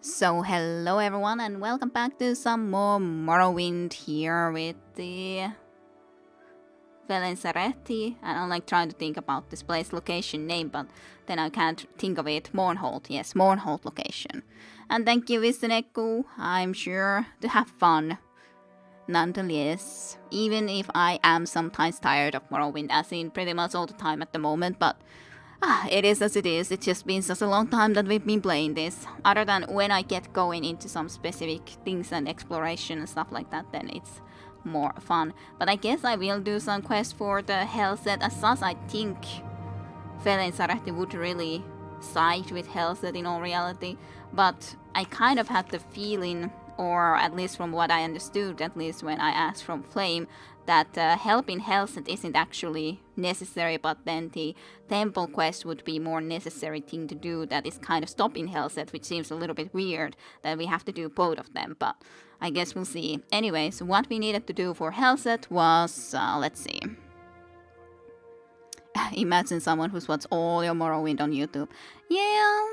So hello everyone and welcome back to some more Morrowind here with the Velensaretti, and I'm like trying to think about this place location name, but then I can't think of it. Mourhold, yes, Mourhold location. And thank you Visteneku, I'm sure to have fun nonetheless, even if I am sometimes tired of Morrowind, as in pretty much all the time at the moment, but it is as it is. It's just been such a long time that we've been playing this. Other than when I get going into some specific things and exploration and stuff like that, then it's more fun. But I guess I will do some quests for the Helset. As such, I think Felensaretti would really side with Helset in all reality. But I kind of had the feeling, or at least from what I understood, at least when I asked from Flame, that help in Helset isn't actually necessary, but then the temple quest would be more necessary thing to do that is kind of stopping Helset, which seems a little bit weird that we have to do both of them, but I guess we'll see. Anyway, so what we needed to do for Helset was, let's see. Imagine someone who's watched all your Morrowind on YouTube. Yeah.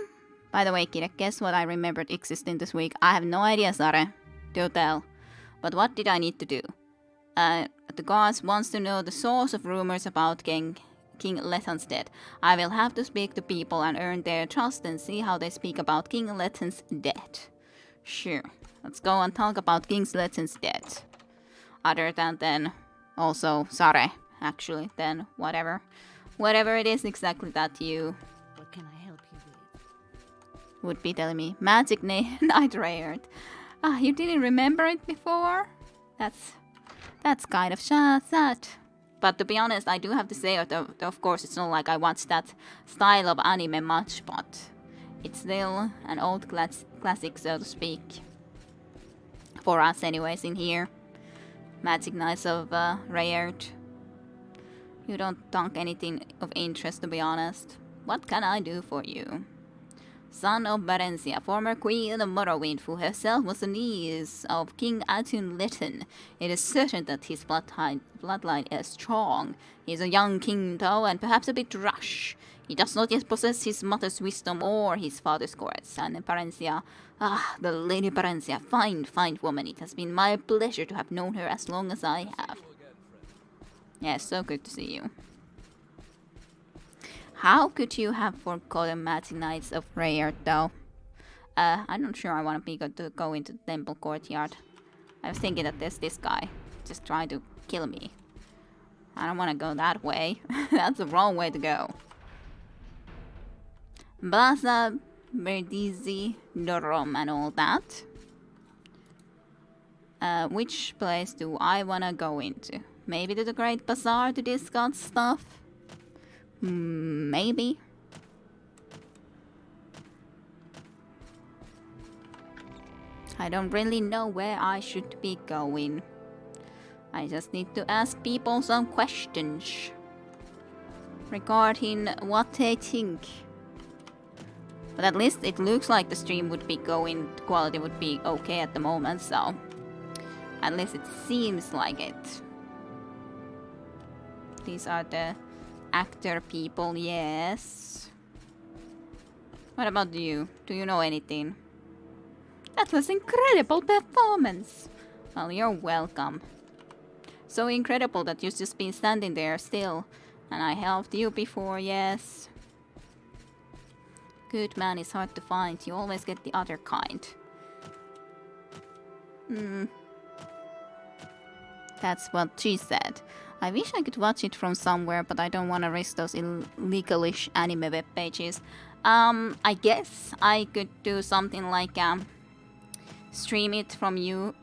By the way, Kira, guess what I remembered existing this week? I have no idea, Sare. Do tell. But what did I need to do? The gods wants to know the source of rumors about King Lethan's death. I will have to speak to people and earn their trust and see how they speak about King Lethan's death. Sure, let's go and talk about King Lethan's death. Other than then, also Sare, actually, then whatever. Whatever it is exactly that you... What can I help you with? Would be telling me. Magic Night Rayard. You didn't remember it before? That's kind of sad. But to be honest, I do have to say, of course, it's not like I watch that style of anime much, but it's still an old classic, so to speak. For us anyways, in here. Magic Knights of Rayard. You don't talk anything of interest, to be honest. What can I do for you? Son of Barencia, former queen of Morrowind, who herself was the niece of King Atun Lethan. It is certain that his bloodline is strong. He is a young king, though, and perhaps a bit rash. He does not yet possess his mother's wisdom or his father's courage. And Barencia, the Lady Barencia, fine woman. It has been my pleasure to have known her as long as I have. Yes, so good to see you. How could you have forgotten Magic Knights of Rayard, though? I'm not sure I want to be good to go into the temple courtyard. I was thinking that there's this guy just trying to kill me. I don't want to go that way. That's the wrong way to go. Baza, Berdizi, Dorom, and all that. Which place do I want to go into? Maybe to the Great Bazaar to discuss stuff? Maybe. I don't really know where I should be going. I just need to ask people some questions regarding what they think. But at least it looks like the stream would be going, the quality would be okay at the moment, so at least it seems like it. These are the actor people, yes. What about you? Do you know anything? That was incredible performance. Well, you're welcome. So incredible that you've just been standing there still. And I helped you before, yes. Good man is hard to find. You always get the other kind. That's what she said. I wish I could watch it from somewhere, but I don't want to risk those illegalish anime web pages. I guess I could do something like stream it from you,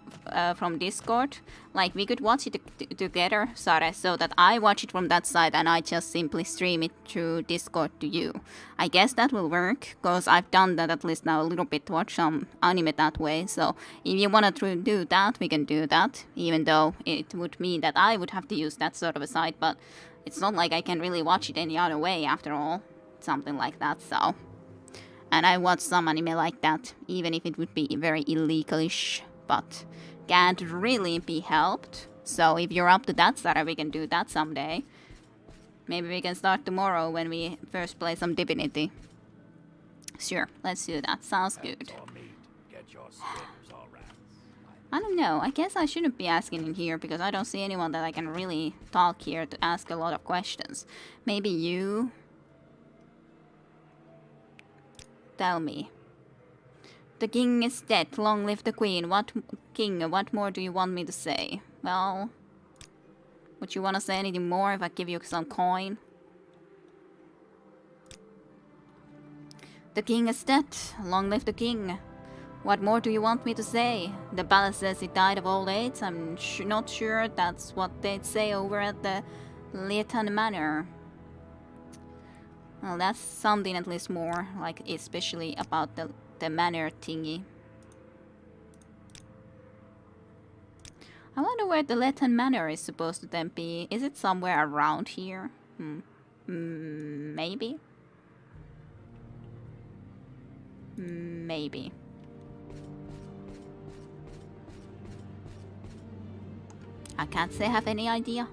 from Discord. Like we could watch it together, Sare, so that I watch it from that side and I just simply stream it through Discord to you. I guess that will work, because I've done that at least now a little bit, watch some anime that way. So if you want to do that, we can do that, even though it would mean that I would have to use that sort of a site, but it's not like I can really watch it any other way after all. Something like that, so. And I watch some anime like that, even if it would be very illegalish, but can't really be helped. So if you're up to that, Sarah, we can do that someday. Maybe we can start tomorrow when we first play some Divinity. Sure, let's do that. Sounds good. Get your slips, all rats. I don't know. I guess I shouldn't be asking in here because I don't see anyone that I can really talk here to ask a lot of questions. Maybe you? Tell me. The king is dead. Long live the queen. What king? What more do you want me to say? Well, would you want to say anything more if I give you some coin? The king is dead. Long live the king. What more do you want me to say? The ballad says he died of old age. I'm not sure that's what they'd say over at the Leighton Manor. Well, that's something at least more, like especially about the manor thingy. I wonder where the Leighton Manor is supposed to then be. Is it somewhere around here? Maybe? Maybe. I can't say I have any idea.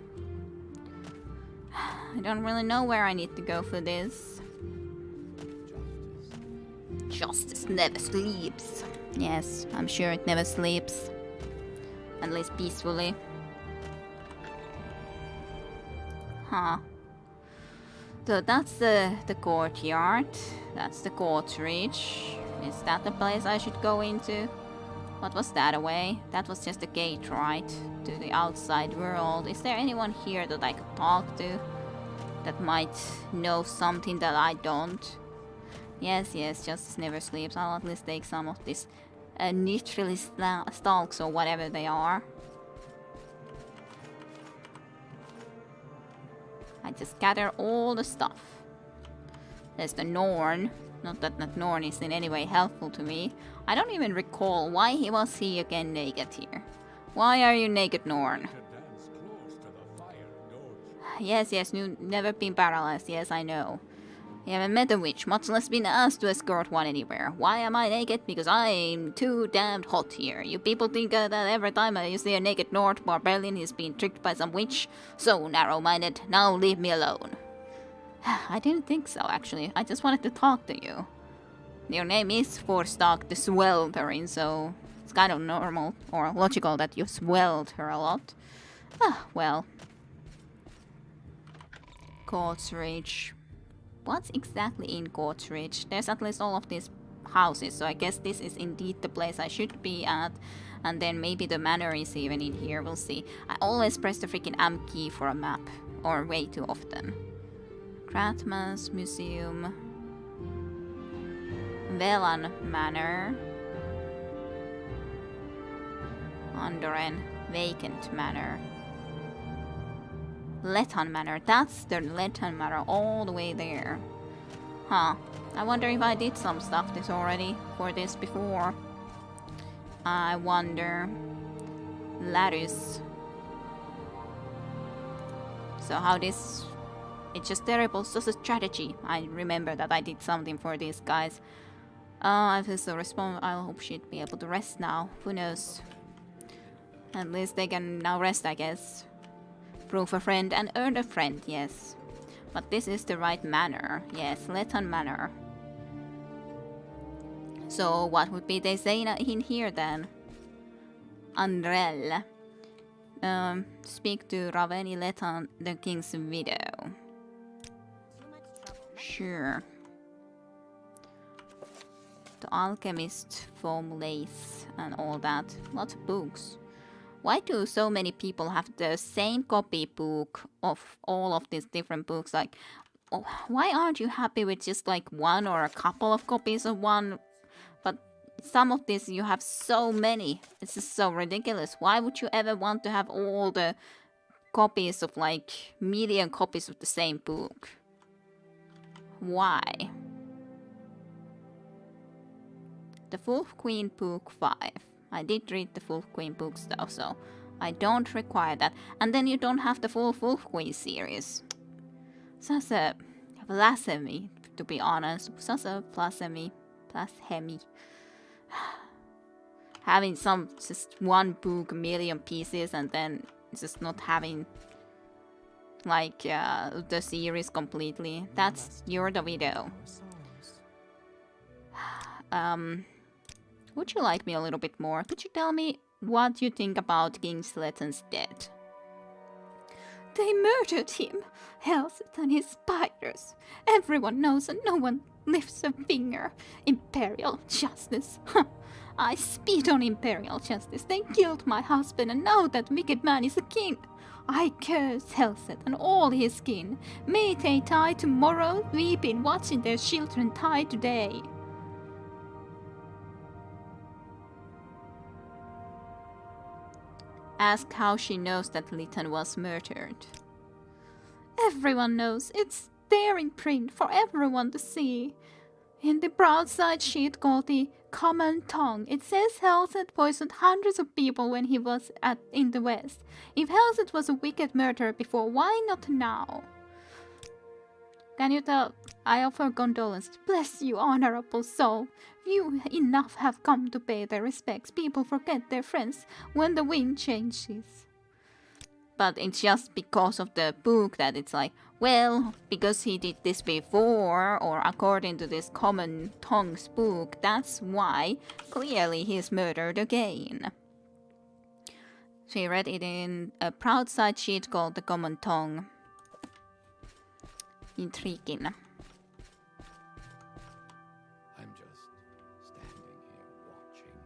I don't really know where I need to go for this. Justice never sleeps. Yes, I'm sure it never sleeps. At least peacefully. Huh. So that's the courtyard. That's the court reach. Is that the place I should go into? What was that away? That was just a gate, right? To the outside world. Is there anyone here that I could talk to? That might know something that I don't? Yes, Justice never sleeps. I'll at least take some of this neutrally stalks or whatever they are. I just gather all the stuff. There's the Norn. Not that Norn is in any way helpful to me. I don't even recall why he was he again naked here. Why are you naked, Norn? Yes, you've never been paralyzed. Yes, I know. You haven't met a witch, much less been asked to escort one anywhere. Why am I naked? Because I'm too damned hot here. You people think that every time you see a naked North barbarian he's been tricked by some witch? So narrow-minded. Now leave me alone. I didn't think so, actually. I just wanted to talk to you. Your name is Forstock the Sweltering, so it's kind of normal or logical that you swelled her a lot. Ah, well. Court's Reach. What's exactly in Court's Reach? There's at least all of these houses, so I guess this is indeed the place I should be at. And then maybe the manor is even in here, we'll see. I always press the freaking M key for a map, or way too often. Gratman's Museum. Velan Manor. Andoren Vacant Manor. Leighton Manor. That's the Leighton Manor all the way there. Huh. I wonder if I did some stuff for this before. I wonder. Larus. So how this... It's just terrible. It's just a strategy. I remember that I did something for these guys. I feel so responsible. I hope she'd be able to rest now. Who knows? At least they can now rest, I guess. Prove a friend and earn a friend, yes. But this is the right manor. Yes, Leighton Manor. So what would be they say in here then? Andrel. Speak to Raveni Leighton, the king's widow. Sure. The alchemist, foam lace, and all that. Lots of books. Why do so many people have the same copy book of all of these different books? Like, oh, why aren't you happy with just like one or a couple of copies of one? But some of these you have so many. It's just so ridiculous. Why would you ever want to have all the copies of like million copies of the same book? Why? The Wolf Queen Book 5. I did read the Wolf Queen books though, so I don't require that. And then you don't have the full Wolf Queen series. Such a blasphemy, to be honest. Such a blasphemy. Having just one book, a million pieces, and then just not having like the series completely. You're the widow. Would you like me a little bit more? Could you tell me what you think about King Sletton's death? They murdered him, Helset and his spiders. Everyone knows and no one lifts a finger. Imperial justice. I spit on Imperial justice. They killed my husband and now that wicked man is a king. I curse Helset and all his kin. May they die tomorrow, weeping, watching their children die today. Asked how she knows that Lytton was murdered. Everyone knows. It's there in print for everyone to see. In the broadside sheet called the Common Tongue, it says Helset poisoned hundreds of people when he was in the West. If Helset was a wicked murderer before, why not now? Can you tell? I offer condolences. Bless you, honorable soul. Few enough have come to pay their respects. People forget their friends when the wind changes. But it's just because of the book that it's like, well, because he did this before, or according to this Common Tongue's book, that's why clearly he's murdered again. She read it in a proud side sheet called the Common Tongue. Intriguing. I'm just standing here watching.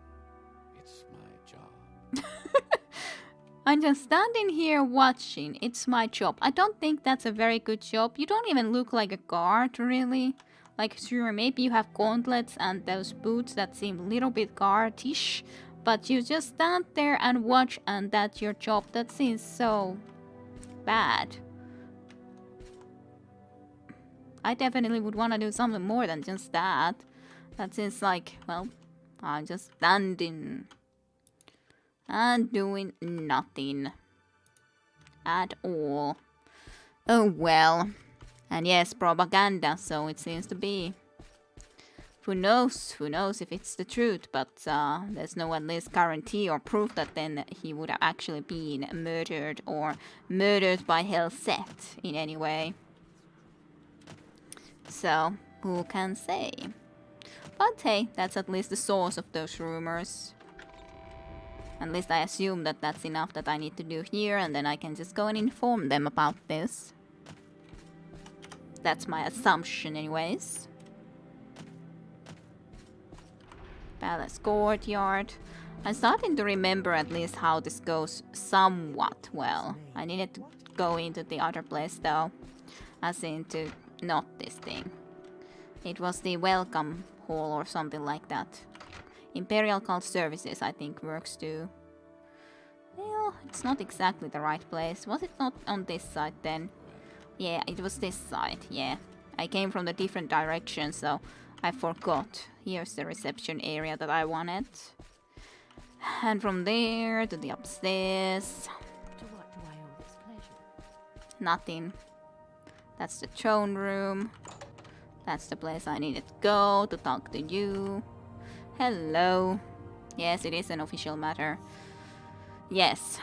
It's my job. I'm just standing here watching. It's my job. I don't think that's a very good job. You don't even look like a guard, really. Like, sure, maybe you have gauntlets and those boots that seem a little bit guardish, but you just stand there and watch, and that's your job. That seems so bad. I definitely would want to do something more than just that. That seems like, well, I'm just standing and doing nothing at all. Oh well. And yes, propaganda, so it seems to be. Who knows if it's the truth, but there's no at least guarantee or proof that then he would have actually been murdered or murdered by Helset in any way. So, who can say? But hey, that's at least the source of those rumors. At least I assume that that's enough that I need to do here, and then I can just go and inform them about this. That's my assumption anyways. Palace courtyard. I'm starting to remember at least how this goes somewhat well. I needed to go into the other place though. As in to not this thing. It was the welcome hall or something like that. Imperial Cult Services I think works too. Well, it's not exactly the right place. Was it not on this side then? Yeah, it was this side, yeah. I came from the different direction, so I forgot. Here's the reception area that I wanted. And from there to the upstairs. To what do I owe this pleasure? Nothing. That's the throne room. That's the place I needed to go to talk to you. Hello. Yes, it is an official matter. Yes.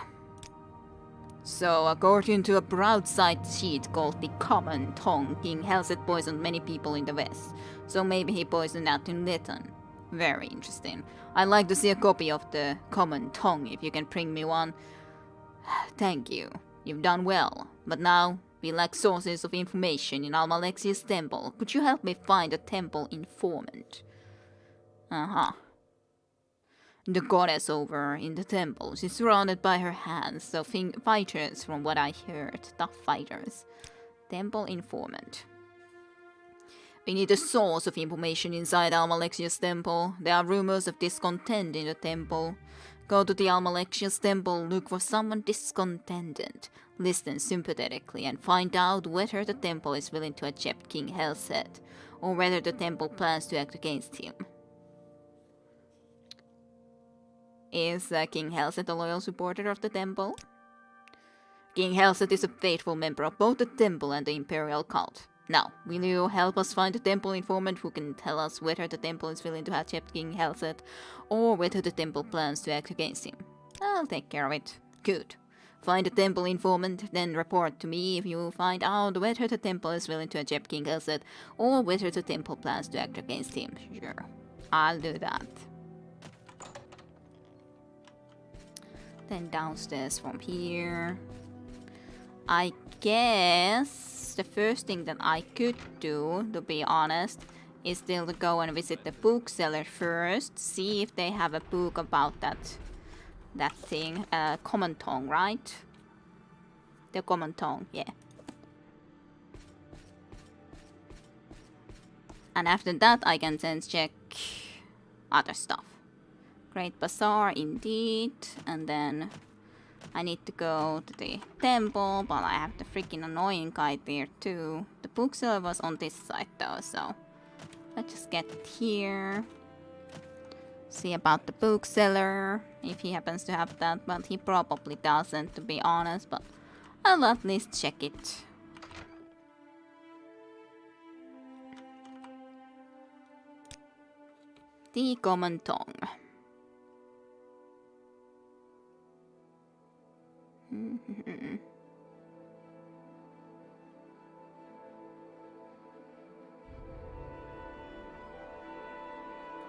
So, according to a broadside sheet called the Common Tongue, King Helset poisoned many people in the West. So maybe he poisoned out in Lytton. Very interesting. I'd like to see a copy of the Common Tongue if you can bring me one. Thank you. You've done well. But now, we lack sources of information in Almalexia's temple. Could you help me find a temple informant? Uh-huh. The goddess over in the temple. She's surrounded by her hands, so fighters from what I heard. Tough fighters. Temple informant. We need a source of information inside Almalexia's temple. There are rumors of discontent in the temple. Go to the Almalexia's temple, look for someone discontented. Listen sympathetically and find out whether the temple is willing to accept King Helset, or whether the temple plans to act against him. Is King Helset a loyal supporter of the temple? King Helset is a faithful member of both the temple and the imperial cult. Now, will you help us find a temple informant who can tell us whether the temple is willing to accept King Helset, or whether the temple plans to act against him? I'll take care of it. Good. Find a temple informant, then report to me if you find out whether the temple is willing to accept King Helset, or whether the temple plans to act against him. Sure. I'll do that. Then downstairs from here. I guess the first thing that I could do, to be honest, is still to go and visit the bookseller first. See if they have a book about that thing. Common tongue, right? The common tongue, yeah. And after that, I can then check other stuff. Great Bazaar, indeed. And then I need to go to the temple, but I have the freaking annoying guy there too. The bookseller was on this side though, so let's just get here. See about the bookseller, if he happens to have that, but he probably doesn't, to be honest, but I'll at least check it. The common tongue.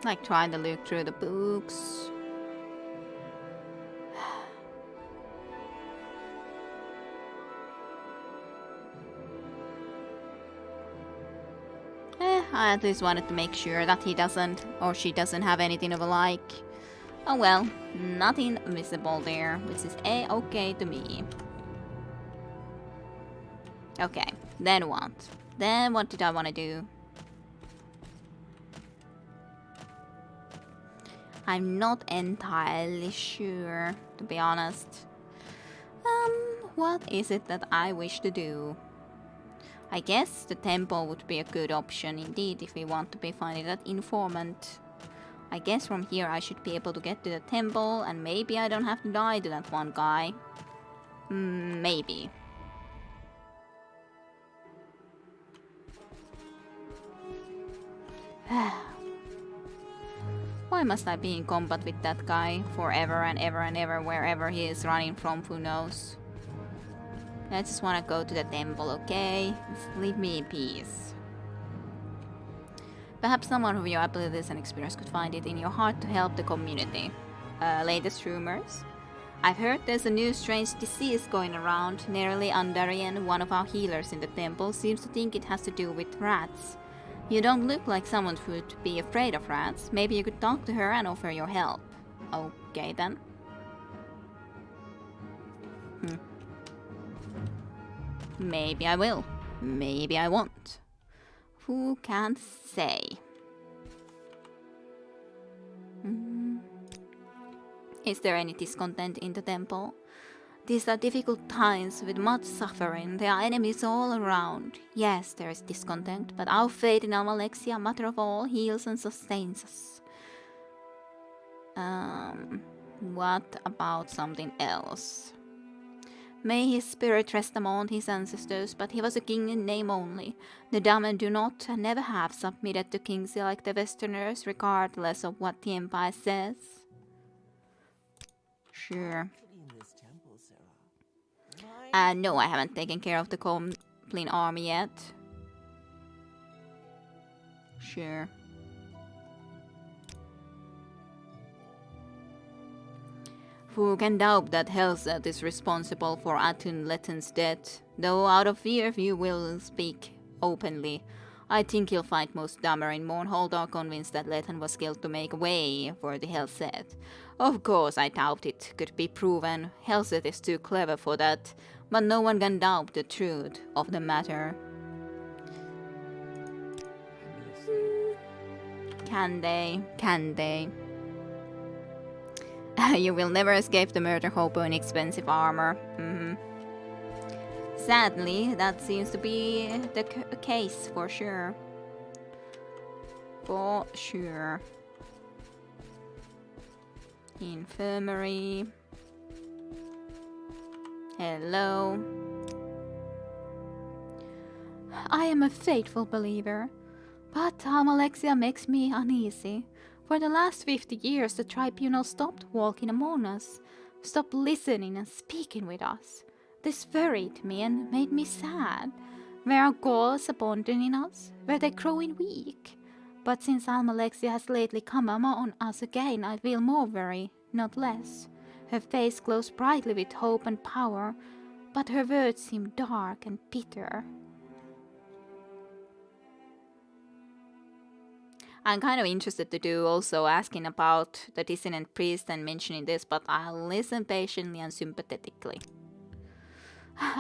Like trying to look through the books. I at least wanted to make sure that he doesn't or she doesn't have anything of a like. Oh well, nothing visible there, which is a-okay to me. Okay, then what? Then what did I want to do? I'm not entirely sure, to be honest. What is it that I wish to do? I guess the temple would be a good option indeed if we want to be finding that informant. I guess from here I should be able to get to the temple and maybe I don't have to die to that one guy. Maybe. Why must I be in combat with that guy forever and ever and ever, wherever he is running from, who knows? I just want to go to the temple, okay? Just leave me in peace. Perhaps someone of your abilities and experience could find it in your heart to help the community. Latest rumors? I've heard there's a new strange disease going around. Nearly Andarian, one of our healers in the temple, seems to think it has to do with rats. You don't look like someone who would be afraid of rats. Maybe you could talk to her and offer your help. Okay then. Maybe I will. Maybe I won't. Who can't say? Is there any discontent in the temple? These are difficult times with much suffering. There are enemies all around. Yes, there is discontent, but our faith in Almalexia, Mother of all, heals and sustains us. What about something else? May his spirit rest among his ancestors, but he was a king in name only. The Damen do not and never have submitted to kings like the Westerners, regardless of what the Empire says. Sure. No, I haven't taken care of the Complain army yet. Sure. Who can doubt that Helset is responsible for Atun Letton's death? Though out of fear you will speak openly. I think you'll find most Damer in Mourhold are convinced that Letton was killed to make way for the Helset. Of course, I doubt it could be proven. Helset is too clever for that, but no one can doubt the truth of the matter. Can they? Can they? You will never escape the murder hobo in expensive armor. Sadly, that seems to be the case for sure. For sure. Infirmary. Hello. I am a faithful believer, but Almalexia makes me uneasy. For the last 50 years, the tribunal stopped walking among us, stopped listening and speaking with us. This worried me and made me sad. Were our goals abandoning us? Were they growing weak? But since Almalexia has lately come among us again, I feel more worry, not less. Her face glows brightly with hope and power, but her words seem dark and bitter. I'm kind of interested to do also asking about the dissonant priest and mentioning this, but I'll listen patiently and sympathetically.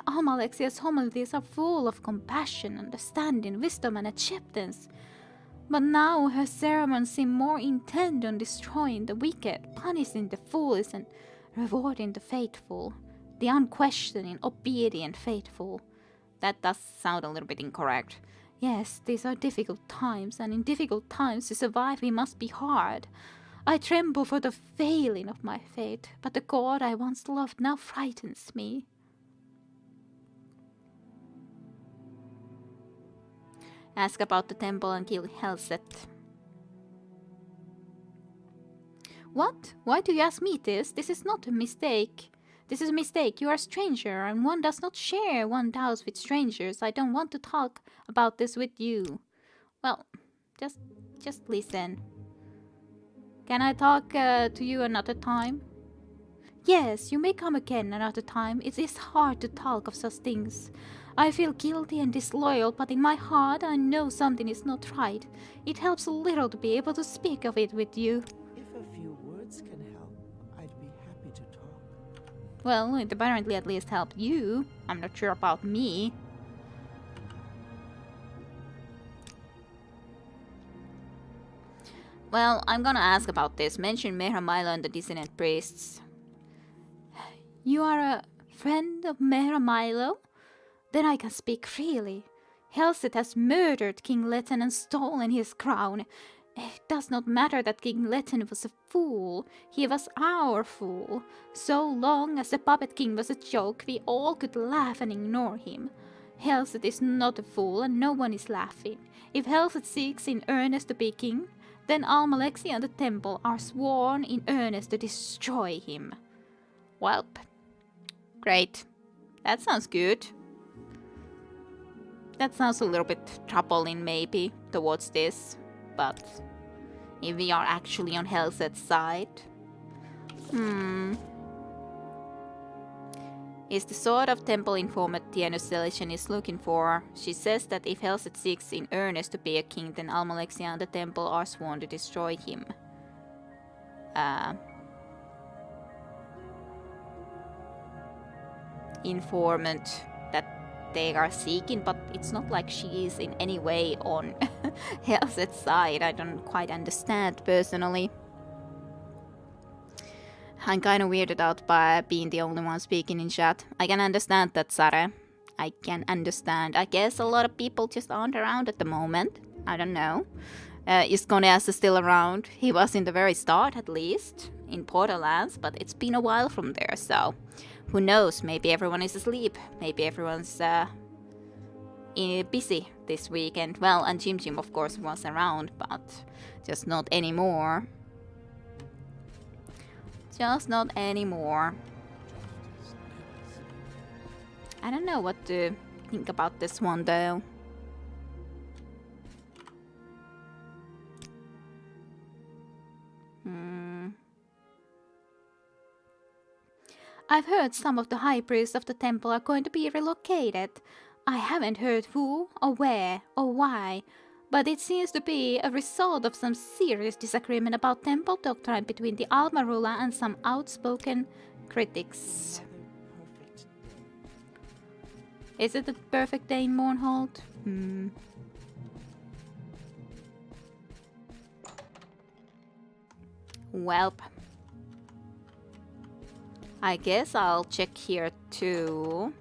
Alma Alexia's homilies are full of compassion, understanding, wisdom, and acceptance. But now her sermons seem more intent on destroying the wicked, punishing the foolish, and rewarding the faithful, the unquestioning, obedient faithful. That does sound a little bit incorrect. Yes, these are difficult times, and in difficult times to survive we must be hard. I tremble for the failing of my faith, but the God I once loved now frightens me. Ask about the temple and kill Helset. What? Why do you ask me this? This is not a mistake. This is a mistake. You are a stranger, and one does not share one's doubts with strangers. I don't want to talk about this with you. Well, just listen. Can I talk to you another time? Yes, you may come again another time. It is hard to talk of such things. I feel guilty and disloyal, but in my heart I know something is not right. It helps a little to be able to speak of it with you. If a few words can help, I'd be happy to talk. Well, it apparently at least helped you. I'm not sure about me. Well, I'm gonna ask about this. Mention Mourhold and the dissonant priests. You are a friend of Mourhold? Then I can speak freely. Helset has murdered King Letten and stolen his crown. It does not matter that King Letten was a fool. He was our fool. So long as the puppet king was a joke, we all could laugh and ignore him. Helset is not a fool, and no one is laughing. If Helset seeks in earnest to be king, then Alma Alexia and the temple are sworn in earnest to destroy him. Welp. Great. That sounds good. That sounds a little bit troubling maybe towards this, but if we are actually on Helset's side... Is the sort of temple informant Tianus is looking for. She says that if Helset seeks in earnest to be a king, then Alma Alexia and the temple are sworn to destroy him. Informant that they are seeking, but it's not like she is in any way on Helset's side. I don't quite understand personally. I'm kind of weirded out by being the only one speaking in chat. I can understand that, Sare. I can understand. I guess a lot of people just aren't around at the moment. I don't know. Iskoneas is still around. He was in the very start, at least, in Borderlands, but it's been a while from there, so... Who knows? Maybe everyone is asleep. Maybe everyone's busy this weekend. Well, and Jim Jim, of course, was around, but just not anymore. Just not anymore. I don't know what to think about this one, though. I've heard some of the high priests of the temple are going to be relocated. I haven't heard who, or where, or why, but it seems to be a result of some serious disagreement about temple doctrine between the Almarula and some outspoken critics. Is it a perfect day in Mourhold? Welp. I guess I'll check here too.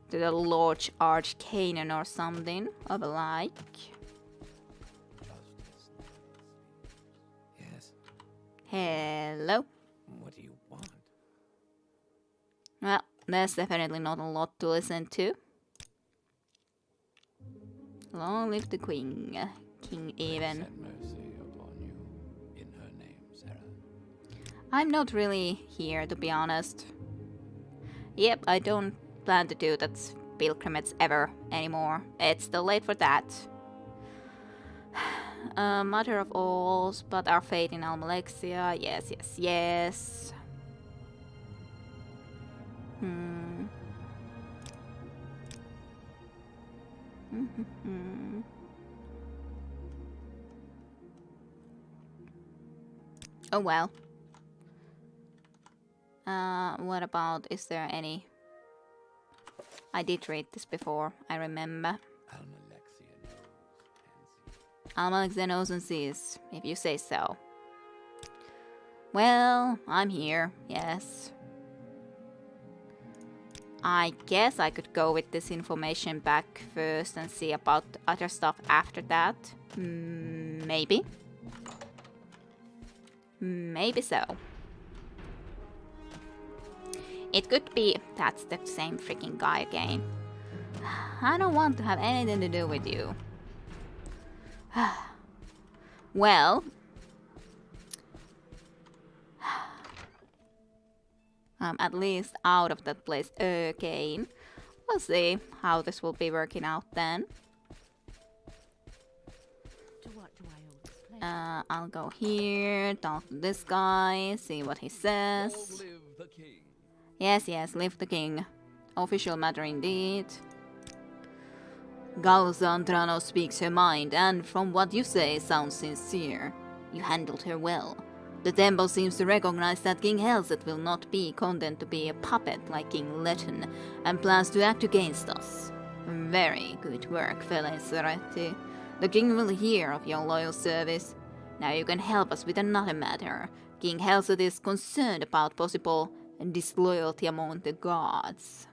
To the Lord Archcanon or something of the like. Yes. Hello. What do you want? Well, there's definitely not a lot to listen to. Long live the Queen, King even. Have mercy upon you in her name, Sarah. I'm not really here, to be honest. Yep, I don't plan to do that pilgrimage ever anymore. It's too late for that. Mother of Alls, but our fate in Almalexia. Yes, yes, yes. Oh well. What about, is there any... I did read this before, I remember. Almalexia knows and sees, if you say so. Well, I'm here, yes. I guess I could go with this information back first and see about other stuff after that. Maybe. Maybe so. It could be that's the same freaking guy again. I don't want to have anything to do with you. Well, I'm at least out of that place again. We'll see how this will be working out then. To what do I owe this pleasure? I'll go here, talk to this guy, see what he says. Live the king. Yes, yes, live the king. Official matter indeed. Galzandrano speaks her mind, and from what you say, sounds sincere. You handled her well. The temple seems to recognize that King Helset will not be content to be a puppet like King Letten, and plans to act against us. Very good work, Fele Sereti. The king will hear of your loyal service. Now you can help us with another matter. King Helset is concerned about possible disloyalty among the gods.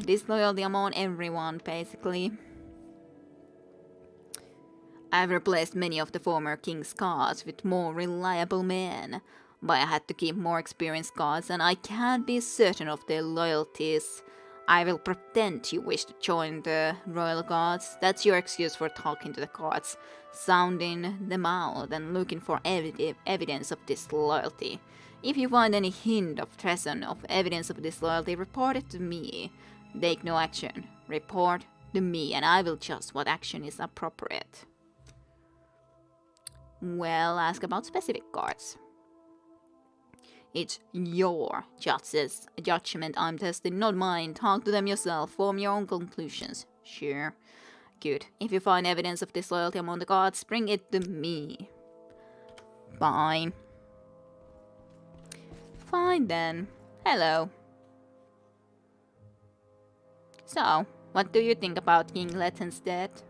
Disloyalty among everyone, basically. I've replaced many of the former king's guards with more reliable men, but I had to keep more experienced guards, and I can't be certain of their loyalties. I will pretend you wish to join the royal guards. That's your excuse for talking to the guards, sounding them out and looking for evidence of disloyalty. If you find any hint of treason, of evidence of disloyalty, report it to me. Take no action. Report to me, and I will judge what action is appropriate. Well, ask about specific guards. It's your judgment I'm testing, not mine. Talk to them yourself. Form your own conclusions. Sure. Good. If you find evidence of disloyalty among the guards, bring it to me. Fine. Fine then. Hello. So, what do you think about King Letten's death?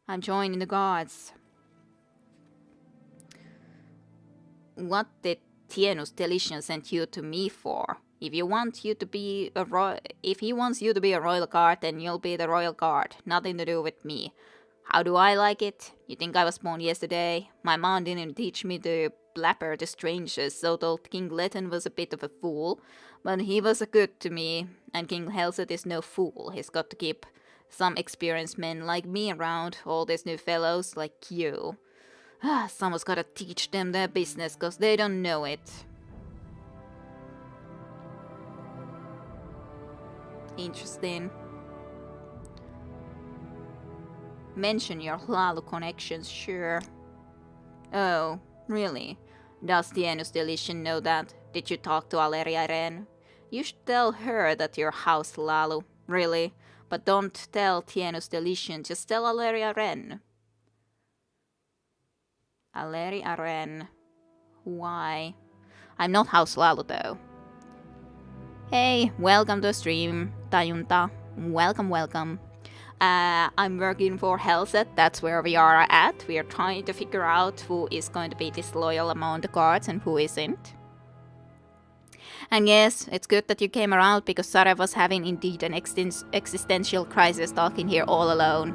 I'm joining the guards. What did Tienus Delician send you to me for? If he wants you to be a royal guard, then you'll be the royal guard. Nothing to do with me. How do I like it? You think I was born yesterday? My mom didn't teach me to blabber to strangers, so told King Letten was a bit of a fool. But he was good to me, and King Helset is no fool. He's got to keep some experienced men like me around, all these new fellows like you. Someone's gotta teach them their business, cause they don't know it. Interesting. Mention your Hlalu connections, sure. Oh, really? Does Tienus Delician know that? Did you talk to Aleria Ren? You should tell her that you're House Hlalu, really. But don't tell Tienus Delician, just tell Aleria Ren. Aleria Ren. Why? I'm not House Hlalu though. Hey, welcome to the stream, Tajunta. Welcome, welcome. I'm working for Helset, that's where we are at. We are trying to figure out who is going to be disloyal among the guards and who isn't. And yes, it's good that you came around because Sarah was having indeed an existential crisis talking here all alone.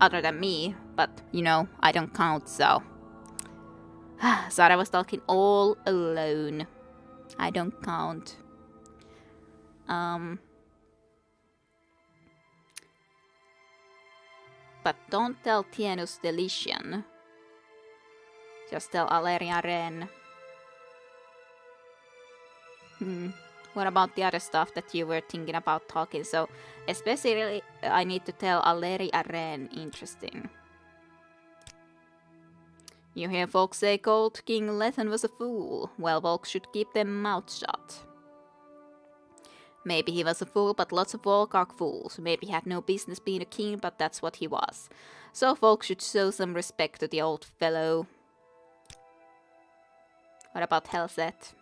Other than me, but you know, I don't count, so. Sarah was talking all alone. I don't count. But don't tell Tienus Delician. Just tell Aleria Ren. What about the other stuff that you were thinking about talking? So, especially, I need to tell Aleri Aren. Interesting. You hear folks say old King Lethen was a fool. Well, folks should keep their mouths shut. Maybe he was a fool, but lots of folk are fools. Maybe he had no business being a king, but that's what he was. So folks should show some respect to the old fellow. What about Helset?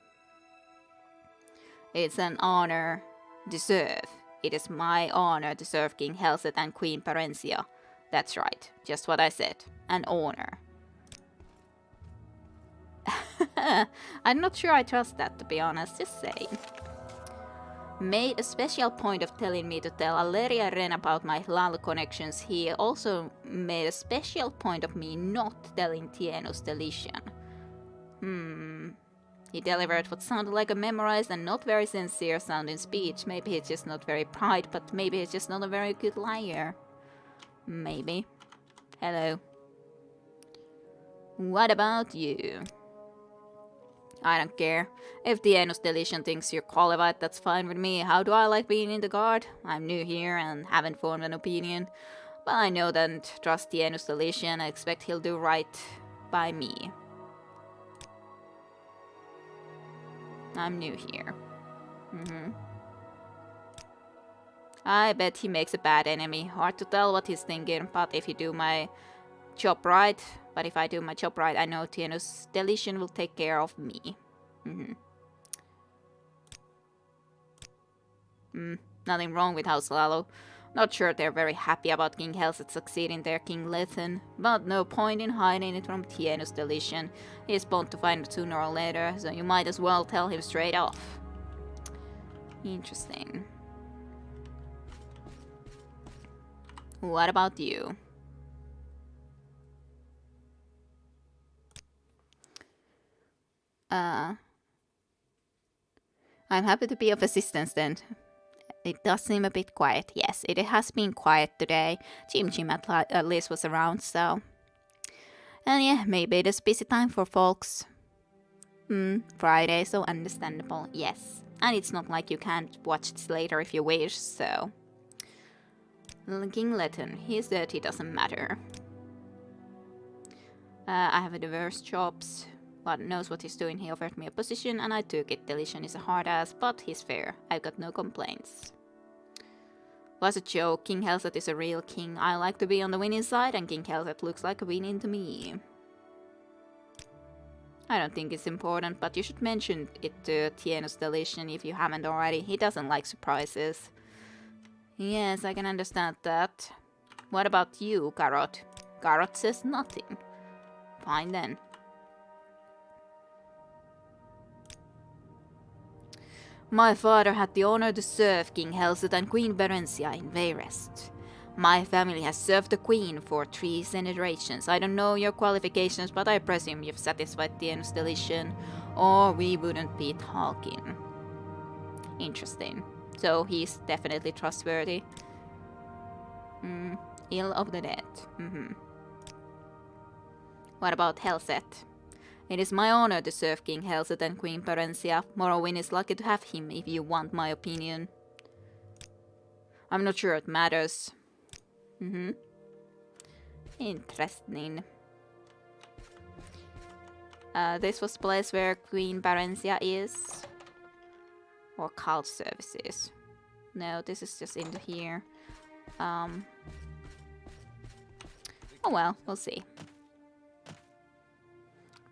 It's an honor to serve. It is my honor to serve King Helset and Queen Parencia. That's right, just what I said. An honor. I'm not sure I trust that, to be honest, just saying. Made a special point of telling me to tell Aleria Ren about my Lal connections. He also made a special point of me not telling Tienus Delician. He delivered what sounded like a memorized and not very sincere sounding speech. Maybe he's just not very bright, but maybe he's just not a very good liar. Maybe. Hello. What about you? I don't care. If the Enus Deletion thinks you're qualified, that's fine with me. How do I like being in the guard? I'm new here and haven't formed an opinion. But I know that and trust the Enus Deletion. I expect he'll do right by me. I'm new here. I bet he makes a bad enemy. Hard to tell what he's thinking, but if I do my job right, I know Tienus Deletion will take care of me. Nothing wrong with House Lalo. Not sure they're very happy about King Helset succeeding their King Lethen, but no point in hiding it from Tienus Deletion. He's bound to find it sooner or later, so you might as well tell him straight off. Interesting. What about you? I'm happy to be of assistance then. It does seem a bit quiet. Yes, it has been quiet today. Jim at least was around, so... And yeah, maybe it is busy time for folks. Friday, so understandable, yes. And it's not like you can't watch this later if you wish, so... King Lethen, he's dirty, doesn't matter. I have a diverse jobs. God knows what he's doing. He offered me a position and I took it. Deletion is a hard ass, but he's fair. I've got no complaints. Was a joke. King Helset is a real king. I like to be on the winning side and King Helset looks like a winning to me. I don't think it's important, but you should mention it to Tienus Deletion if you haven't already. He doesn't like surprises. Yes, I can understand that. What about you, Garrot? Garrot says nothing. Fine then. My father had the honor to serve King Helset and Queen Berencia in Vayrest. My family has served the Queen for 3 generations. I don't know your qualifications, but I presume you've satisfied the Enus Deletion, or we wouldn't be talking. Interesting. So he's definitely trustworthy. Ill of the dead. What about Helset? It is my honor to serve King Helset and Queen Parencia. Morrowind is lucky to have him, if you want my opinion. I'm not sure it matters. Interesting. This was the place where Queen Parencia is. Or cult services. No, this is just into here. Oh well, we'll see.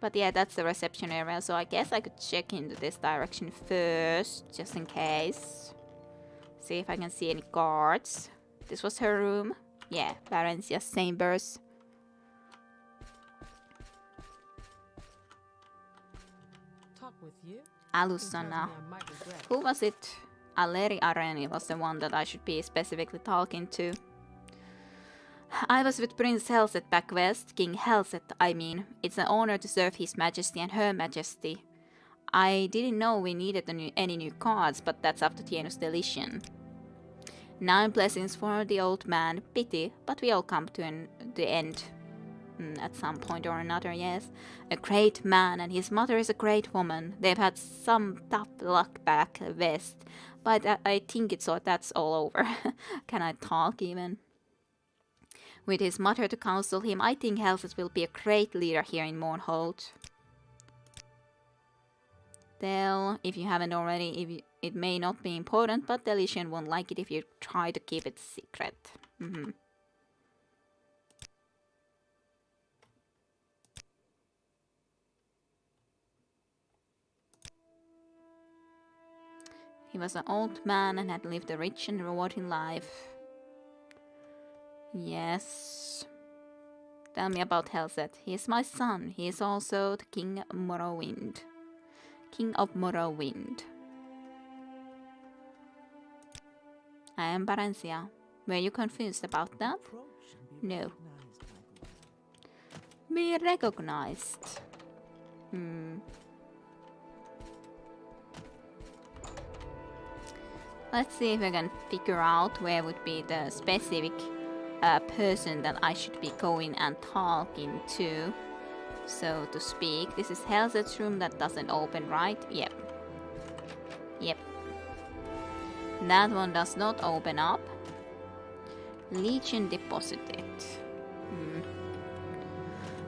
But yeah, that's the reception area, so I guess I could check into this direction first, just in case. See if I can see any guards. This was her room. Yeah, Parencia's chambers. Talk with you? Alusana. Who was it? Aleri Areni was the one that I should be specifically talking to. I was with Prince Helset back west, King Helset, I mean. It's an honor to serve His Majesty and Her Majesty. I didn't know we needed any new cards, but that's up to Tienus Deletion. 9 blessings for the old man. Pity, but we all come to the end. At some point or another, yes. A great man, and his mother is a great woman. They've had some tough luck back west, but I think that's all over. Can I talk even? With his mother to counsel him, I think Helset will be a great leader here in Mourhold. Tell, if you haven't already, it may not be important, but the Elysian won't like it if you try to keep it secret. He was an old man and had lived a rich and rewarding life. Yes. Tell me about Helset. He is my son. He is also the King of Morrowind. King of Morrowind. I am Barencia. Were you confused about that? No. Be recognized. Let's see if I can figure out where would be the specific person that I should be going and talking to, so to speak. This is Helset's room. That doesn't open, right? Yep. That one does not open up. Legion deposited.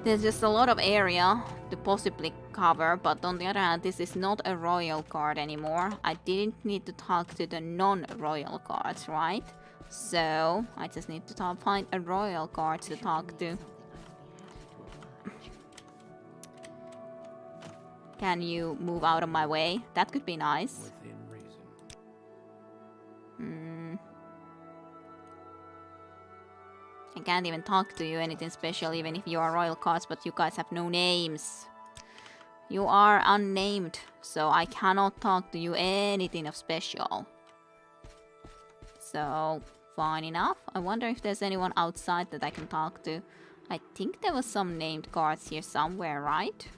There's just a lot of area to possibly cover, but on the other hand, this is not a royal guard anymore. I didn't need to talk to the non-royal guards, right? So I just need to find a royal guard to talk to. Can you move out of my way? That could be nice. Within reason. I can't even talk to you anything special, even if you are royal cards, but you guys have no names. You are unnamed, so I cannot talk to you anything of special. So, fine enough. I wonder if there's anyone outside that I can talk to. I think there was some named guards here somewhere, right?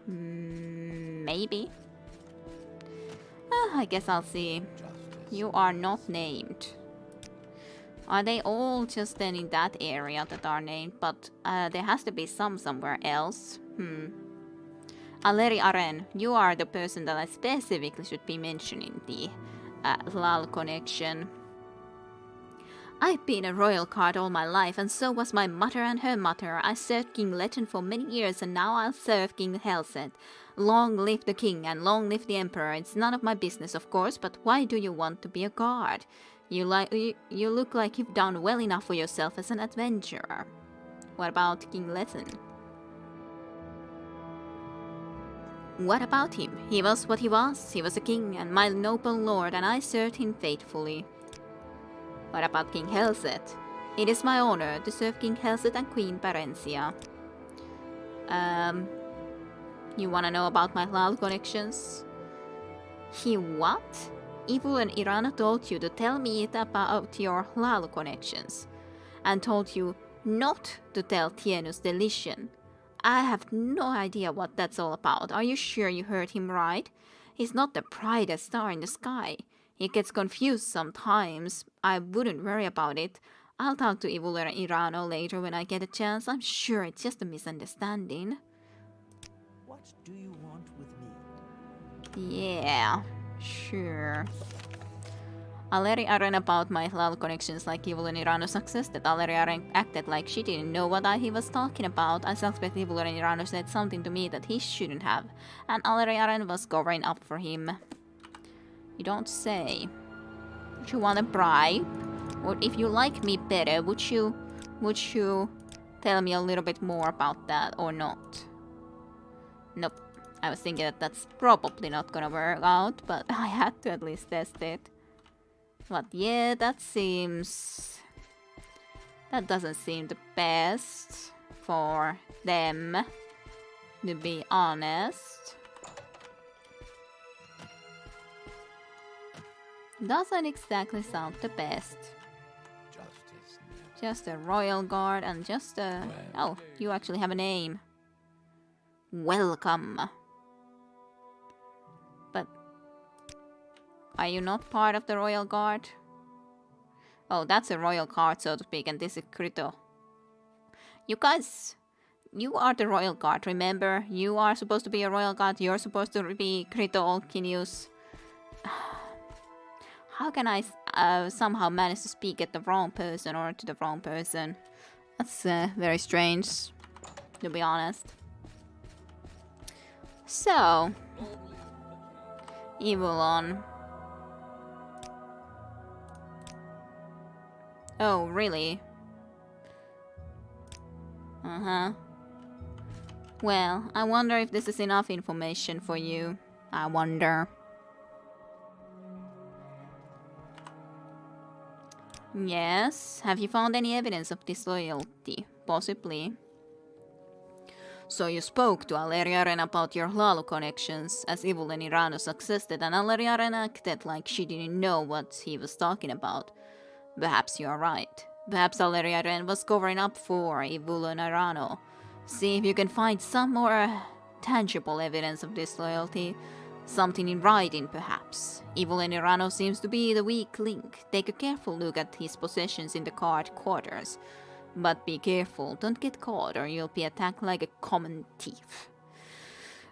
Maybe. I guess I'll see. You are not named. Are they all just then in that area that are named? But there has to be some somewhere else. Aleri Aren, you are the person that I specifically should be mentioning the LAL connection. I've been a royal card all my life, and so was my mother and her mother. I served King Legend for many years, and now I'll serve King Helset. Long live the king, and long live the emperor. It's none of my business, of course, but why do you want to be a guard? You look like you've done well enough for yourself as an adventurer. What about King Legend? What about him? He was what he was. He was a king and my noble lord, and I served him faithfully. What about King Helset? It is my honor to serve King Helset and Queen Barencia. You wanna know about my LAL connections? He what? Evil and Irana told you to tell me about your LAL connections, and told you not to tell Tienus the Elysian. I have no idea what that's all about. Are you sure you heard him right? He's not the brightest star in the sky. He gets confused sometimes. I wouldn't worry about it. I'll talk to Evil and Irano later when I get a chance. I'm sure it's just a misunderstanding. What do you want with me? Yeah, sure. Aleri Aren about my LAL connections like Evil and Irano success that Aleri Aren acted like she didn't know what he was talking about. I suspect Evil and Irano said something to me that he shouldn't have, and Aleri Aren was covering up for him. You don't say. Would you want a bribe? Or if you like me better, would you tell me a little bit more about that or not? Nope. I was thinking that that's probably not gonna work out, but I had to at least test it. But yeah, that doesn't seem the best for them, to be honest. Doesn't exactly sound the best. Just a royal guard and just a... Oh, you actually have a name. Welcome. But are you not part of the royal guard? Oh, that's a royal guard, so to speak, and this is Krito. You guys, you are the royal guard, remember? You are supposed to be a royal guard. You're supposed to be Crito Alcinius. How can I somehow manage to speak at the wrong person or to the wrong person? That's very strange, to be honest. So, Evelyn. Oh, really? Uh-huh. Well, I wonder if this is enough information for you. I wonder. Yes. Have you found any evidence of disloyalty? Possibly. So you spoke to Aleriaren about your Hlaalu connections, as Evil and Irano suggested, and Aleriaren acted like she didn't know what he was talking about. Perhaps you are right. Perhaps Aleriaren was covering up for Evil and Irano. See if you can find some more tangible evidence of disloyalty. Something in writing, perhaps. Evil and Irano seems to be the weak link. Take a careful look at his possessions in the guard quarters. But be careful, don't get caught or you'll be attacked like a common thief.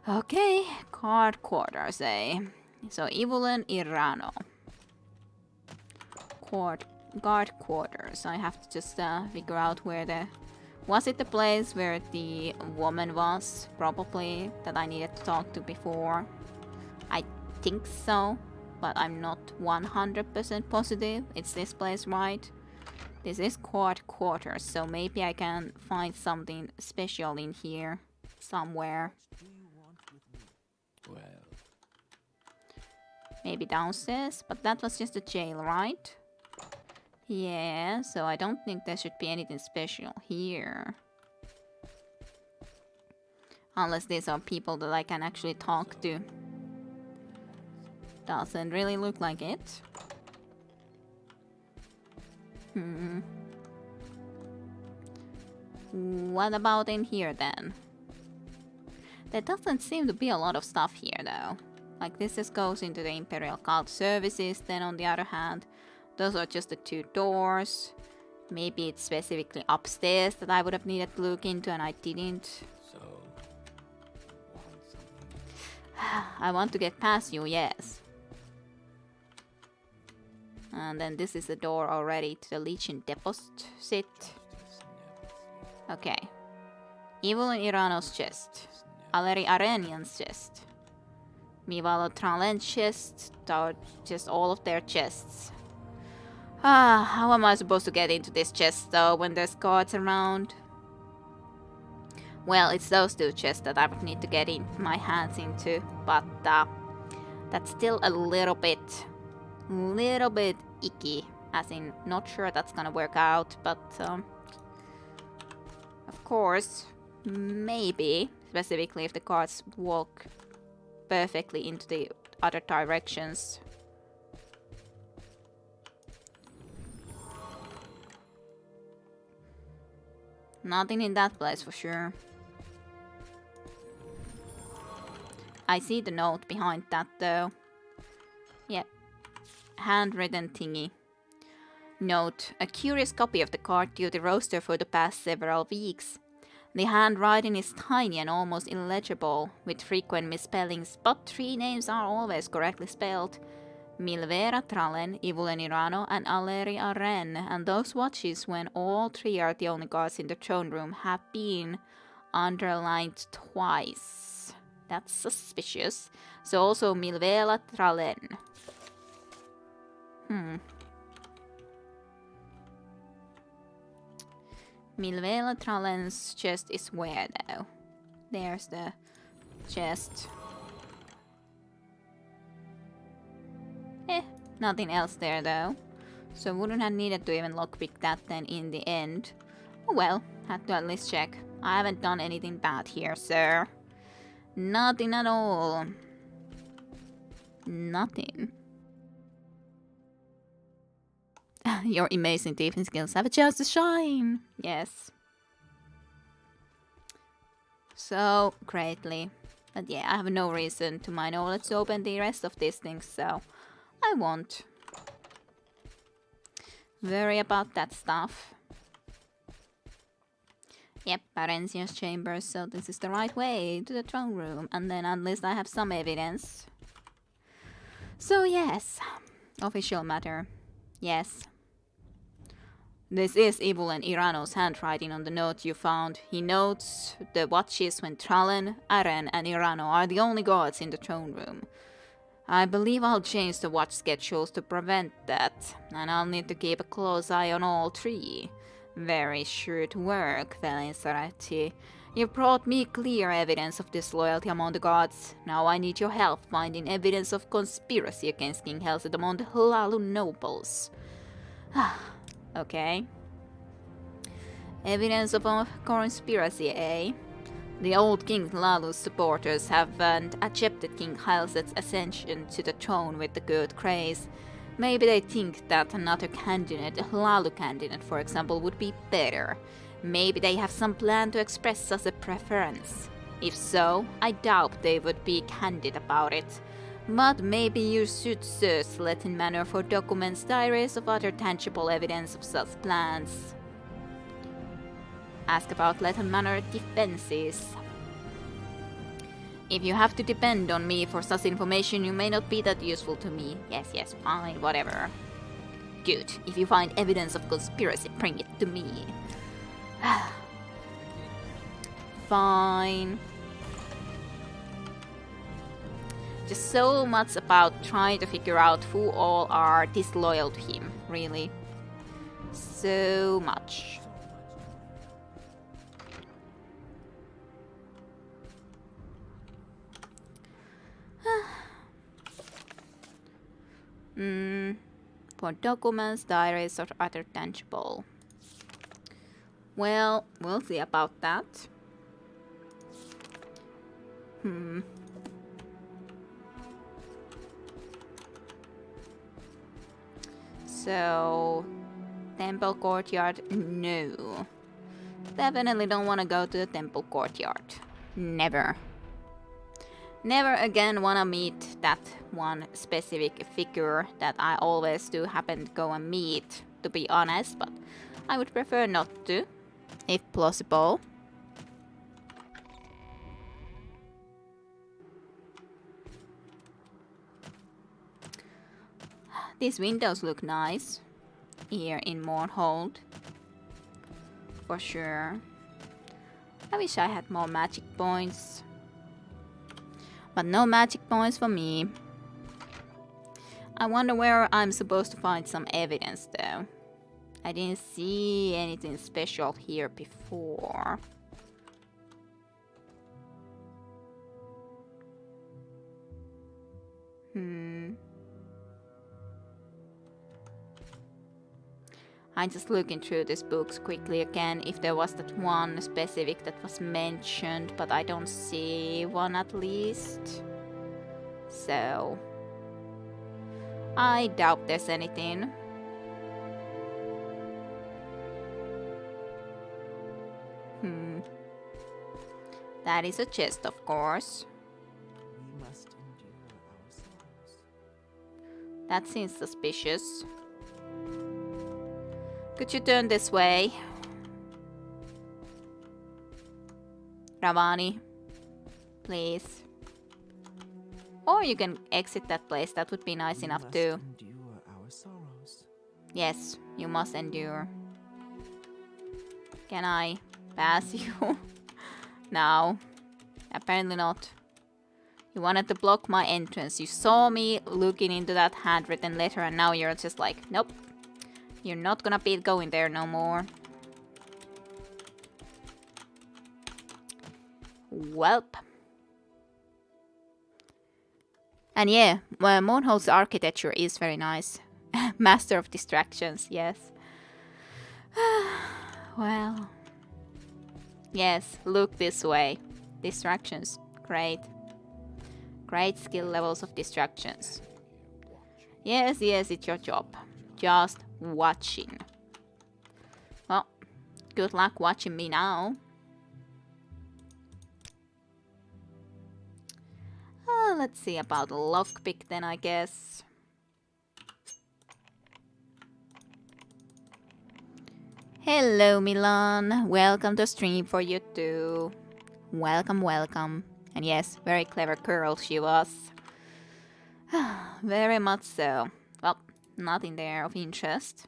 Okay, guard quarters, eh? So Evil and Irano. Guard quarters. I have to just figure out where the... Was it the place where the woman was? Probably, that I needed to talk to before. I think so, but I'm not 100% positive. It's this place, right? This is guard quarters, so maybe I can find something special in here somewhere. Well, Maybe downstairs, but that was just a jail, right? Yeah, so I don't think there should be anything special here. Unless these are people that I can actually talk to. Doesn't really look like it. What about in here then? There doesn't seem to be a lot of stuff here though. Like this just goes into the Imperial Cult Services, then on the other hand, those are just the two doors. Maybe it's specifically upstairs that I would have needed to look into and I didn't. so want something. I want to get past you, yes. And then this is the door already to the Legion deposit. Okay. Evil in Irano's chest. Aleri Arenian's chest. Mivalo Tralen's chest. Just all of their chests. How am I supposed to get into this chest though when there's guards around? Well, it's those two chests that I would need to get in my hands into. But that's still a little bit icky, as in not sure that's gonna work out, but of course, maybe, specifically if the guards walk perfectly into the other directions. Nothing in that place for sure. I see the note behind that though. Yep. Handwritten thingy. Note, a curious copy of the guard duty roster for the past several weeks. The handwriting is tiny and almost illegible, with frequent misspellings, but 3 names are always correctly spelled. Milvera Tralen, Ivulen Irano, and Aleri Aren, and those watches when all 3 are the only guards in the throne room have been underlined twice. That's suspicious. So also Milvera Tralen. Milvera Tralen's chest is where though? There's the chest. Nothing else there though. So wouldn't have needed to even lockpick that then in the end. Oh well, had to at least check. I haven't done anything bad here, sir. Nothing at all. Nothing. Your amazing defense skills have a chance to shine. Yes. So greatly. But yeah, I have no reason to my knowledge to open the rest of these things, so I won't worry about that stuff. Yep, Barenzia's chamber, so this is the right way to the throne room. And then at least I have some evidence. So yes, official matter. Yes. This is Evelyn Irano's handwriting on the note you found. He notes the watches when Trallen, Aren, and Irano are the only guards in the throne room. I believe I'll change the watch schedules to prevent that, and I'll need to keep a close eye on all three. Very shrewd work, Valinsarati. You brought me clear evidence of disloyalty among the gods. Now I need your help finding evidence of conspiracy against King Helset among the Hlalu nobles. Okay. Evidence of a conspiracy, eh? The old King Hlalu's supporters haven't accepted King Helset's ascension to the throne with the good grace. Maybe they think that another candidate, a Hlalu candidate for example, would be better. Maybe they have some plan to express such a preference. If so, I doubt they would be candid about it. But maybe you should search Latin Manor for documents, diaries, of other tangible evidence of such plans. Ask about Latin Manor defenses. If you have to depend on me for such information, you may not be that useful to me. Yes, fine, whatever. Good. If you find evidence of conspiracy, bring it to me. Fine. Just so much about trying to figure out who all are disloyal to him, really. So much. For documents, diaries, or other tangible. Well, we'll see about that. So, temple courtyard, no. Definitely don't want to go to the temple courtyard. Never. Never again want to meet that one specific figure that I always do happen to go and meet, to be honest, but I would prefer not to, if possible. These windows look nice here in Mourhold, for sure. I wish I had more magic points. But no magic points for me. I wonder where I'm supposed to find some evidence though. I didn't see anything special here before. I'm just looking through these books quickly again if there was that one specific that was mentioned, but I don't see one at least. So I doubt there's anything. That is a chest, of course. We must endure our sorrows. That seems suspicious. Could you turn this way? Ravani, please. Or you can exit that place, that would be nice enough too. Endure our sorrows. Yes, you must endure. Can I pass you? No, apparently not. You wanted to block my entrance. You saw me looking into that handwritten letter and now you're just like, nope. You're not gonna be going there no more. Welp. And yeah, well, Mourhold's architecture is very nice. Master of distractions, yes. Well. Yes, look this way. Distractions, great. Great skill levels of distractions. Yes, it's your job. Just watching. Well, good luck watching me now. Let's see about lockpick then, I Hello, Milan. Welcome to stream for you too. Welcome, welcome. And yes, very clever girl she was. Very much so. Well, nothing there of interest.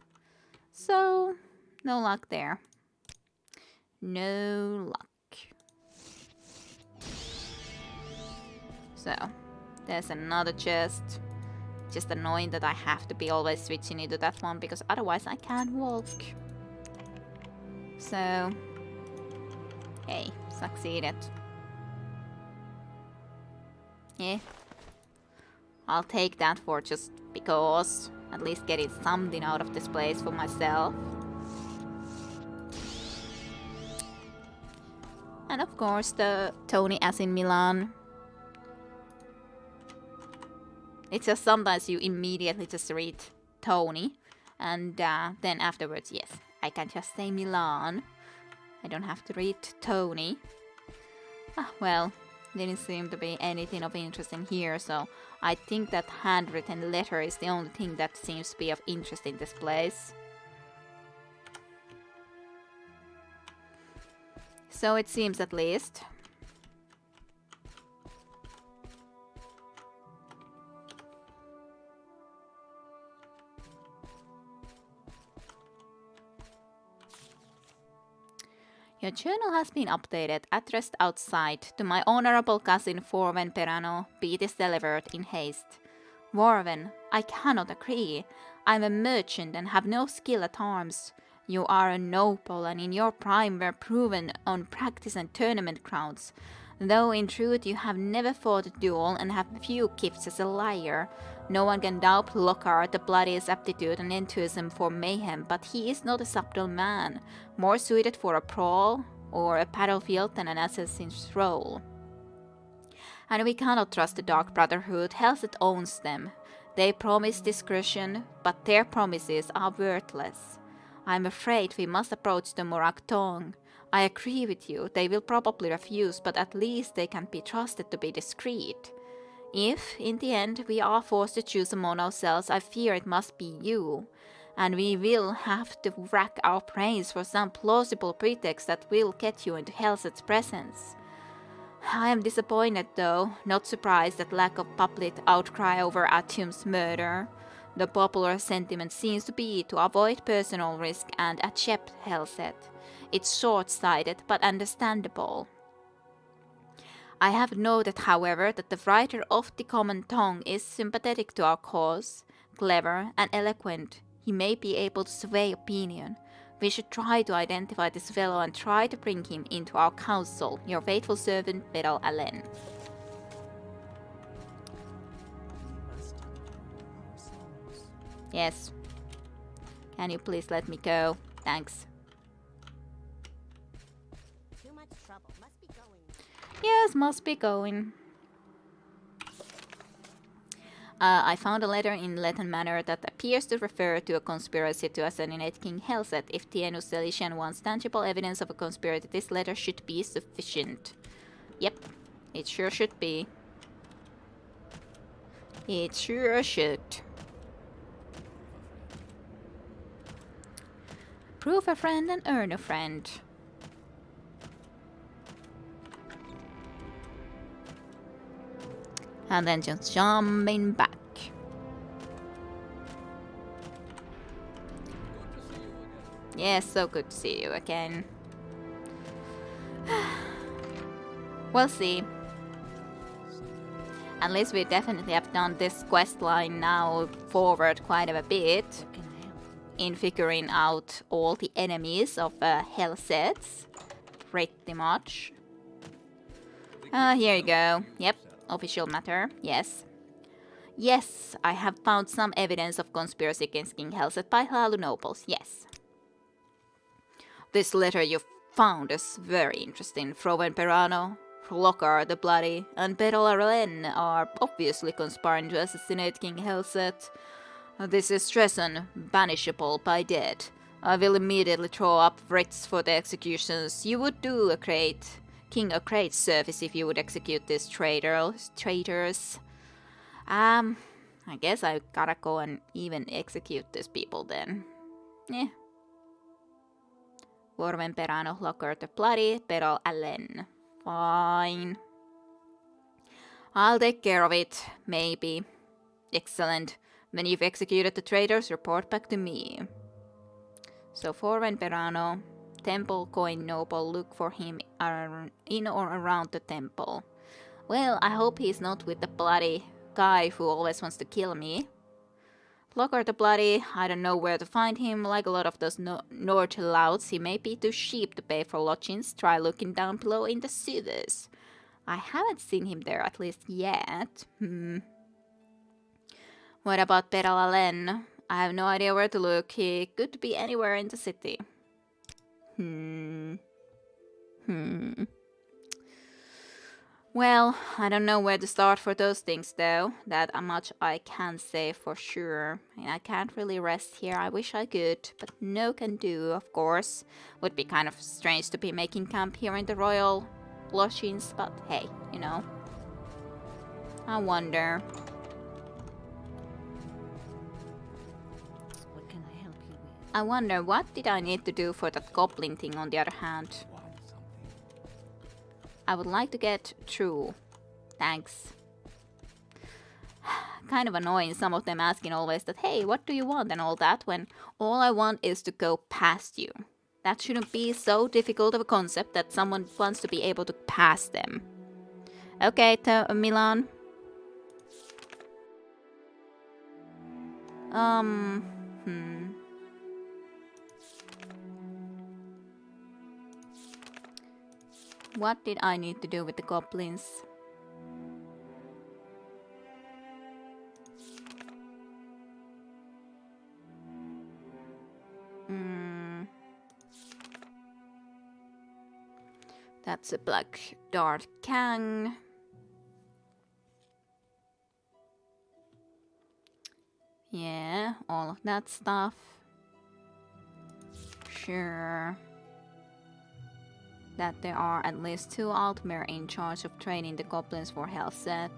So, no luck there. No luck. So, there's another chest. Just annoying that I have to be always switching into that one because otherwise I can't walk. So, hey, succeeded. Yeah. I'll take that for just because. At least getting something out of this place for myself. And of course the Tony as in Milan. It's just sometimes you immediately just read Tony. And then afterwards, yes, I can just say Milan. I don't have to read Tony. Well, didn't seem to be anything of interest in here, so I think that handwritten letter is the only thing that seems to be of interest in this place. So it seems at least. Your journal has been updated. Addressed outside. To my honorable cousin Forven Perano, be this delivered in haste. Warven, I cannot agree. I am a merchant and have no skill at arms. You are a noble and in your prime were proven on practice and tournament grounds. Though in truth you have never fought a duel and have few gifts as a liar. No one can doubt Lockhart the Bloody's aptitude and enthusiasm for mayhem, but he is not a subtle man, more suited for a brawl or a battlefield than an assassin's role. And we cannot trust the Dark Brotherhood, Helset owns them. They promise discretion, but their promises are worthless. I am afraid we must approach the Mourhold. I agree with you, they will probably refuse, but at least they can be trusted to be discreet. If, in the end, we are forced to choose among ourselves, I fear it must be you. And we will have to rack our brains for some plausible pretext that will get you into Helset's presence. I am disappointed though, not surprised at lack of public outcry over Atum's murder. The popular sentiment seems to be to avoid personal risk and accept Helset. It's short-sighted, but understandable. I have noted, however, that the writer of the common tongue is sympathetic to our cause, clever and eloquent. He may be able to sway opinion. We should try to identify this fellow and try to bring him into our council. Your faithful servant, Beryl Allen. Yes. Can you please let me go? Thanks. Too much trouble. Must be going. Yes, must be going. I found a letter in Latin Manor that appears to refer to a conspiracy to assassinate King Helset. If Tienus Celestian wants tangible evidence of a conspiracy, this letter should be sufficient. Yep, it sure should be. It sure should. Prove a friend and earn a friend. And then just jumping back. Yes, so good to see you again. We'll see. At least we definitely have done this quest line now forward quite a bit in figuring out all the enemies of Helsets. Pretty much. Here you go. Yep. Official matter, yes. Yes, I have found some evidence of conspiracy against King Helset by Hlalu nobles, yes. This letter you found is very interesting. Froven Perano, Lockhart the Bloody, and Beryl Arlen are obviously conspiring to assassinate King Helset. This is treason, banishable by death. I will immediately draw up writs for the executions. You would do King a great service if you would execute these traitors. I guess I gotta go and even execute these people then. Yeah. Vorven Perano Locker the Bloody Pero Allen. Fine. I'll take care of it, maybe. Excellent. When you've executed the traitors, report back to me. So Vorven Perano, Temple Coin Noble, look for him in or around the temple. Well, I hope he's not with the bloody guy who always wants to kill me. Locker the Bloody, I don't know where to find him. Like a lot of those Nord louts, he may be too cheap to pay for lodgings. Try looking down below in the sewers. I haven't seen him there, at least yet. What about Peral Allen? I have no idea where to look. He could be anywhere in the city. Well, I don't know where to start for those things though. That much I can say for sure. And I can't really rest here. I wish I could, but no can do, of course. Would be kind of strange to be making camp here in the royal lodgings, but hey, you know. I wonder. What can I help you with? I wonder what did I need to do for that goblin thing on the other hand. I would like to get through. Thanks. Kind of annoying, some of them asking always that, hey, what do you want and all that, when all I want is to go past you. That shouldn't be so difficult of a concept that someone wants to be able to pass them. Okay, Milan. What did I need to do with the goblins? That's a black dart Kang. Yeah, all of that stuff. Sure. That there are at least 2 Altmer in charge of training the goblins for Helset.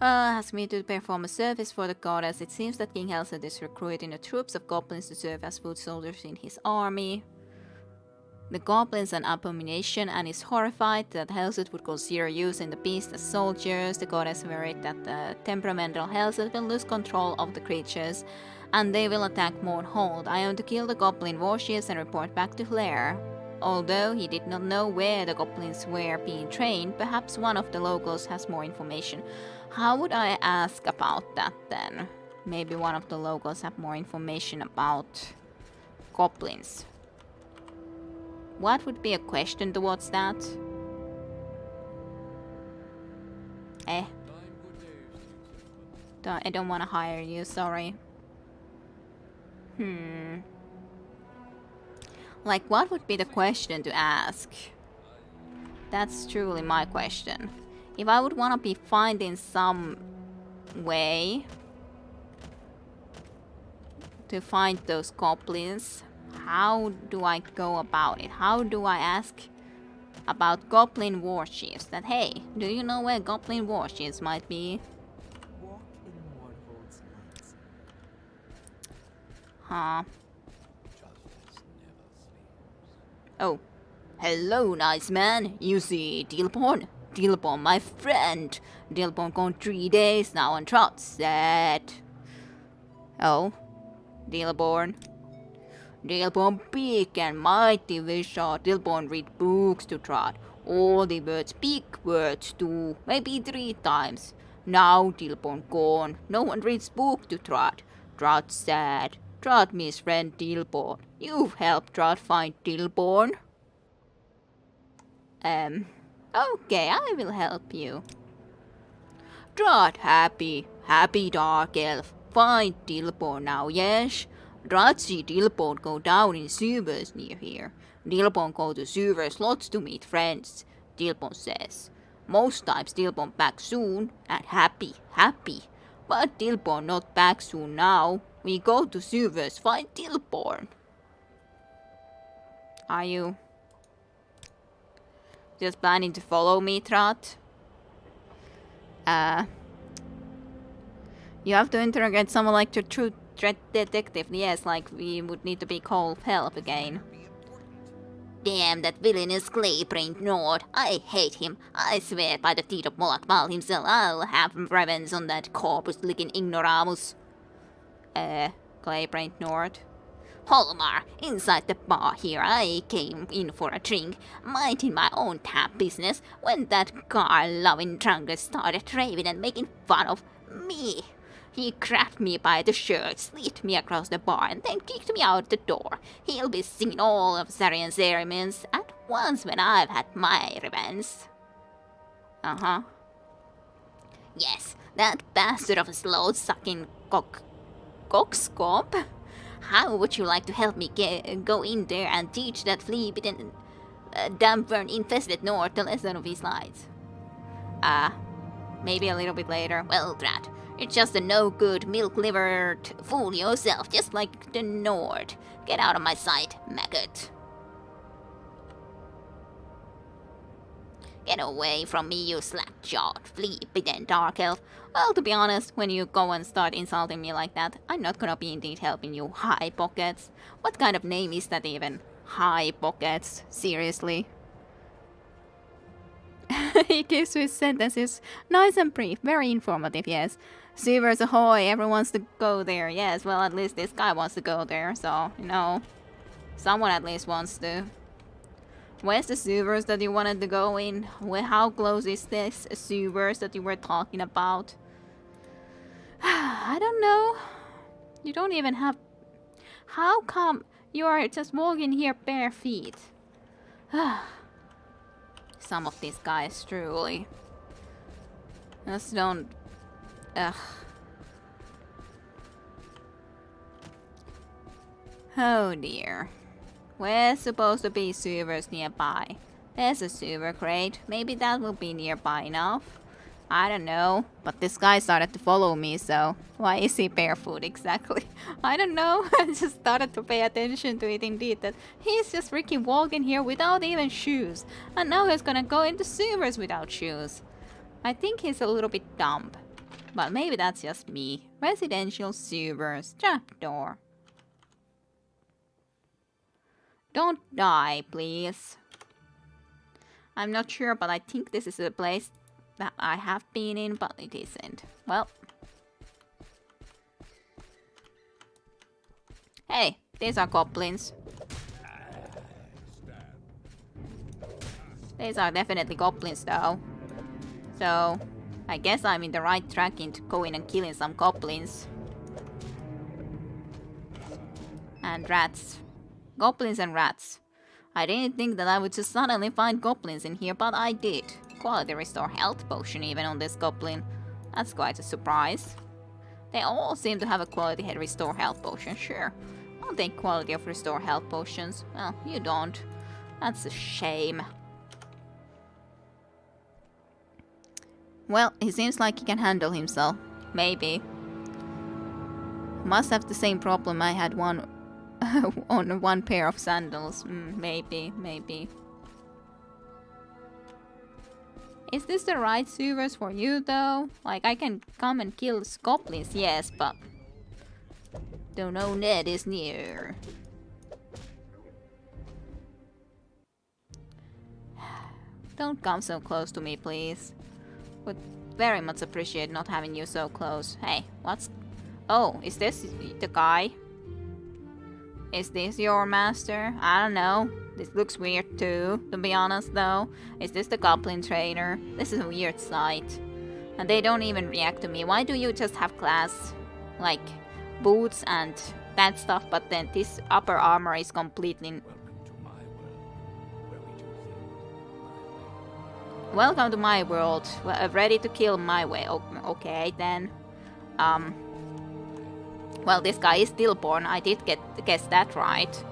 Asked me to perform a service for the goddess. It seems that King Helset is recruiting the troops of goblins to serve as foot soldiers in his army. The goblins an abomination and is horrified that Helset would consider using the beasts as soldiers. The goddess worried that the temperamental Helset will lose control of the creatures and they will attack Mourhold. I am to kill the goblin warships and report back to Blair. Although he did not know where the goblins were being trained, perhaps one of the locals has more information. How would I ask about that then? Maybe one of the locals have more information about goblins. What would be a question towards that? I don't want to hire you, sorry. Like, what would be the question to ask? That's truly my question. If I would want to be finding some way to find those goblins, how do I go about it? How do I ask about goblin warships? That, hey, do you know where goblin warships might be? Walk in Mourhold's lights. Huh. Justice never sleeps. Oh. Hello, nice man. You see Dilborn? Dilborn, my friend. Dilborn gone 3 days now on trot set. Oh. Dilborn. Dilborn big and mighty wizard. Dilborn read books to Trot. All the words, big words too. Maybe 3 times. Now Dilborn gone. No one reads book to Trot. Trot sad. Trot miss friend Dilborn. You've helped Trot find Dilborn. Okay, I will help you. Trot happy. Happy dark elf. Find Dilborn now, yes? Trot see Dilborn go down in sewers near here. Dilborn go to sewers lots to meet friends, Dilborn says. Most times Dilborn back soon and happy. But Dilborn not back soon now. We go to sewers, find Dilborn. Are you just planning to follow me, Trot? You have to interrogate someone like the true threat detective. Yes, like we would need to be called help again. Damn that villainous clay-brained Nord. I hate him. I swear by the teeth of Molotmal himself, I'll have revenge on that corpus-licking ignoramus. Clay-brained Nord. Holmar, inside the bar here, I came in for a drink, minding my own tap business, when that car-loving drunkard started raving and making fun of me. He grabbed me by the shirt, slid me across the bar, and then kicked me out the door. He'll be singing all of Zarian's ceremonies at once when I've had my revenge. Uh-huh. Yes, that bastard of a slow-sucking coxcomb. How would you like to help me go in there and teach that flea-bitten, damp-infested Nord the lesson of his lies? Maybe a little bit later. Well, drat. You're just a no-good, milk-livered fool yourself, just like the Nord. Get out of my sight, maggot. Get away from me, you slack-jawed, flea-bitten dark elf. Well, to be honest, when you go and start insulting me like that, I'm not gonna be indeed helping you, High Pockets. What kind of name is that even? High Pockets? Seriously? He gives his sentences nice and brief, very informative, yes. Sewers ahoy, everyone wants to go there. Yes, well, at least this guy wants to go there, so, you know, someone at least wants to. Where's the sewers that you wanted to go in? How close is this sewers that you were talking about? I don't know. You don't even have... How come you are just walking here bare feet? Some of these guys, truly. Just don't... Ugh. Oh dear. We're supposed to be sewers nearby. There's a sewer crate. Maybe that will be nearby enough. I don't know. But this guy started to follow me, so... Why is he barefoot exactly? I don't know. I just started to pay attention to it indeed. That he's just freaking walking here without even shoes. And now he's gonna go into sewers without shoes. I think he's a little bit dumb. But maybe that's just me. Residential sewers. Trapdoor. Don't die, please. I'm not sure, but I think this is a place that I have been in, but it isn't. Well. Hey, these are goblins. These are definitely goblins, though. So, I guess I'm in the right track into going and killing some goblins. And rats. Goblins and rats. I didn't think that I would just suddenly find goblins in here, but I did. Quality restore health potion even on this goblin. That's quite a surprise. They all seem to have a quality restore health potion, sure. I'll take quality of restore health potions. Well, you don't. That's a shame. Well, he seems like he can handle himself. Maybe. Must have the same problem I had on one pair of sandals. Maybe. Is this the right sewers for you, though? Like, I can come and kill goblins, yes, but... Don't know Ned is near. Don't come so close to me, please. Would very much appreciate not having you so close. Hey, what's... Oh, is this the guy? Is this your master? I don't know. This looks weird too, to be honest though. Is this the goblin trainer? This is a weird sight. And they don't even react to me. Why do you just have class, like, boots and that stuff, but then this upper armor is completely... Welcome to my world. Ready to kill my way. Okay, then. Well, this guy is stillborn. I did guess that right.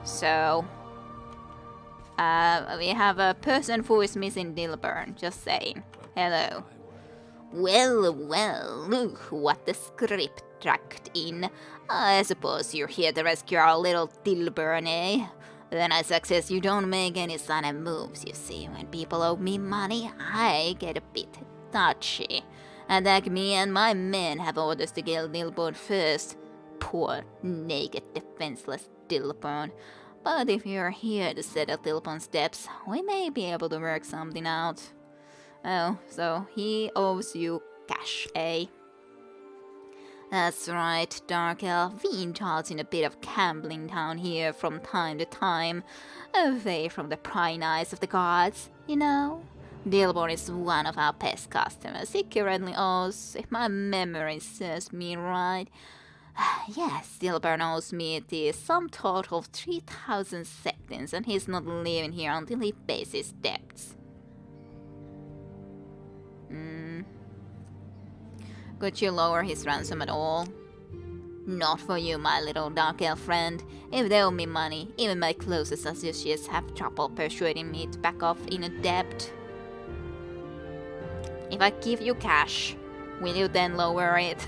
So... we have a person who is missing Dilburn. Just saying. Hello. Well, look what the script tracked in. I suppose you're here to rescue our little Dilburn, eh? Then I success you don't make any sudden moves, you see. When people owe me money, I get a bit touchy. Attack me and my men have orders to kill Dilborn first. Poor, naked, defenseless Dilborn. But if you're here to settle Dilborn's debts, we may be able to work something out. Oh, so he owes you cash, eh? That's right, Dark Elf. We indulge in a bit of gambling down here from time to time, away from the prying eyes of the gods, you know? Dilborn is one of our best customers. He currently owes, if my memory serves me right, yes, Dilborn owes me the sum total of 3,000 septins, and he's not leaving here until he pays his debts. Could you lower his ransom at all? Not for you, my little dark elf friend. If they owe me money, even my closest associates have trouble persuading me to back off in a debt. If I give you cash, will you then lower it?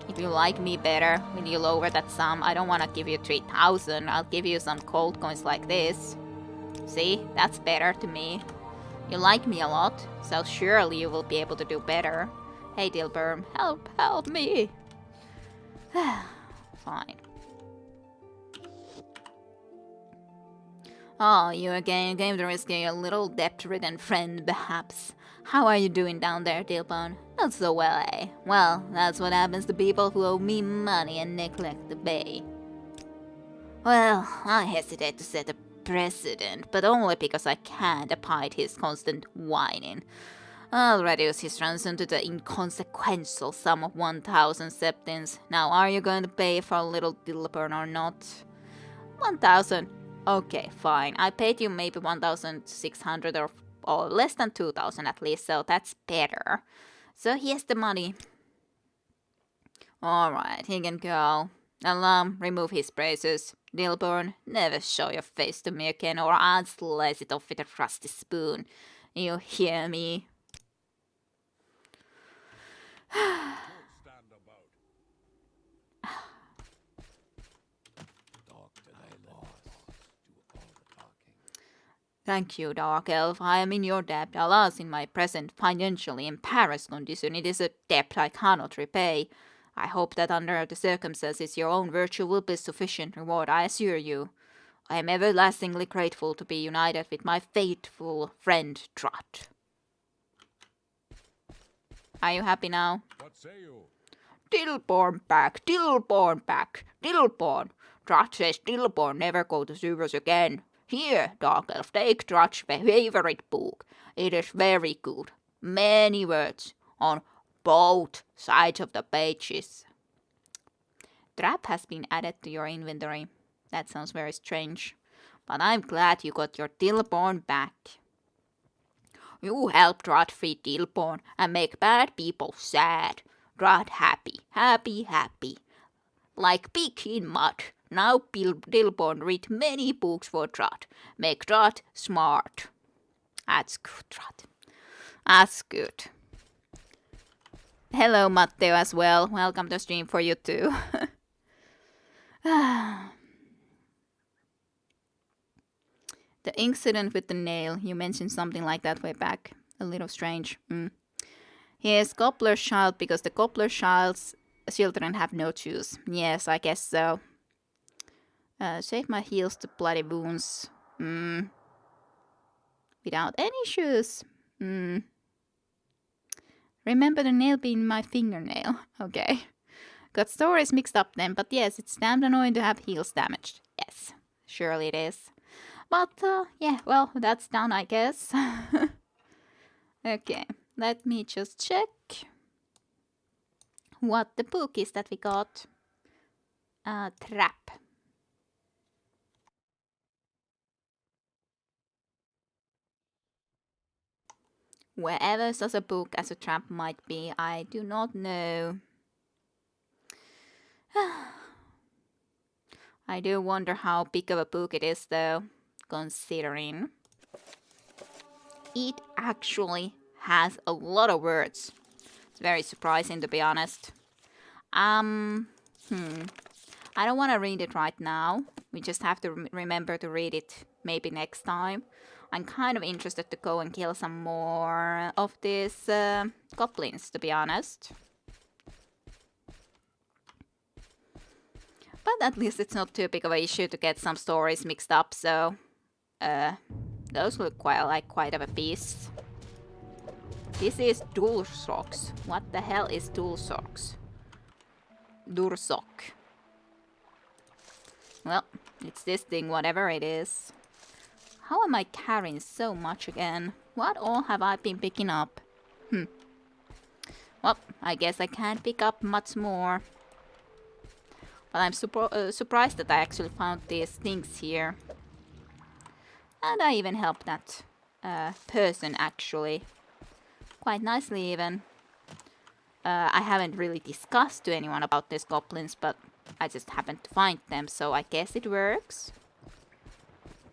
If you like me better, will you lower that sum? I don't want to give you 3,000. I'll give you some gold coins like this. See? That's better to me. You like me a lot, so surely you will be able to do better. Hey Dilborn, help me! Fine. Oh, you again came to rescue your little debt-ridden friend, perhaps. How are you doing down there, Dilborn? Not so well, eh? Well, that's what happens to people who owe me money and neglect to pay. Well, I hesitate to set a precedent, but only because I can't abide his constant whining. I'll reduce his ransom to the inconsequential sum of 1,000 septins. Now, are you going to pay for little Dilborn or not? 1,000. Okay, fine. I paid you maybe 1,600 or less than 2,000 at least, so that's better. So here's the money. Alright, he can go. Alarm, remove his braces. Dilborn, never show your face to me again or I'll slice it off with a rusty spoon. You hear me? Thank you, Dark Elf. I am in your debt. Alas, in my present financially embarrassed condition, it is a debt I cannot repay. I hope that under the circumstances your own virtue will be sufficient reward, I assure you. I am everlastingly grateful to be united with my faithful friend Trot. Are you happy now? What say you? Dilborn back, Dilborn back, Dilborn. Trot says Dilborn never go to sewers again. Here, Dark Elf, take Trot's favorite book. It is very good. Many words on both sides of the pages. Trap has been added to your inventory. That sounds very strange. But I'm glad you got your Dilborn back. You help Trot free Dilborn and make bad people sad. Trot happy, happy, happy. Like pig in mud. Now Dilborn read many books for Trot. Make Trot smart. That's good, Trot. That's good. Hello, Matteo, as well. Welcome to stream for you too. The incident with the nail. You mentioned something like that way back. A little strange. He is Gobbler's child because the Gobbler's child's children have no shoes. Yes, I guess so. Save my heels to bloody wounds. Without any shoes. Remember the nail being my fingernail. Okay. Got stories mixed up then, but yes, it's damned annoying to have heels damaged. Yes, surely it is. But, yeah, well, that's done, I guess. Okay, let me just check what the book is that we got. Trap. Wherever such a book as a trap might be, I do not know. I do wonder how big of a book it is though, considering it actually has a lot of words. It's very surprising to be honest. I don't want to read it right now. We just have to remember to read it maybe next time. I'm kind of interested to go and kill some more of these goblins, to be honest. But at least it's not too big of an issue to get some stories mixed up, so... those look quite of a beast. This is Dulsox. What the hell is Dulsox? Dursok. Well, it's this thing, whatever it is. How am I carrying so much again? What all have I been picking up? Well, I guess I can't pick up much more. But I'm surprised that I actually found these things here. And I even helped that person, actually. Quite nicely, even. I haven't really discussed to anyone about these goblins, but I just happened to find them, so I guess it works.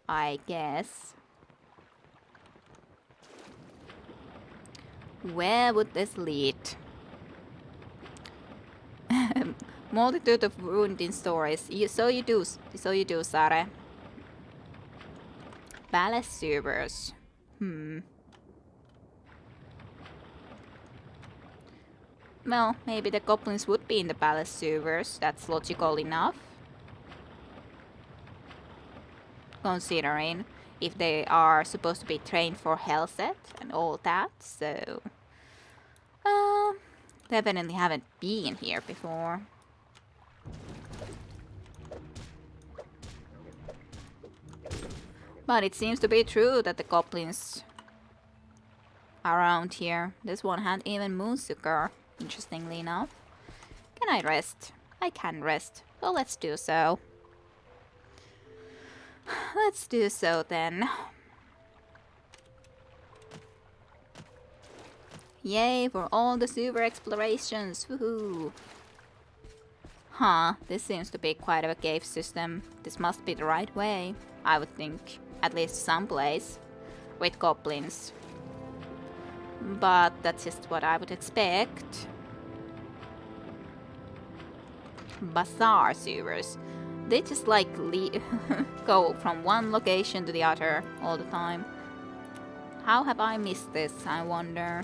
I guess. Where would this lead? Multitude of wounding stories. So you do, Sare. Palace sewers. Well, maybe the goblins would be in the palace sewers. That's logical enough. Considering if they are supposed to be trained for Helset and all that, so... definitely haven't been here before. But it seems to be true that the goblins are around here. This one had even Moonsucker, interestingly enough. Can I rest? I can rest. Well, let's do so. Let's do so then. Yay for all the sewer explorations! Woohoo! Huh, this seems to be quite a cave system. This must be the right way, I would think. At least someplace. With goblins. But that's just what I would expect. Bazaar sewers. They just like go from one location to the other all the time. How have I missed this, I wonder?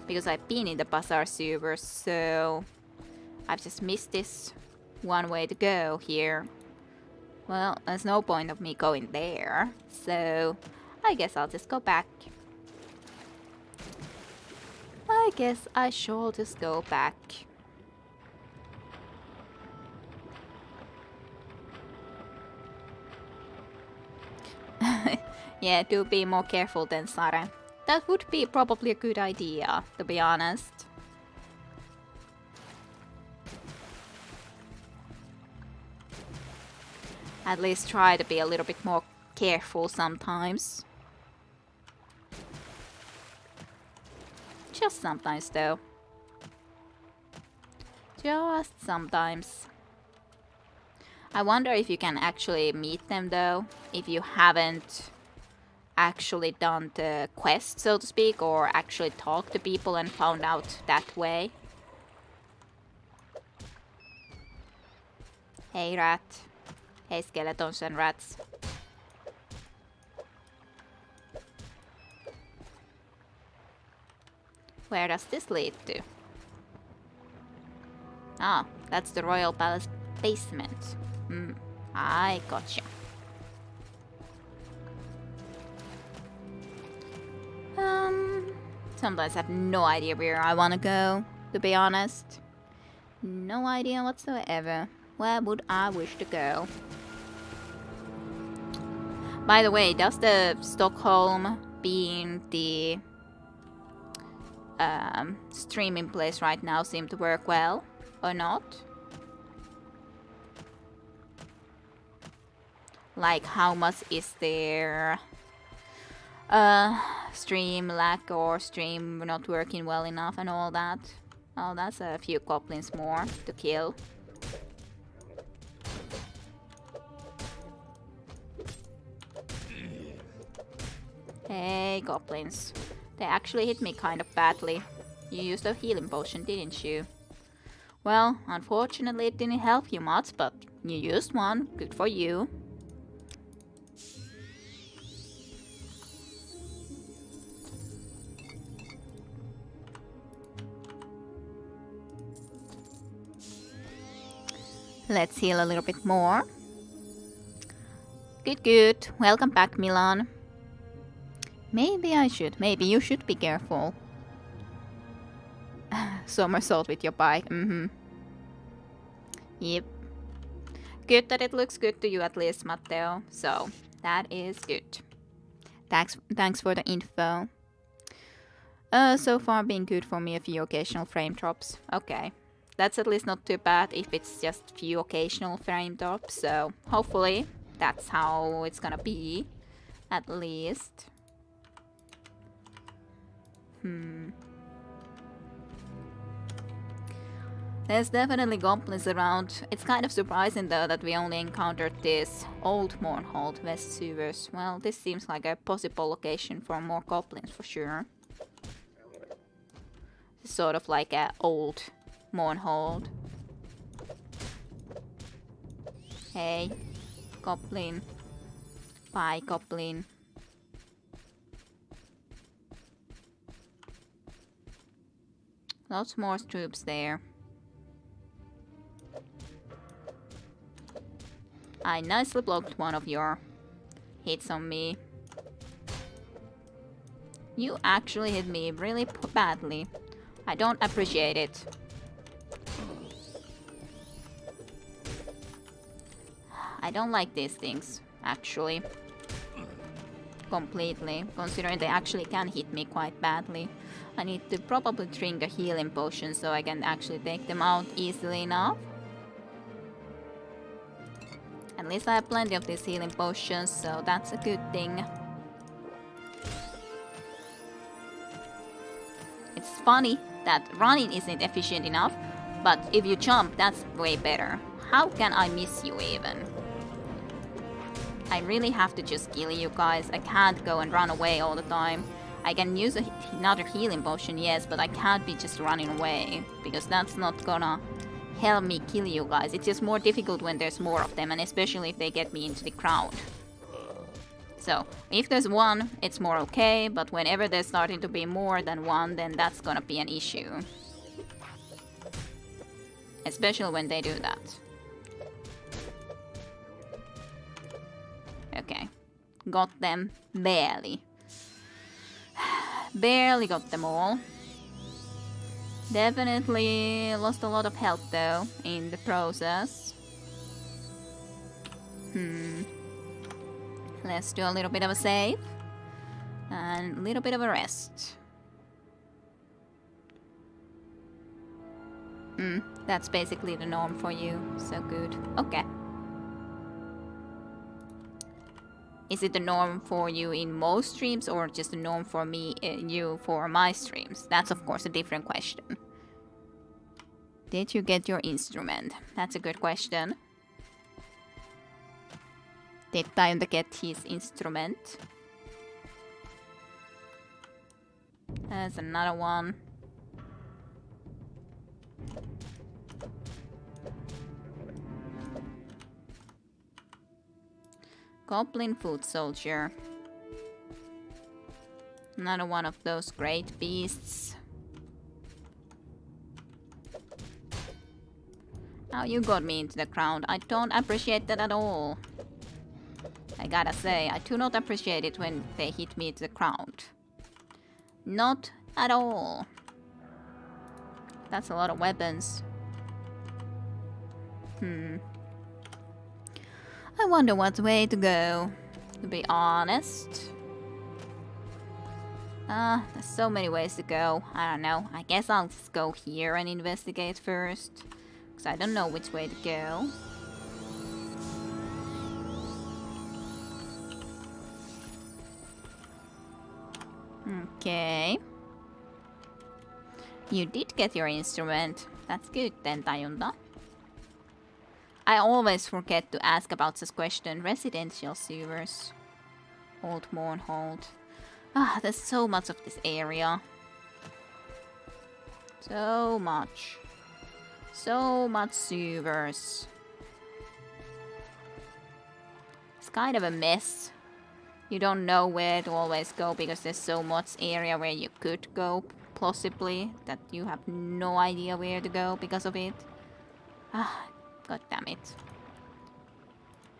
Because I've been in the bazaar sewers, so I've just missed this one way to go here. Well, there's no point of me going there, so I guess I'll just go back. I guess I shall just go back. Yeah, do be more careful then, Sare. That would be probably a good idea, to be honest. At least try to be a little bit more careful sometimes. Just sometimes, though. Just sometimes. I wonder if you can actually meet them, though, if you haven't actually done the quest, so to speak, or actually talked to people and found out that way. Hey, rat. Hey, skeletons and rats. Where does this lead to? Ah, that's the Royal Palace basement. I gotcha. Sometimes I have no idea where I want to go, to be honest. No idea whatsoever. Where would I wish to go? By the way, does the Stockholm being the streaming place right now seem to work well or not? Like, how much is their stream lag or stream not working well enough and all that? Oh, that's a few goblins more to kill. Hey, goblins. They actually hit me kind of badly. You used a healing potion, didn't you? Well, unfortunately it didn't help you much, but you used one. Good for you. Let's heal a little bit more. Good, good. Welcome back, Milan. Maybe you should be careful. Somersault with your bike. Yep. Good that it looks good to you at least, Matteo. So, that is good. Thanks for the info. So far been good for me, a few occasional frame drops. Okay. That's at least not too bad if it's just few occasional frame drops. So, hopefully, that's how it's gonna be. At least. There's definitely goblins around. It's kind of surprising though that we only encountered this old Mourhold West sewers. Well, this seems like a possible location for more goblins for sure. It's sort of like a old Mourhold. Hey, goblin. Bye, goblin. Lots more troops there. I nicely blocked one of your hits on me. You actually hit me really badly. I don't appreciate it. I don't like these things, actually. Completely, considering they actually can hit me quite badly. I need to probably drink a healing potion so I can actually take them out easily enough. At least I have plenty of these healing potions, so that's a good thing. It's funny that running isn't efficient enough, but if you jump, that's way better. How can I miss you even? I really have to just kill you guys. I can't go and run away all the time. I can use another healing potion, yes, but I can't be just running away, because that's not gonna help me kill you guys. It's just more difficult when there's more of them, and especially if they get me into the crowd. So, if there's one, it's more okay, but whenever there's starting to be more than one, then that's gonna be an issue. Especially when they do that. Okay. Got them. Barely. Barely got them all. Definitely lost a lot of health though in the process. Let's do a little bit of a save. And a little bit of a rest. That's basically the norm for you. So good. Okay. Is it the norm for you in most streams or just the norm for me, you for my streams? That's of course a different question. Did you get your instrument? That's a good question. Did Tayunda get his instrument? There's another one. Goblin foot soldier. Another one of those great beasts. Now you got me into the crowd. I don't appreciate that at all. I gotta say, I do not appreciate it when they hit me to the crowd. Not at all. That's a lot of weapons. I wonder what way to go, to be honest. There's so many ways to go. I don't know. I guess I'll just go here and investigate first. Because I don't know which way to go. Okay. You did get your instrument. That's good then, Tayunda. I always forget to ask about this question. Residential sewers. Old Mourhold. There's so much of this area. So much. So much sewers. It's kind of a mess. You don't know where to always go because there's so much area where you could go, possibly, that you have no idea where to go because of it. Ah, god damn it.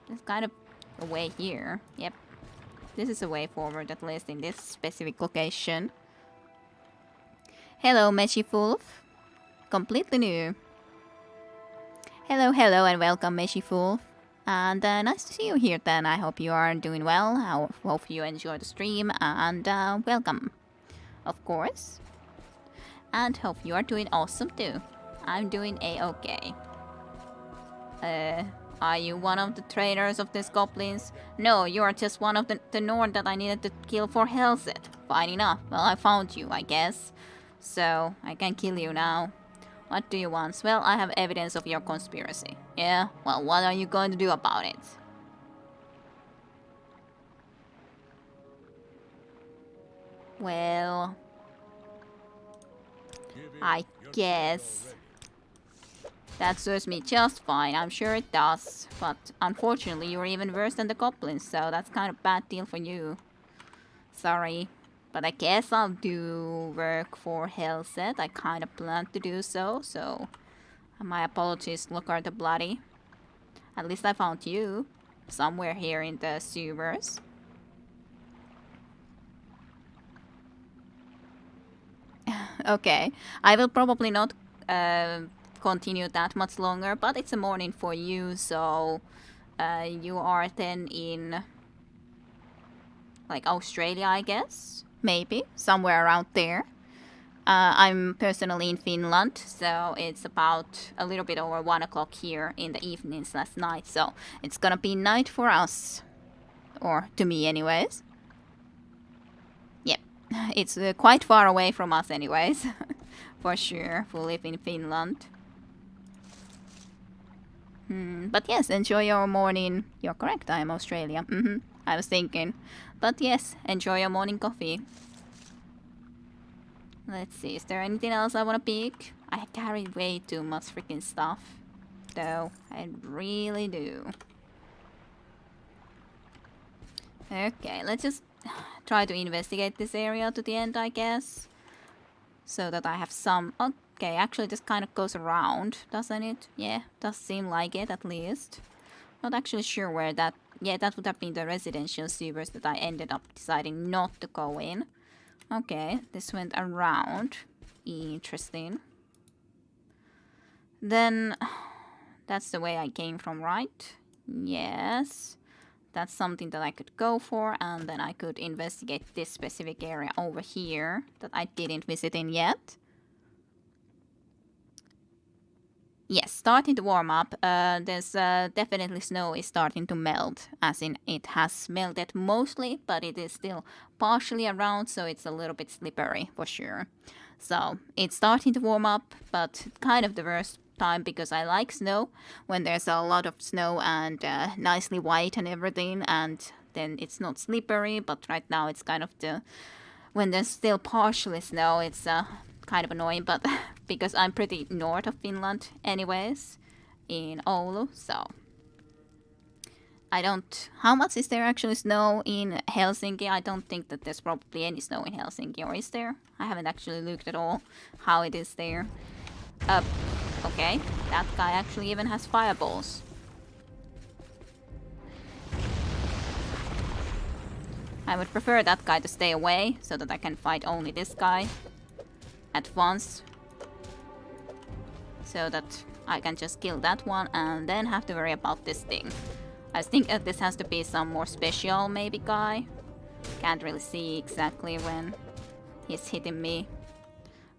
There's kind of a way here. Yep. This is a way forward, at least in this specific location. Hello, Meshifulf. Completely new. Hello, hello, and welcome, Meshifulf. And nice to see you here then. I hope you are doing well. I hope you enjoy the stream. And welcome, of course. And hope you are doing awesome too. I'm doing a-okay. Are you one of the traitors of these goblins? No, you are just one of the Nord that I needed to kill for Helset. Fine enough. Well, I found you, I guess. So, I can kill you now. What do you want? Well, I have evidence of your conspiracy. Yeah? Well, what are you going to do about it? Well... I guess... That serves me just fine, I'm sure it does. But unfortunately, you're even worse than the goblins, so that's kind of a bad deal for you. Sorry. But I guess I'll do work for Helset. I kind of planned to do so, so... My apologies, Lockhart the Bloody. At least I found you. Somewhere here in the sewers. Okay. I will probably not continue that much longer, but it's a morning for you, so... you are then in... like Australia, I guess? Maybe. Somewhere around there. I'm personally in Finland, so it's about a little bit over 1 o'clock here in the evenings last night, so it's gonna be night for us. Or to me anyways. Yep. It's quite far away from us anyways. For sure, who live in Finland. But yes, enjoy your morning. You're correct, I am Australia. I was thinking. But yes, enjoy your morning coffee. Let's see, is there anything else I want to pick? I carry way too much freaking stuff. Though, I really do. Okay, let's just try to investigate this area to the end, I guess. So that I have some... Okay, actually this kind of goes around, doesn't it? Yeah, does seem like it, at least. Not actually sure where that... Yeah, that would have been the residential sewers that I ended up deciding not to go in. Okay, this went around. Interesting. Then, that's the way I came from, right? Yes. That's something that I could go for, and then I could investigate this specific area over here that I didn't visit in yet. Yes, starting to warm up. There's definitely snow is starting to melt, as in it has melted mostly, but it is still partially around, so it's a little bit slippery for sure. So it's starting to warm up, but kind of the worst time because I like snow when there's a lot of snow and nicely white and everything, and then it's not slippery. But right now it's kind of when there's still partially snow, it's kind of annoying, but because I'm pretty north of Finland anyways, in Oulu, so I don't... How much is there actually snow in Helsinki? I don't think that there's probably any snow in Helsinki, or is there? I haven't actually looked at all how it is there. Okay, that guy actually even has fireballs. I would prefer that guy to stay away, so that I can fight only this guy at once, so that I can just kill that one and then have to worry about this thing. I think that this has to be some more special maybe guy. Can't really see exactly when he's hitting me.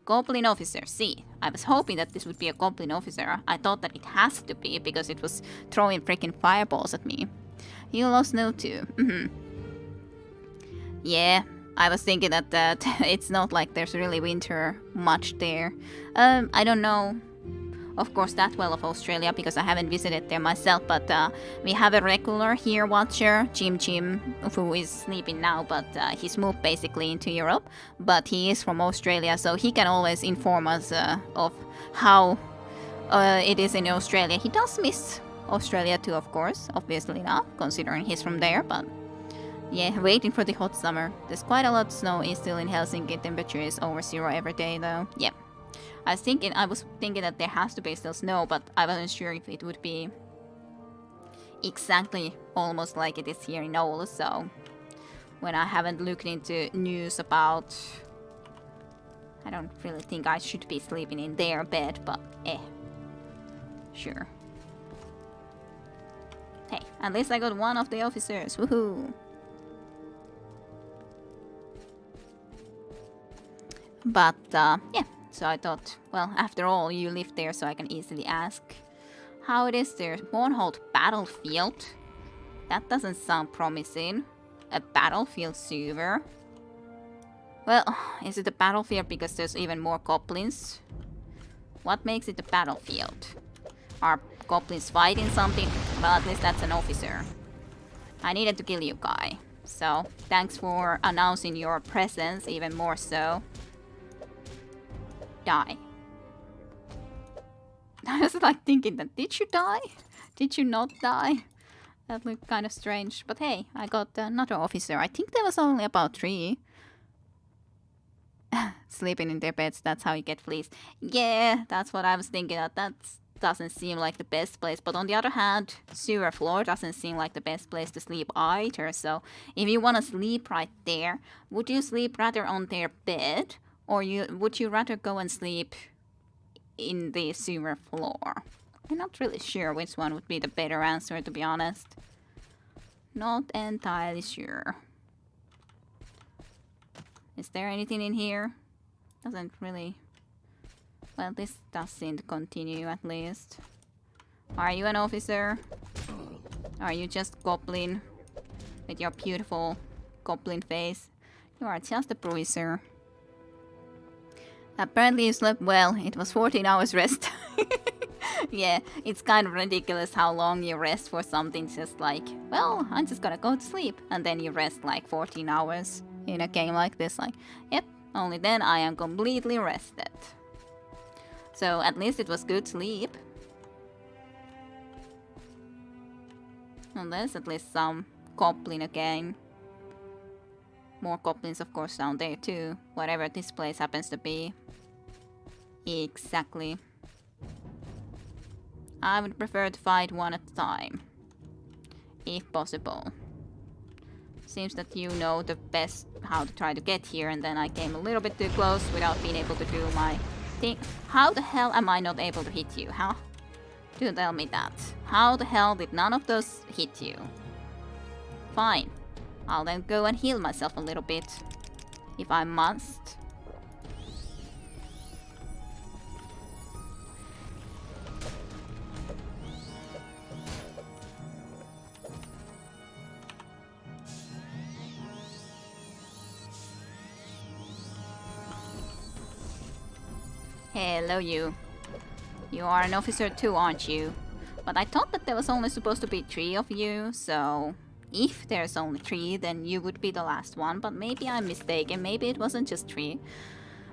Goblin officer, see, I was hoping that this would be a goblin officer. I thought that it has to be because it was throwing freaking fireballs at me. You lost snow too. Yeah, I was thinking that it's not like there's really winter much there. I don't know, of course, that well of Australia because I haven't visited there myself, but we have a regular here watcher, Jim, who is sleeping now, but he's moved basically into Europe, but he is from Australia, so he can always inform us of how It is in Australia. He does miss Australia too, of course. Obviously not, considering he's from there, but... Yeah, waiting for the hot summer. There's quite a lot of snow still in Helsinki. Temperature is over 0 every day though. Yeah. I was thinking that there has to be still snow, but I wasn't sure if it would be exactly almost like it is here in Oulu, so when I haven't looked into news about... I don't really think I should be sleeping in their bed, but sure. Hey, at least I got one of the officers, woohoo! But, yeah, so I thought, well, after all, you live there, so I can easily ask how it is there. Mourhold battlefield? That doesn't sound promising. A battlefield sewer? Well, is it a battlefield because there's even more goblins? What makes it a battlefield? Are goblins fighting something? Well, at least that's an officer. I needed to kill you, guy. So, thanks for announcing your presence, even more so. Die. I was like thinking that, did you die? Did you not die? That looked kind of strange. But hey, I got another officer. I think there was only about 3. Sleeping in their beds, that's how you get fleas. Yeah, that's what I was thinking. That doesn't seem like the best place. But on the other hand, sewer floor doesn't seem like the best place to sleep either. So if you want to sleep right there, would you sleep rather on their bed? Or would you rather go and sleep in the sewer floor? I'm not really sure which one would be the better answer, to be honest. Not entirely sure. Is there anything in here? Doesn't really... Well, this does seem to continue at least. Are you an officer? Are you just goblin? With your beautiful goblin face? You are just a bruiser. Apparently you slept well. It was 14 hours rest. Yeah, it's kind of ridiculous how long you rest for something just like, well, I'm just gonna go to sleep. And then you rest like 14 hours in a game like this. Like, yep, only then I am completely rested. So at least it was good sleep. And there's at least some goblin again. More goblins, of course, down there too. Whatever this place happens to be. Exactly. I would prefer to fight one at a time. If possible. Seems that you know the best how to try to get here, and then I came a little bit too close without being able to do my thing. How the hell am I not able to hit you, huh? Do tell me that. How the hell did none of those hit you? Fine. I'll then go and heal myself a little bit. If I must. Hello, you. You are an officer too, aren't you? But I thought that there was only supposed to be 3 of you, so... If there's only 3, then you would be the last one, but maybe I'm mistaken, maybe it wasn't just 3.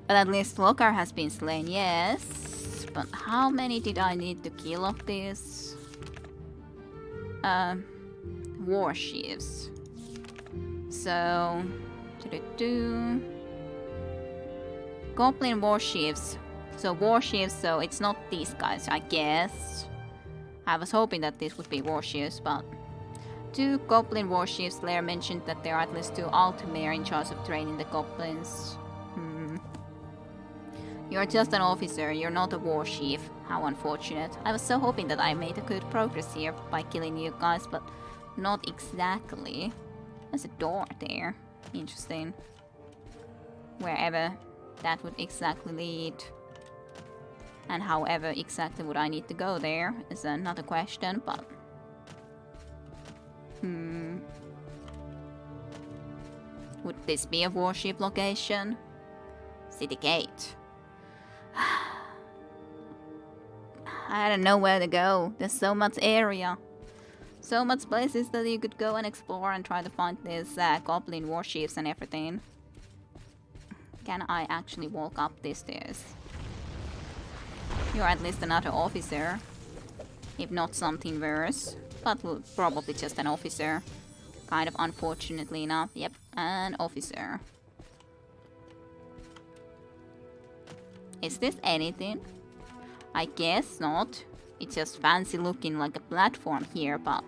But at least Lokar has been slain, yes. But how many did I need to kill of these? Warships. So... Goblin warships. So warships, so it's not these guys, I guess. I was hoping that this would be warships, but... 2 goblin warships. Blair mentioned that there are at least 2 Altimere in charge of training the goblins. You're just an officer, you're not a warship. How unfortunate. I was so hoping that I made a good progress here by killing you guys, but not exactly. There's a door there. Interesting. Wherever that would exactly lead. And however exactly would I need to go there is another question, but... Would this be a warship location? City gate. I don't know where to go. There's so much area. So much places that you could go and explore and try to find these goblin warships and everything. Can I actually walk up these stairs? You're at least another officer. If not something worse. But probably just an officer. Kind of unfortunately enough. Yep, an officer. Is this anything? I guess not. It's just fancy looking like a platform here, but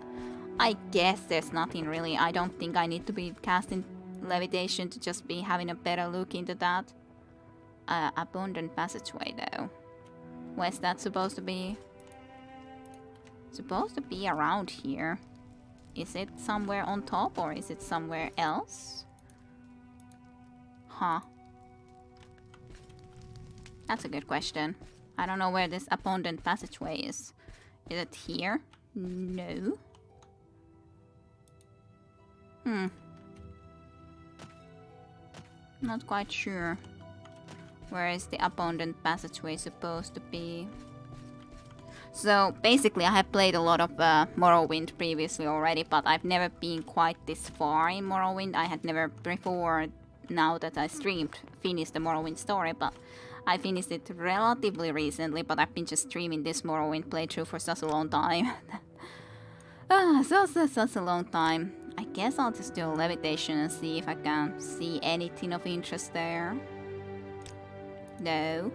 I guess there's nothing really. I don't think I need to be casting levitation to just be having a better look into that. Abandoned passageway though. Where's that supposed to be? Supposed to be around here. Is it somewhere on top or is it somewhere else? Huh. That's a good question. I don't know where this abandoned passageway is. Is it here? No. Not quite sure. Where is the abandoned passageway supposed to be? So basically I have played a lot of Morrowind previously already, but I've never been quite this far in Morrowind. I had never before, now that I streamed, finished the Morrowind story, but I finished it relatively recently, but I've been just streaming this Morrowind playthrough for such a long time. Such a long time. I guess I'll just do a levitation and see if I can see anything of interest there. No.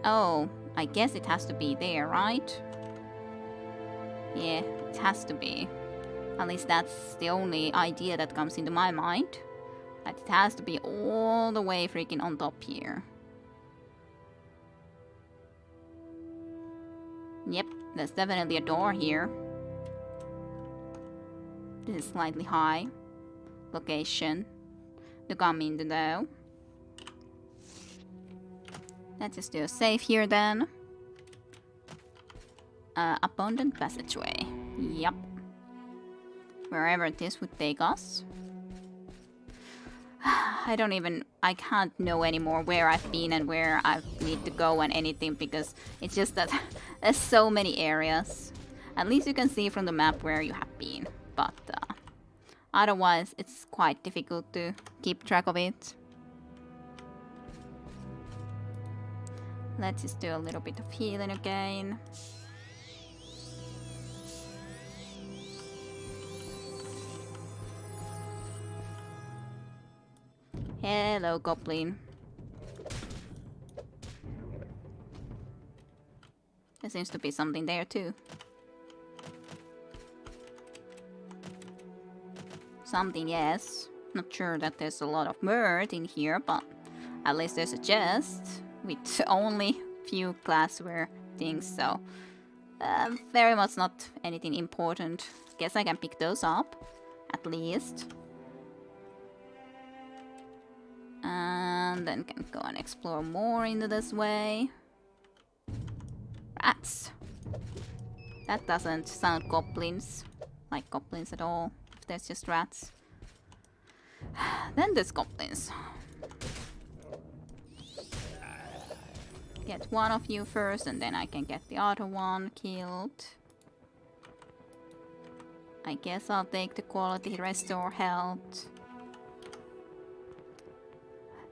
Oh, I guess it has to be there, right? Yeah, it has to be. At least that's the only idea that comes into my mind. That it has to be all the way freaking on top here. Yep, there's definitely a door here. This is slightly high. Location. To come into though. Let's just do a save here then. Abandoned passageway. Yup. Wherever this would take us. I can't know anymore where I've been and where I need to go and anything because it's just that there's so many areas. At least you can see from the map where you have been. But otherwise it's quite difficult to keep track of it. Let's just do a little bit of healing again. Hello, Goblin. There seems to be something there too. Something, yes. Not sure that there's a lot of murd in here, but at least there's a chest with only few glassware things, so very much not anything important. Guess I can pick those up, at least. And then can go and explore more into this way. Rats! That doesn't sound goblins, like goblins at all, if there's just rats. Then there's goblins. Get one of you first and then I can get the other one killed. I guess I'll take the quality restore health.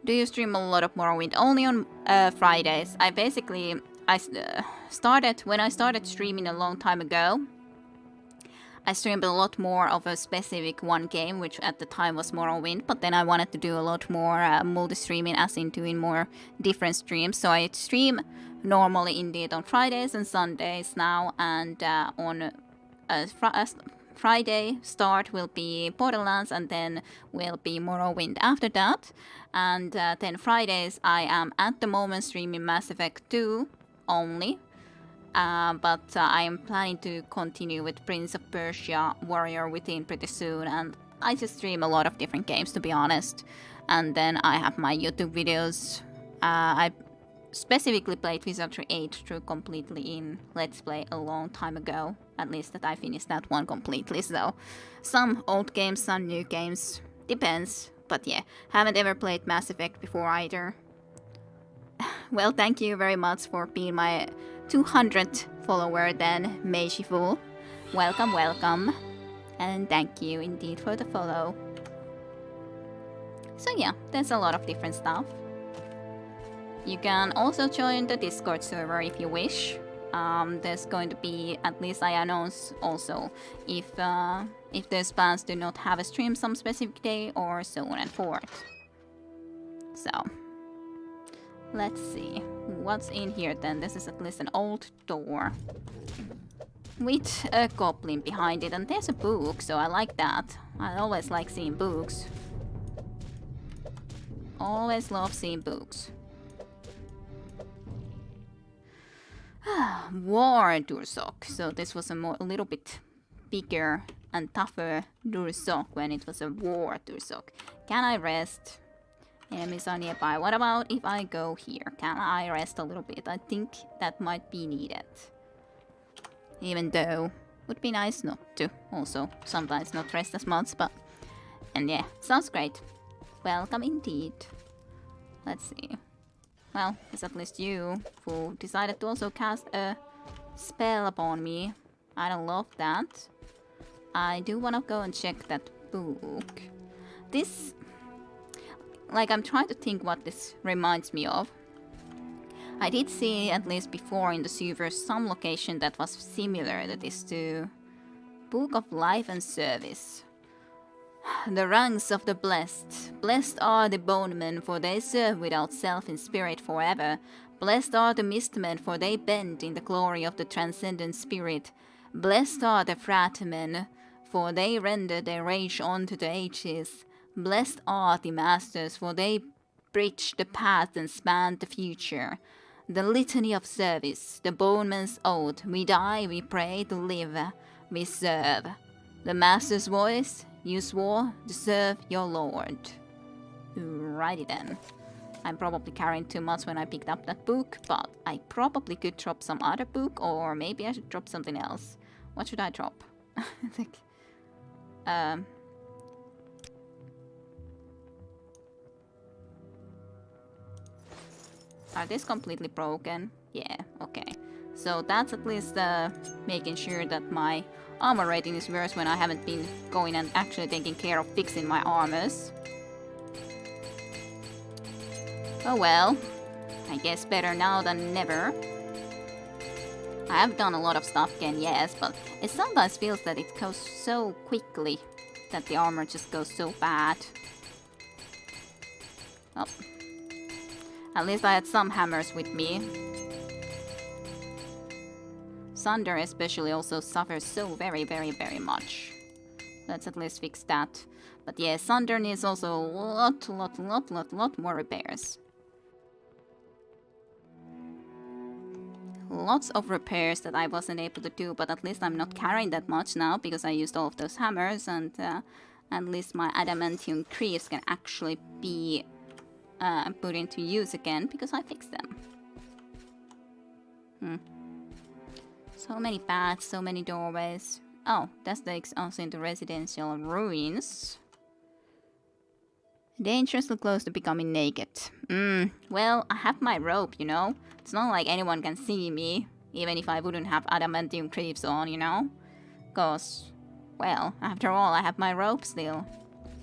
Do you stream a lot of Morrowind? Only on Fridays. When I started streaming a long time ago, I streamed a lot more of a specific one game, which at the time was Morrowind, but then I wanted to do a lot more multi-streaming, as in doing more different streams. So I stream normally indeed on Fridays and Sundays now, and on Friday start will be Borderlands and then will be Morrowind after that. And then Fridays I am at the moment streaming Mass Effect 2 only. But I am planning to continue with Prince of Persia Warrior Within pretty soon, and I just stream a lot of different games, to be honest. And then I have my YouTube videos. I specifically played Wizardry 8 through completely in Let's Play a long time ago. At least that I finished that one completely, so some old games, some new games, depends. But yeah, haven't ever played Mass Effect before either. Well, thank you very much for being my 200th follower then, Meishifu. Welcome, welcome. And thank you indeed for the follow. So yeah, there's a lot of different stuff. You can also join the Discord server if you wish. There's going to be, at least I announce also, if there's plans to not have a stream some specific day or so on and forth. So, let's see. What's in here then? This is at least an old door with a goblin behind it, and there's a book, so I like that. I always like seeing books. Always love seeing books. War Dursok. So this was a little bit bigger and tougher Dursok when it was a war Dursok. Can I rest? Enemies are nearby. What about if I go here? Can I rest a little bit? I think that might be needed. Even though would be nice not to. Also, sometimes not rest as much, but... And yeah, sounds great. Welcome indeed. Let's see. Well, it's at least you who decided to also cast a spell upon me. I don't love that. I do want to go and check that book. This... Like, I'm trying to think what this reminds me of. I did see, at least before in the server, some location that was similar to this too. Book of Life and Service. The ranks of the blessed. Blessed are the bondmen, for they serve without self in spirit forever. Blessed are the mistmen, for they bend in the glory of the transcendent spirit. Blessed are the fratmen, for they render their rage unto the ages. Blessed are the masters, for they bridge the past and span the future. The litany of service, the bondman's oath. We die, we pray, to live, we serve. The master's voice. You swore to serve your lord. Righty then. I'm probably carrying too much when I picked up that book, but I probably could drop some other book, or maybe I should drop something else. What should I drop? I think... Are these completely broken? Yeah, okay. So that's at least making sure that my armor rating is worse when I haven't been going and actually taking care of fixing my armors. Oh well. I guess better now than never. I have done a lot of stuff again, yes, but it sometimes feels that it goes so quickly that the armor just goes so bad. Oh. At least I had some hammers with me. Sunder especially also suffers so very much. Let's at least fix that. But yeah, Sunder needs also a lot more repairs. Lots of repairs that I wasn't able to do, but at least I'm not carrying that much now because I used all of those hammers, and at least my adamantium creeps can actually be put into use again because I fixed them. So many paths, so many doorways. Oh, that takes us into residential ruins. Dangerously close to becoming naked. Well, I have my rope, you know. It's not like anyone can see me, even if I wouldn't have adamantium creeps on, you know. Cause, well, after all, I have my rope still.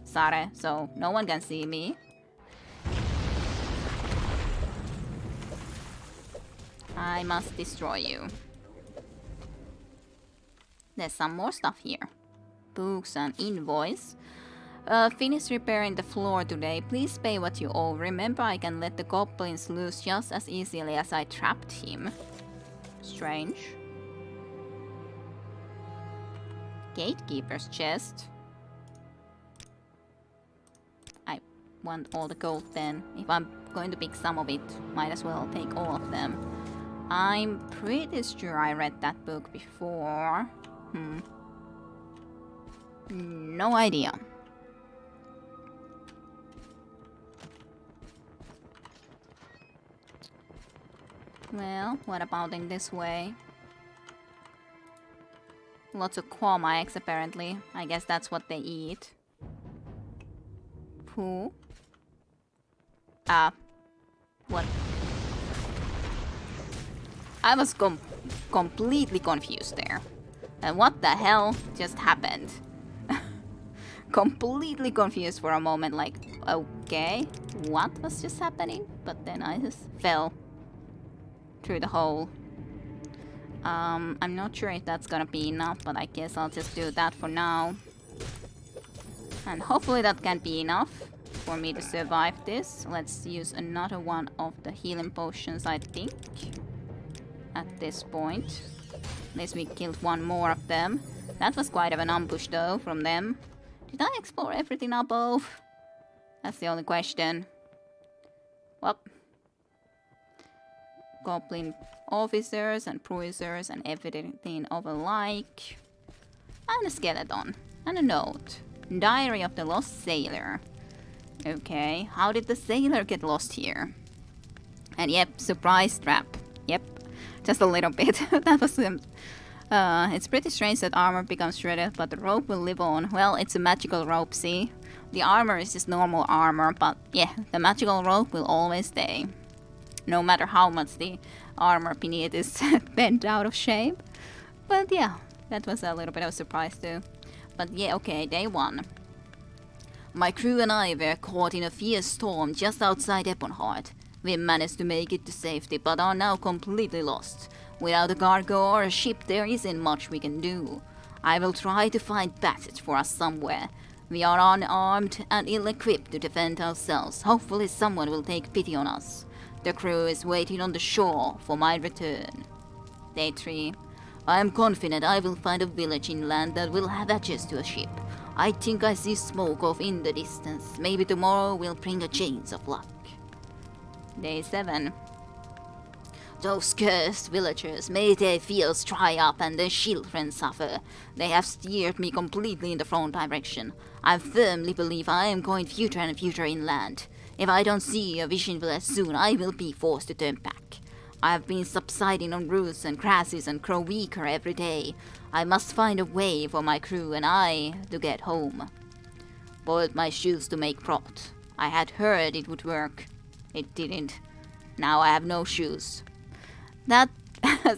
Sare, so no one can see me. I must destroy you. There's some more stuff here. Books and invoice. Finish repairing the floor today. Please pay what you owe. Remember, I can let the goblins loose just as easily as I trapped him. Strange. Gatekeeper's chest. I want all the gold then. If I'm going to pick some of it, might as well take all of them. I'm pretty sure I read that book before. No idea. Well, what about in this way? Lots of quam eggs apparently. I guess that's what they eat. Who? What? I was completely confused there. And what the hell just happened? completely confused for a moment, like, okay, what was just happening? But then I just fell through the hole. I'm not sure if that's gonna be enough, but I guess I'll just do that for now. And hopefully that can be enough for me to survive this. Let's use another one of the healing potions, I think, at this point. At least we killed one more of them. That was quite of an ambush though from them. Did I explore everything above? That's the only question. Well, goblin officers and cruisers and everything of alike. And a skeleton. And a note. Diary of the Lost Sailor. Okay, how did the sailor get lost here? And yep, surprise trap. Yep, just a little bit. That was it's pretty strange that armor becomes shredded, but the rope will live on. Well, it's a magical rope, see? The armor is just normal armor, but yeah, the magical rope will always stay. No matter how much the armor beneath is bent out of shape. But yeah, that was a little bit of a surprise too. But yeah, okay, day 1. My crew and I were caught in a fierce storm just outside Mourhold. We managed to make it to safety, but are now completely lost. Without a cargo or a ship, there isn't much we can do. I will try to find passage for us somewhere. We are unarmed and ill-equipped to defend ourselves. Hopefully someone will take pity on us. The crew is waiting on the shore for my return. Day 3. I am confident I will find a village inland that will have access to a ship. I think I see smoke off in the distance. Maybe tomorrow will bring a chance of luck. Day 7. Those cursed villagers, may their fields dry up and their children suffer. They have steered me completely in the wrong direction. I firmly believe I am going future and future inland. If I don't see a vision village soon, I will be forced to turn back. I have been subsiding on roots and grasses and grow weaker every day. I must find a way for my crew and I to get home. Boiled my shoes to make broth. I had heard it would work. It didn't. Now I have no shoes. That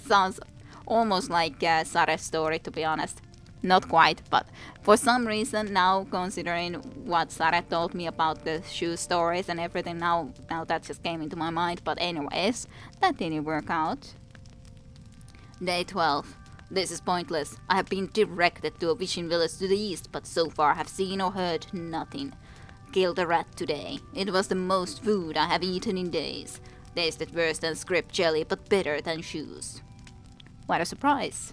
sounds almost like Sare's story, to be honest. Not quite, but for some reason now, considering what Sare told me about the shoe stories and everything, now that just came into my mind. But anyways, that didn't work out. Day 12. This is pointless. I have been directed to a fishing village to the east, but so far have seen or heard nothing. Killed a rat today. It was the most food I have eaten in days. Tasted worse than script jelly, but better than shoes. What a surprise.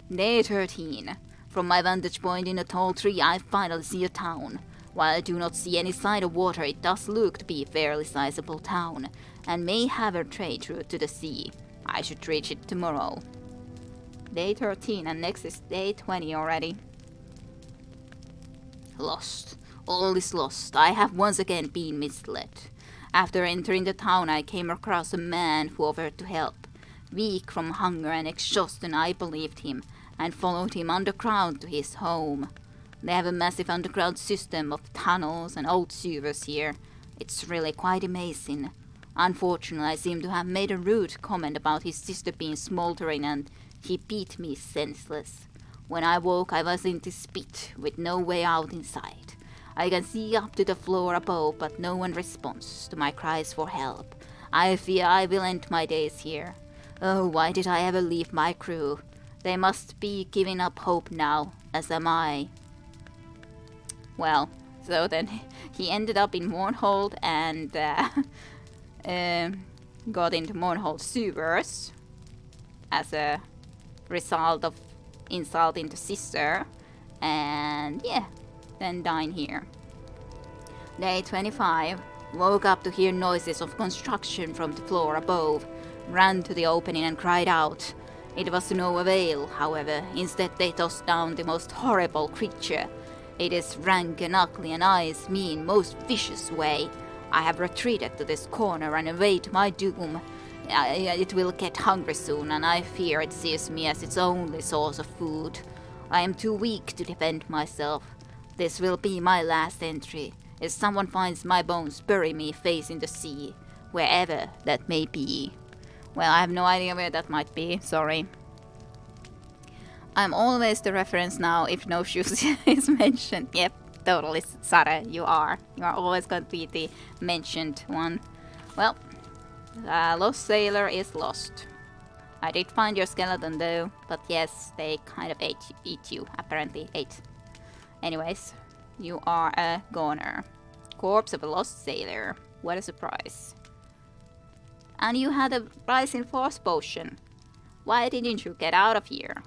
Day 13. From my vantage point in a tall tree, I finally see a town. While I do not see any sign of water, it does look to be a fairly sizable town, and may have a trade route to the sea. I should reach it tomorrow. Day 13, and next is day 20 already. Lost. All is lost. I have once again been misled. After entering the town, I came across a man who offered to help. Weak from hunger and exhaustion, I believed him, and followed him underground to his home. They have a massive underground system of tunnels and old sewers here. It's really quite amazing. Unfortunately, I seem to have made a rude comment about his sister being smoldering, and he beat me senseless. When I woke, I was in this pit, with no way out inside. I can see up to the floor above, but no one responds to my cries for help. I fear I will end my days here. Oh, why did I ever leave my crew? They must be giving up hope now, as am I. Well, so then he ended up in Mourhold and got into Mourhold sewers as a result of insulting the sister, and yeah, then dying here. Day 25. Woke up to hear noises of construction from the floor above. Ran to the opening and cried out. It was to no avail, however. Instead they tossed down the most horrible creature. It is rank and ugly and eyes mean, most vicious way. I have retreated to this corner and await my doom. It will get hungry soon, and I fear it sees me as its only source of food. I am too weak to defend myself. This will be my last entry. If someone finds my bones, bury me facing the sea, wherever that may be. Well, I have no idea where that might be, sorry. I'm always the reference now if no shoes is mentioned. Yep, totally, Sare, you are. You are always going to be the mentioned one. Well, Lost Sailor is lost. I did find your skeleton though, but yes, they kind of eat you, apparently. Ate. Anyways, you are a goner. Corpse of a lost sailor. What a surprise. And you had a rising force potion. Why didn't you get out of here?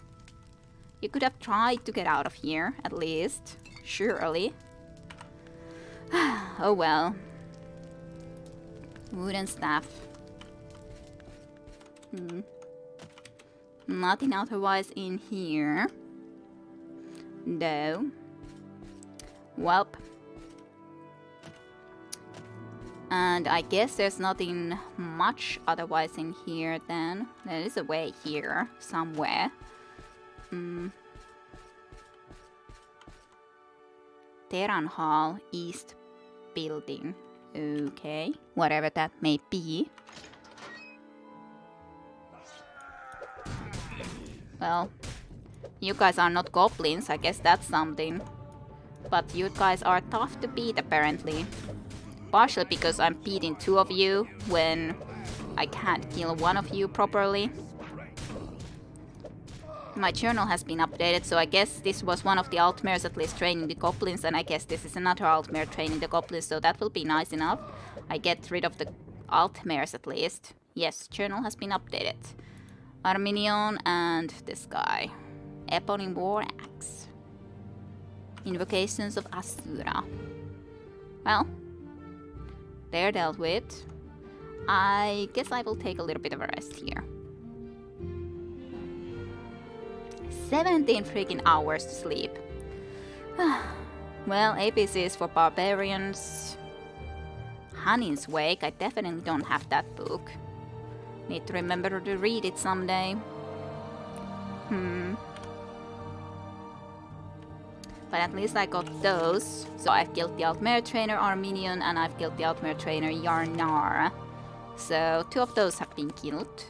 You could have tried to get out of here, at least. Surely. Oh well. Wooden staff. Nothing otherwise in here. No. Welp. And I guess there's nothing much otherwise in here then. There is a way here, somewhere. Terran Hall, East Building. Okay, whatever that may be. Well, you guys are not goblins, I guess that's something. But you guys are tough to beat apparently. Partially because I'm beating two of you when I can't kill one of you properly. My journal has been updated, so I guess this was one of the Altmares at least training the goblins, and I guess this is another Altmare training the goblins, so that will be nice enough. I get rid of the Altmares at least. Yes, journal has been updated. Arminion and this guy. Eponym War Axe. Invocations of Asura. Well, they're dealt with. I guess I will take a little bit of a rest here. 17 freaking hours to sleep. Well, ABCs for barbarians. Hanin's Wake, I definitely don't have that book. Need to remember to read it someday. But at least I got those. So I've killed the Altmare trainer Arminion and I've killed the Altmare trainer Yarnar. So 2 of those have been killed.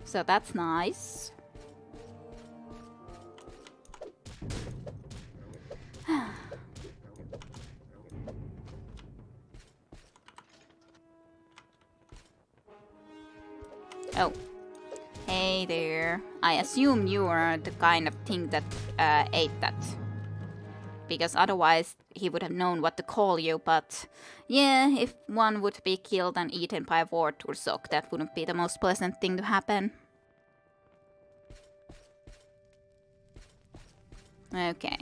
So that's nice. Oh. Hey there. I assume you are the kind of thing that ate that. Because otherwise he would have known what to call you, but yeah, if one would be killed and eaten by a Vortursok, that wouldn't be the most pleasant thing to happen. Okay.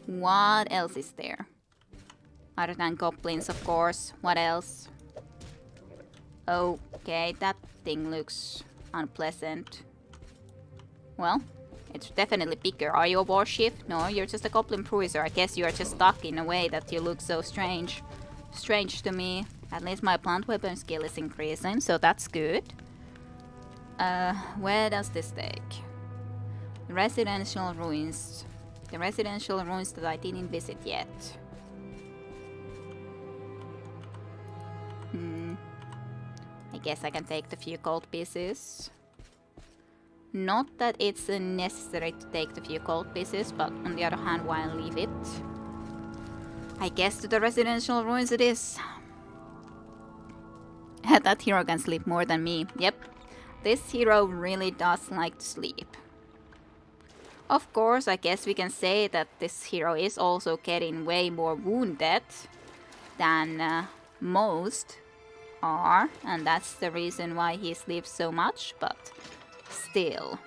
What else is there? Other than goblins, of course. What else? Okay, that thing looks unpleasant. Well, it's definitely bigger. Are you a warship? No, you're just a goblin cruiser. I guess you are just stuck in a way that you look so strange. Strange to me. At least my plant weapon skill is increasing, so that's good. Where does this take? Residential ruins. The residential ruins that I didn't visit yet. I guess I can take the few gold pieces. Not that it's necessary to take the few gold pieces, but on the other hand, why leave it? I guess to the residential ruins it is. That hero can sleep more than me. Yep, this hero really does like to sleep. Of course, I guess we can say that this hero is also getting way more wounded than most are, and that's the reason why he sleeps so much, but still.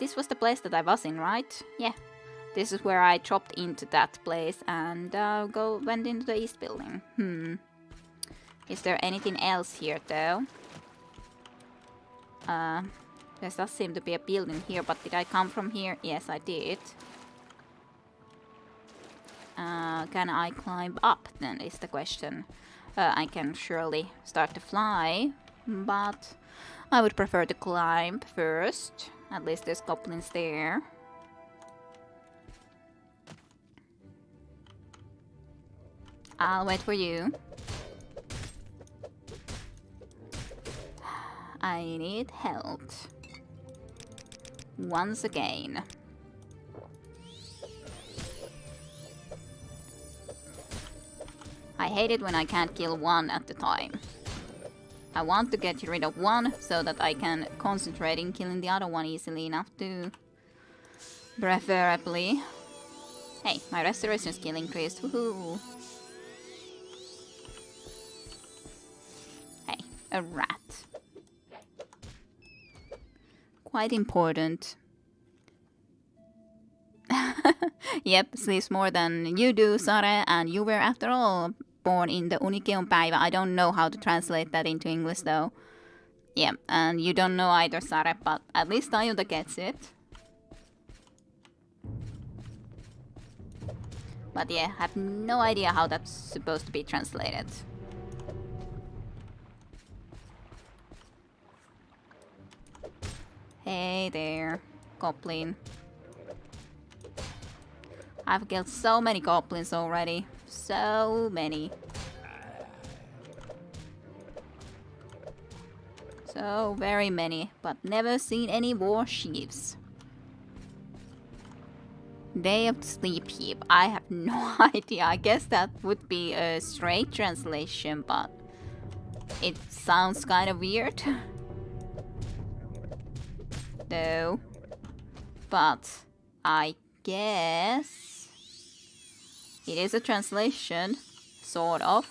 This was the place that I was in, right? Yeah. This is where I dropped into that place and went into the east building. Is there anything else here though? There does seem to be a building here, but did I come from here? Yes, I did. Can I climb up then is the question. I can surely start to fly, but I would prefer to climb first. At least there's goblins there. I'll wait for you. I need health. once again. I hate it when I can't kill one at a time. I want to get rid of one so that I can concentrate in killing the other one easily enough to... Preferably. Hey, my restoration skill increased. Woohoo! Hey, a rat. Quite important. Yep, sleeps more than you do, Sare, and you were after all born in the Unikeon päivä. I don't know how to translate that into English though. Yeah, and you don't know either, Sare, but at least Ayuda gets it. But yeah, I have no idea how that's supposed to be translated. Hey there, goblin. I've killed so many goblins already. So many. So very many, but never seen any war sheaves. Day of the Sleep Heap. I have no idea. I guess that would be a straight translation, but it sounds kind of weird. Though. But I guess it is a translation, sort of.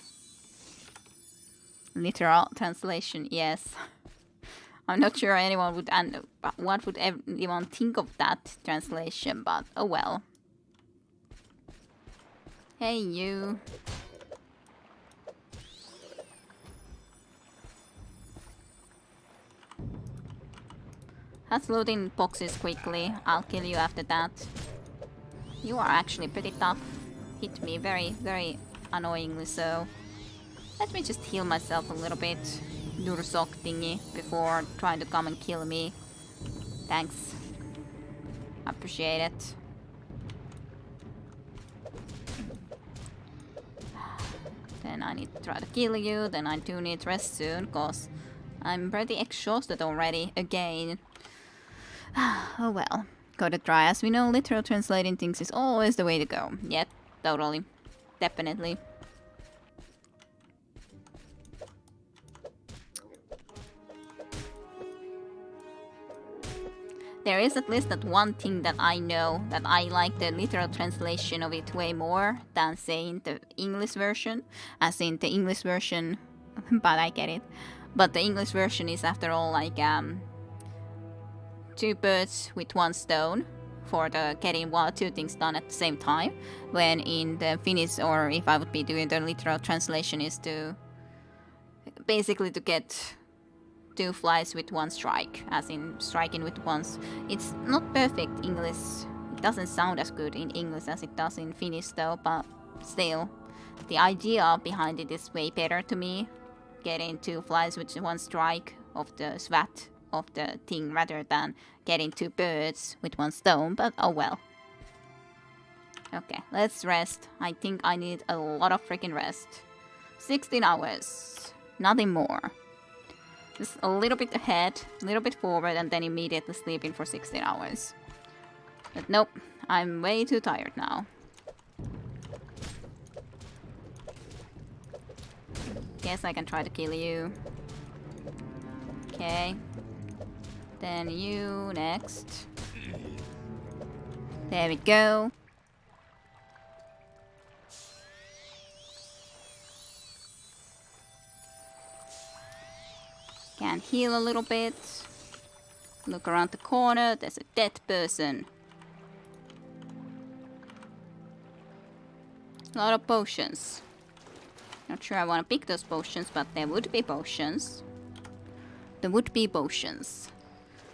Literal translation, yes. I'm not sure anyone would, and what would anyone think of that translation, but oh well. Hey you. Let's load in boxes quickly. I'll kill you after that. You are actually pretty tough. Hit me very, very annoyingly so. Let me just heal myself a little bit. Dursok thingy before trying to come and kill me. Thanks. Appreciate it. Then I need to try to kill you. Then I do need rest soon, cause I'm pretty exhausted already again. Oh well. Gotta try. As we know, literal translating things is always the way to go. Yep, totally. Definitely. There is at least that one thing that I know, that I like the literal translation of it way more than saying the English version. As in the English version, but I get it. But the English version is after all like two birds with one stone for the getting two things done at the same time. When in the Finnish, or if I would be doing the literal translation, is to basically to get two flies with one strike, as in striking with once. It's not perfect English. It doesn't sound as good in English as it does in Finnish though, but still, the idea behind it is way better to me. Getting two flies with one strike of the svat of the thing rather than getting two birds with one stone, but oh well. Okay, let's rest. I think I need a lot of freaking rest. 16 hours. Nothing more. Just a little bit ahead, a little bit forward, and then immediately sleeping for 16 hours. But nope, I'm way too tired now. Guess I can try to kill you. Okay. Then you next. There we go. Can heal a little bit. Look around the corner, there's a dead person. A lot of potions. Not sure I want to pick those potions, but there would be potions. There would be potions.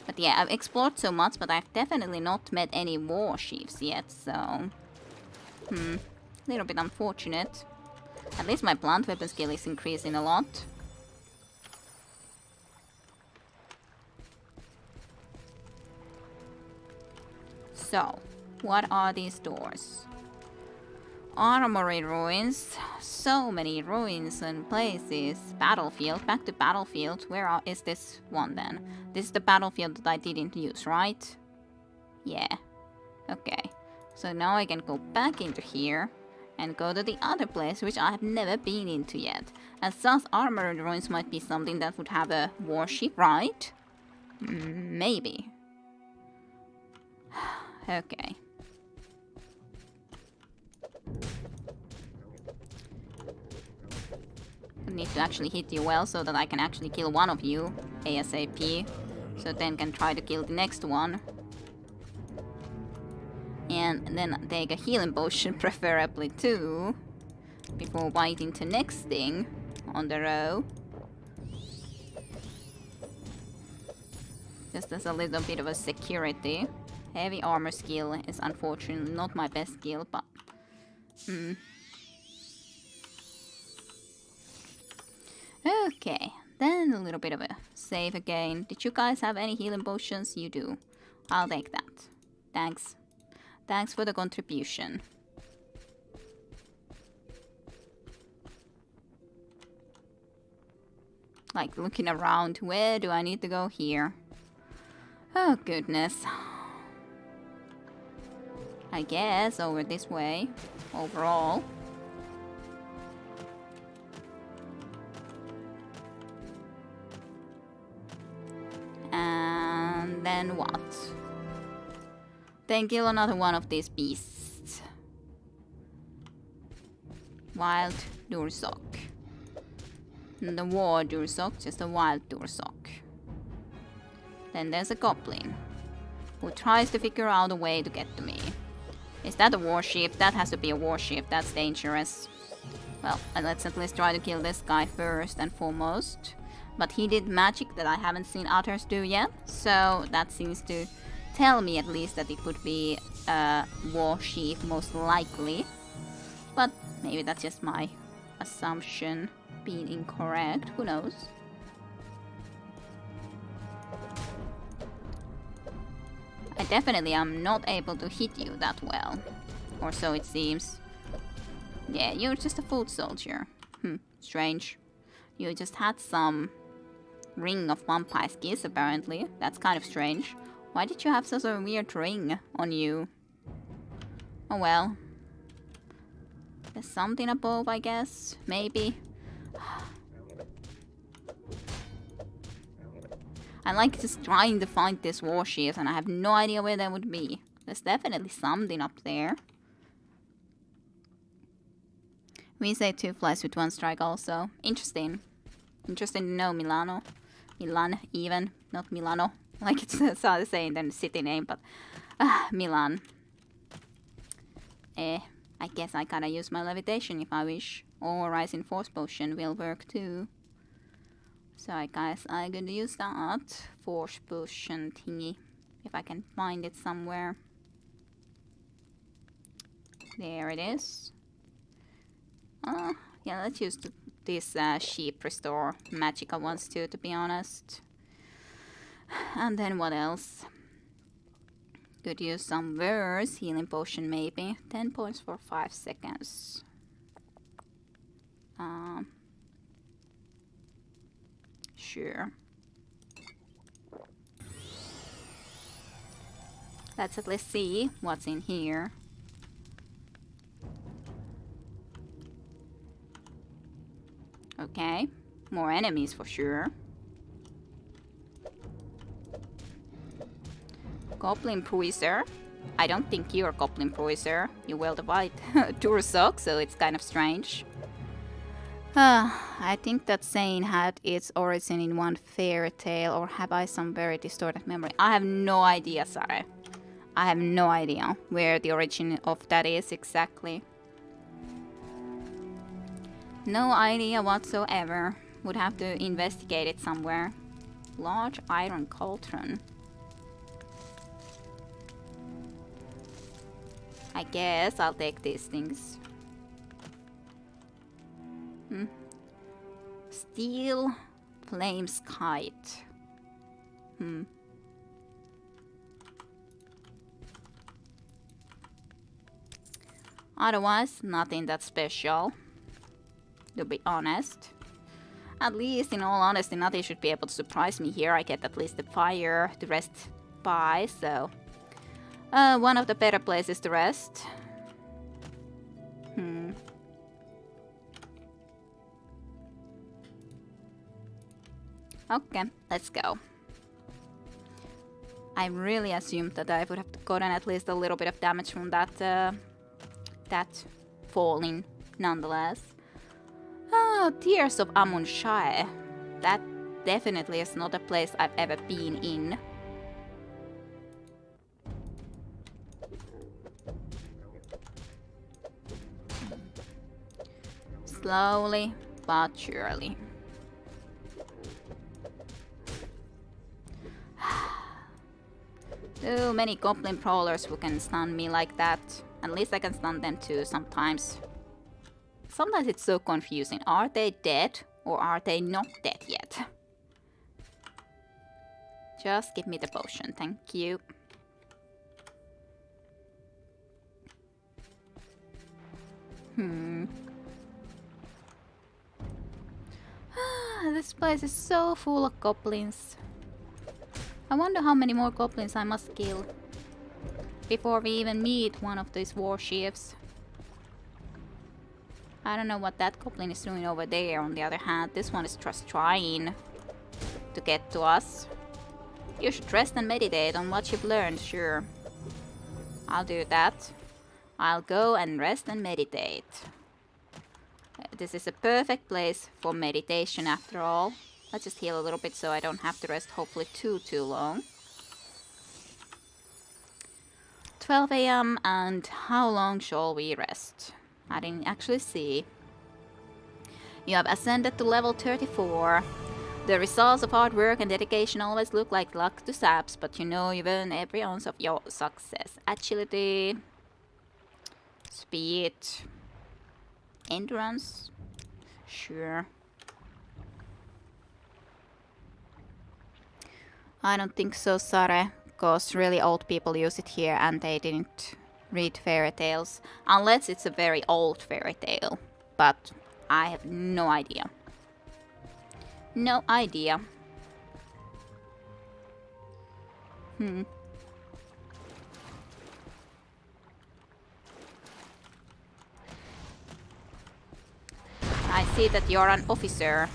But yeah, I've explored so much, but I've definitely not met any war chiefs yet, so... little bit unfortunate. At least my plant weapon skill is increasing a lot. So, what are these doors? Armory ruins. So many ruins and places. Battlefield. Back to battlefield. Where is this one then? This is the battlefield that I didn't use, right? Yeah. Okay. So now I can go back into here and go to the other place, which I have never been into yet. And thus armored ruins might be something that would have a warship, right? Maybe. Okay. I need to actually hit you well so that I can actually kill one of you ASAP. So then can try to kill the next one. And then take a healing potion preferably too. Before biting the next thing on the row. Just as a little bit of a security. Heavy armor skill is unfortunately not my best skill, but... Okay, then a little bit of a save again. Did you guys have any healing potions? You do. I'll take that. Thanks. Thanks for the contribution. Like looking around, where do I need to go here? Oh goodness. I guess over this way, overall. And then what? Then kill another one of these beasts. Wild Dursok. The war Dursok, just a wild Dursok. Then there's a goblin who tries to figure out a way to get to me. Is that a warship? That has to be a warship. That's dangerous. Well, let's at least try to kill this guy first and foremost. But he did magic that I haven't seen others do yet. So that seems to tell me at least that it would be a warship most likely. But maybe that's just my assumption being incorrect. Who knows? I definitely am not able to hit you that well. Or so it seems. Yeah, you're just a foot soldier. Strange. You just had some ring of vampire skills apparently. That's kind of strange. Why did you have such a weird ring on you? Oh well. There's something above, I guess. Maybe. I like just trying to find this warship and I have no idea where that would be. There's definitely something up there. We say 2 flies with 1 strike also. Interesting. Interesting to know, Milano. Milan, even. Not Milano. Like it's the same than the city name, but... Milan. I guess I gotta use my levitation if I wish. Or rising force potion will work too. So I guess I'm gonna use that force potion thingy. If I can find it somewhere. There it is. Yeah, let's use this sheep restore magical ones too, to be honest. And then what else? Could use some verse, healing potion maybe. 10 points for 5 seconds. Sure. Let's at least see what's in here. Okay, more enemies for sure. Goblin Bruiser. I don't think you're Goblin Bruiser. You wield a white Dursok, so it's kind of strange. I think that saying had its origin in one fairy tale, or have I some very distorted memory? I have no idea, sorry. I have no idea where the origin of that is exactly. No idea whatsoever. Would have to investigate it somewhere. Large iron cauldron. I guess I'll take these things. Steel flames kite. Otherwise, nothing that special. To be honest. At least, in all honesty, nothing should be able to surprise me here. I get at least the fire to rest by, so... One of the better places to rest. Okay, let's go. I really assumed that I would have gotten at least a little bit of damage from that falling, nonetheless. Oh, Tears of Amun Shai. That definitely is not a place I've ever been in. Slowly but surely. Too many goblin brawlers who can stun me like that. At least I can stun them too sometimes. Sometimes it's so confusing. Are they dead or are they not dead yet? Just give me the potion, thank you. This place is so full of goblins. I wonder how many more goblins I must kill before we even meet one of these warships. I don't know what that goblin is doing over there. On the other hand, this one is just trying to get to us. You should rest and meditate on what you've learned, sure. I'll do that. I'll go and rest and meditate. This is a perfect place for meditation after all. Let's just heal a little bit so I don't have to rest hopefully too long. 12 AM and how long shall we rest? I didn't actually see. You have ascended to level 34. The results of hard work and dedication always look like luck to saps, but you know you've earned every ounce of your success. Agility, speed, endurance, sure. I don't think so, Sare, because really old people use it here and they didn't read fairy tales. Unless it's a very old fairy tale. But I have no idea. No idea. I see that you're an officer.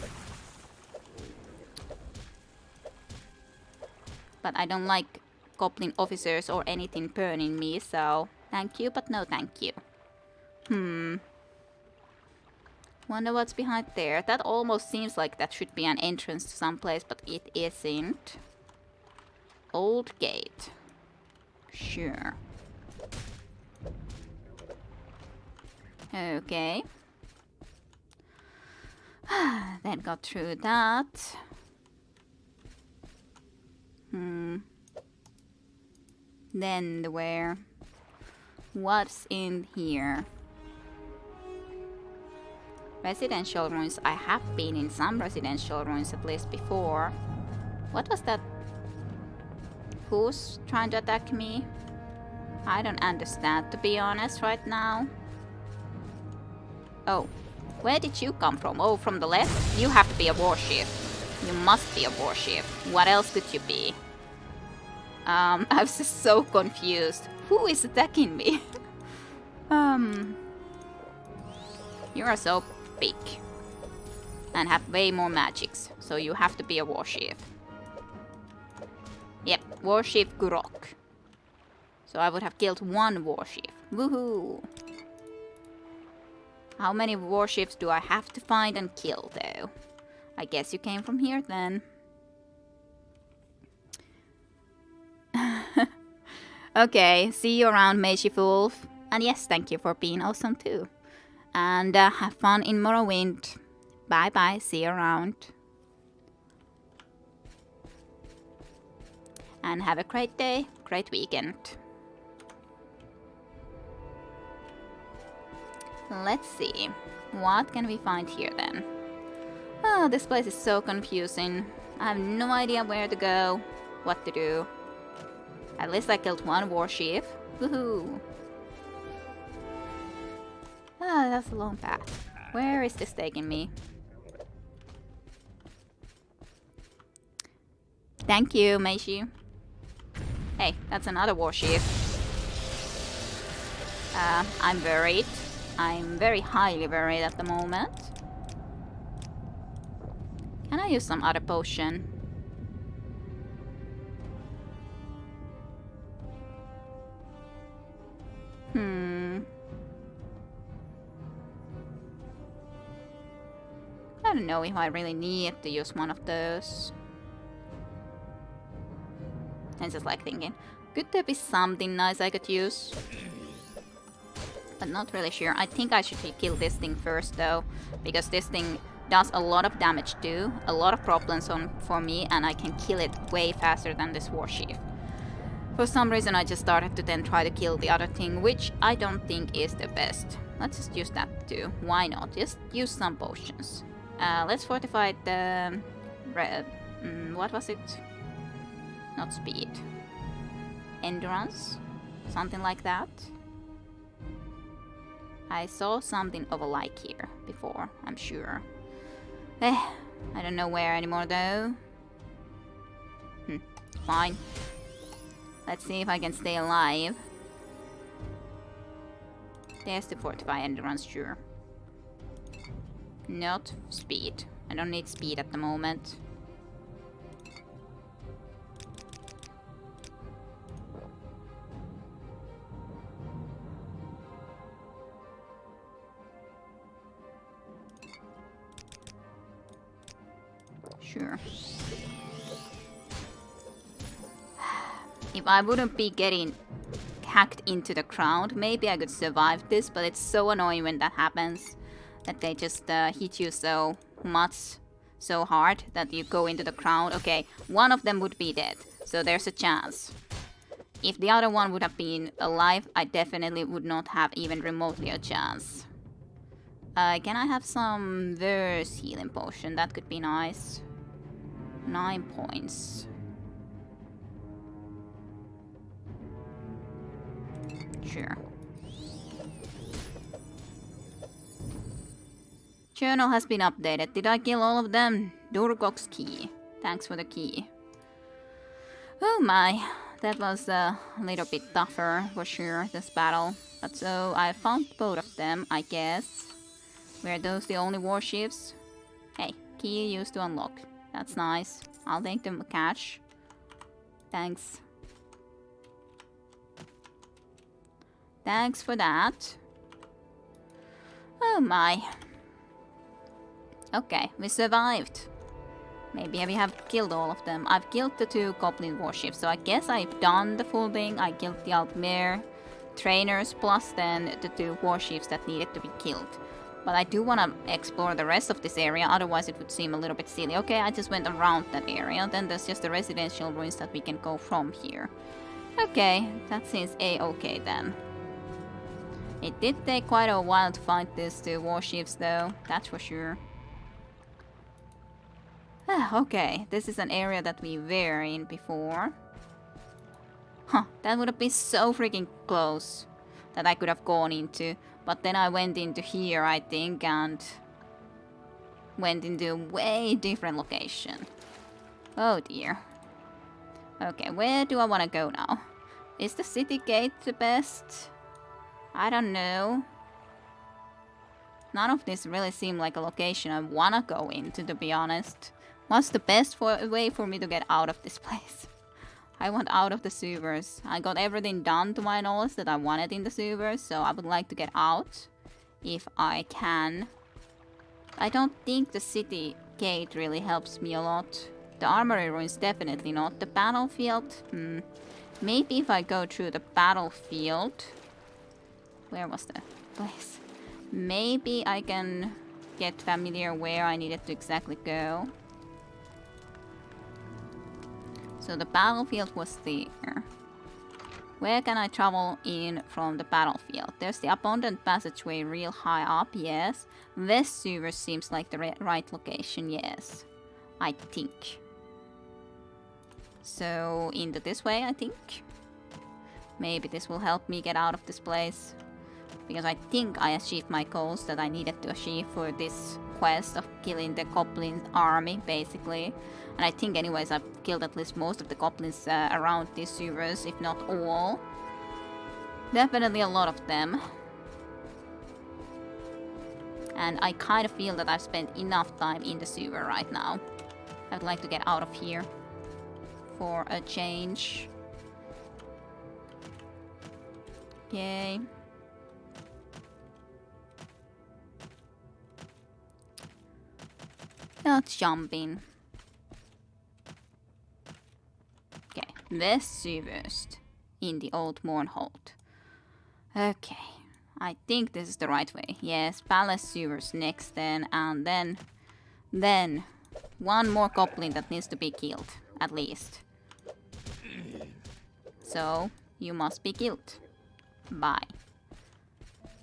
But I don't like goblin officers or anything burning me, so thank you, but no thank you. Wonder what's behind there. That almost seems like that should be an entrance to some place, but it isn't. Old gate. Sure. Okay. Then got through that. Then where? What's in here? Residential ruins. I have been in some residential ruins at least before. What was that? Who's trying to attack me? I don't understand, to be honest, right now. Oh, where did you come from? Oh, from the left? You have to be a warship. You must be a warship. What else could you be? I was just so confused. Who is attacking me? You are so big. And have way more magics. So you have to be a warship. Yep, warship Gurok. So I would have killed one warship. Woohoo! How many warships do I have to find and kill, though? I guess you came from here, then. Okay, see you around, Meiji Wolf. And yes, thank you for being awesome, too. And have fun in Morrowind. Bye-bye, see you around. And have a great day, great weekend. Let's see. What can we find here then? Oh, this place is so confusing. I have no idea where to go, what to do. At least I killed one warship. Woohoo! Ah, that's a long path. Where is this taking me? Thank you, Meiji. Hey, that's another warship. I'm worried. I'm very highly worried at the moment. Can I use some other potion? I don't know if I really need to use one of those. I'm just like thinking, could there be something nice I could use? But not really sure. I think I should kill this thing first though, because this thing does a lot of damage too, a lot of problems for me, and I can kill it way faster than this warship. For some reason I just started to then try to kill the other thing, which I don't think is the best. Let's just use that too. Why not? Just use some potions. Let's fortify the... what was it? Not speed. Endurance? Something like that. I saw something of a like here before, I'm sure. I don't know where anymore though. Fine. Let's see if I can stay alive. There's the fortify endurance, sure. Not speed. I don't need speed at the moment. Sure. If I wouldn't be getting hacked into the crowd, maybe I could survive this, but it's so annoying when that happens. That they just hit you so much, so hard, that you go into the crowd. Okay, one of them would be dead, so there's a chance. If the other one would have been alive, I definitely would not have even remotely a chance. Can I have some verse healing potion? That could be nice. 9 points. Sure. Journal has been updated. Did I kill all of them? Durgok's key. Thanks for the key. Oh my. That was a little bit tougher for sure, this battle. But so I found both of them, I guess. Were those the only warships? Hey, key used to unlock. That's nice. I'll take the cash. Thanks. Thanks for that. Oh my. Okay, we survived. Maybe we have killed all of them. I've killed the 2 goblin warships, so I guess I've done the full thing. I killed the Altmere trainers, plus then the 2 warships that needed to be killed. But I do want to explore the rest of this area, otherwise it would seem a little bit silly. Okay, I just went around that area, then there's just the residential ruins that we can go from here. Okay, that seems a-okay then. It did take quite a while to find these 2 warships though, that's for sure. Okay, this is an area that we were in before. Huh, that would have been so freaking close that I could have gone into. But then I went into here, I think, and went into a way different location. Oh dear. Okay, where do I want to go now? Is the city gate the best? I don't know. None of this really seemed like a location I want to go into, to be honest. What's the best way for me to get out of this place? I want out of the sewers. I got everything done to my knowledge that I wanted in the sewers, so I would like to get out if I can. I don't think the city gate really helps me a lot. The armory ruins definitely not. The battlefield? Maybe if I go through the battlefield... Where was the place? Maybe I can get familiar where I needed to exactly go. So the battlefield was there. Where can I travel in from the battlefield? There's the abundant passageway real high up, yes. West Sewer seems like the right location, yes. I think. So into this way, I think. Maybe this will help me get out of this place. Because I think I achieved my goals that I needed to achieve for this quest of killing the goblin army, basically. And I think anyways I've killed at least most of the goblins around these sewers, if not all. Definitely a lot of them. And I kind of feel that I've spent enough time in the sewer right now. I'd like to get out of here for a change. Okay. Let's jump in. Okay, the sewers in the old Mourhold. Okay, I think this is the right way. Yes, palace sewers next then, and then one more goblin that needs to be killed, at least. So, you must be killed. Bye.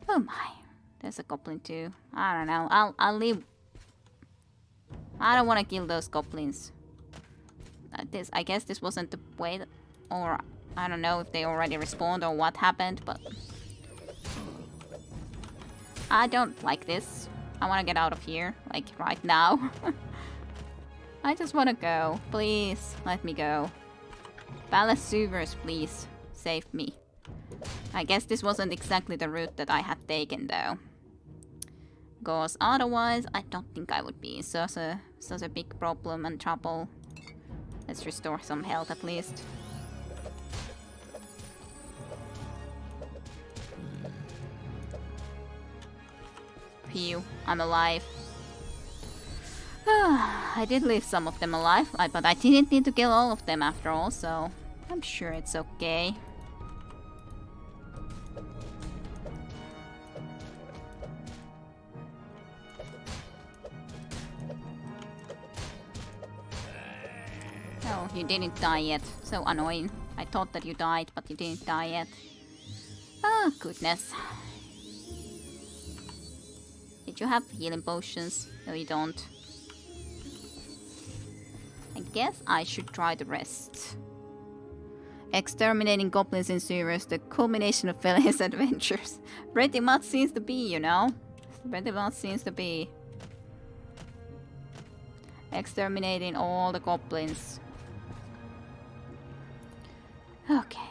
Oh my, there's a goblin too. I don't know, I'll leave. I don't want to kill those goblins. I guess this wasn't the way that, or I don't know if they already respawned or what happened, but I don't like this. I want to get out of here, like right now. I just want to go. Please, let me go. Palace sewers, please, save me. I guess this wasn't exactly the route that I had taken though. Because otherwise, I don't think I would be in such a big problem and trouble. Let's restore some health at least. Phew, I'm alive. I did leave some of them alive, but I didn't need to kill all of them after all, so I'm sure it's okay. Oh, you didn't die yet. So annoying. I thought that you died, but you didn't die yet. Oh, goodness. Did you have healing potions? No, you don't. I guess I should try the rest. Exterminating goblins in sewers, the culmination of Felia's adventures. Pretty much seems to be, you know? Pretty much seems to be. Exterminating all the goblins. Okay.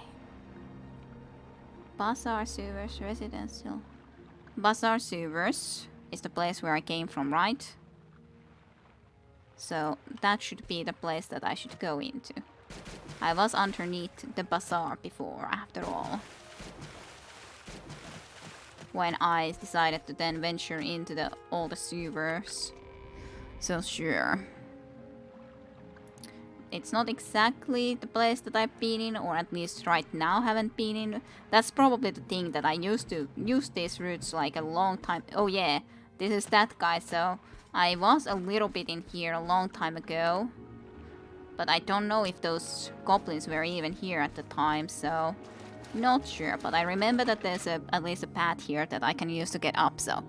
Bazaar sewers, residential. Bazaar sewers is the place where I came from, right? So that should be the place that I should go into. I was underneath the bazaar before, after all. When I decided to then venture into all the sewers. So sure. It's not exactly the place that I've been in, or at least right now haven't been in. That's probably the thing that I used to use these routes like a long time. Oh yeah, this is that guy, so I was a little bit in here a long time ago. But I don't know if those goblins were even here at the time, so not sure. But I remember that there's at least a path here that I can use to get up, so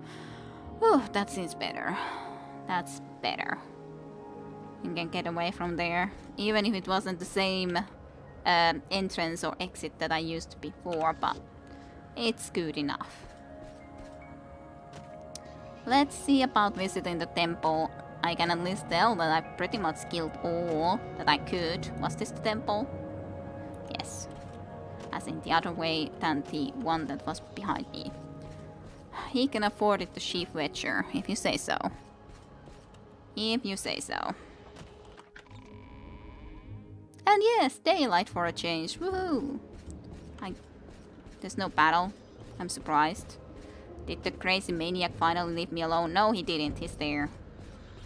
whew, that seems better. That's better. You can get away from there, even if it wasn't the same entrance or exit that I used before, but it's good enough. Let's see about visiting the temple. I can at least tell that I pretty much killed all that I could. Was this the temple? Yes. As in the other way than the one that was behind me. He can afford it, the Chief Witcher, if you say so. If you say so. And yes, daylight for a change. Woohoo! There's no battle. I'm surprised. Did the crazy maniac finally leave me alone? No, he didn't. He's there.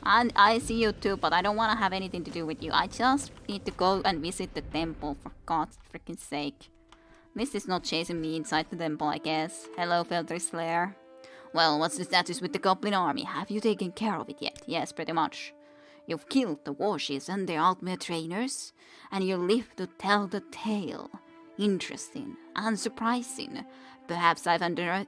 And I see you too, but I don't want to have anything to do with you. I just need to go and visit the temple, for God's freaking sake. This is not chasing me inside the temple, I guess. Hello, Feltry Slayer. Well, what's the status with the Goblin army? Have you taken care of it yet? Yes, pretty much. You've killed the warships and their ultimate trainers, and you live to tell the tale. Interesting and surprising. Perhaps I've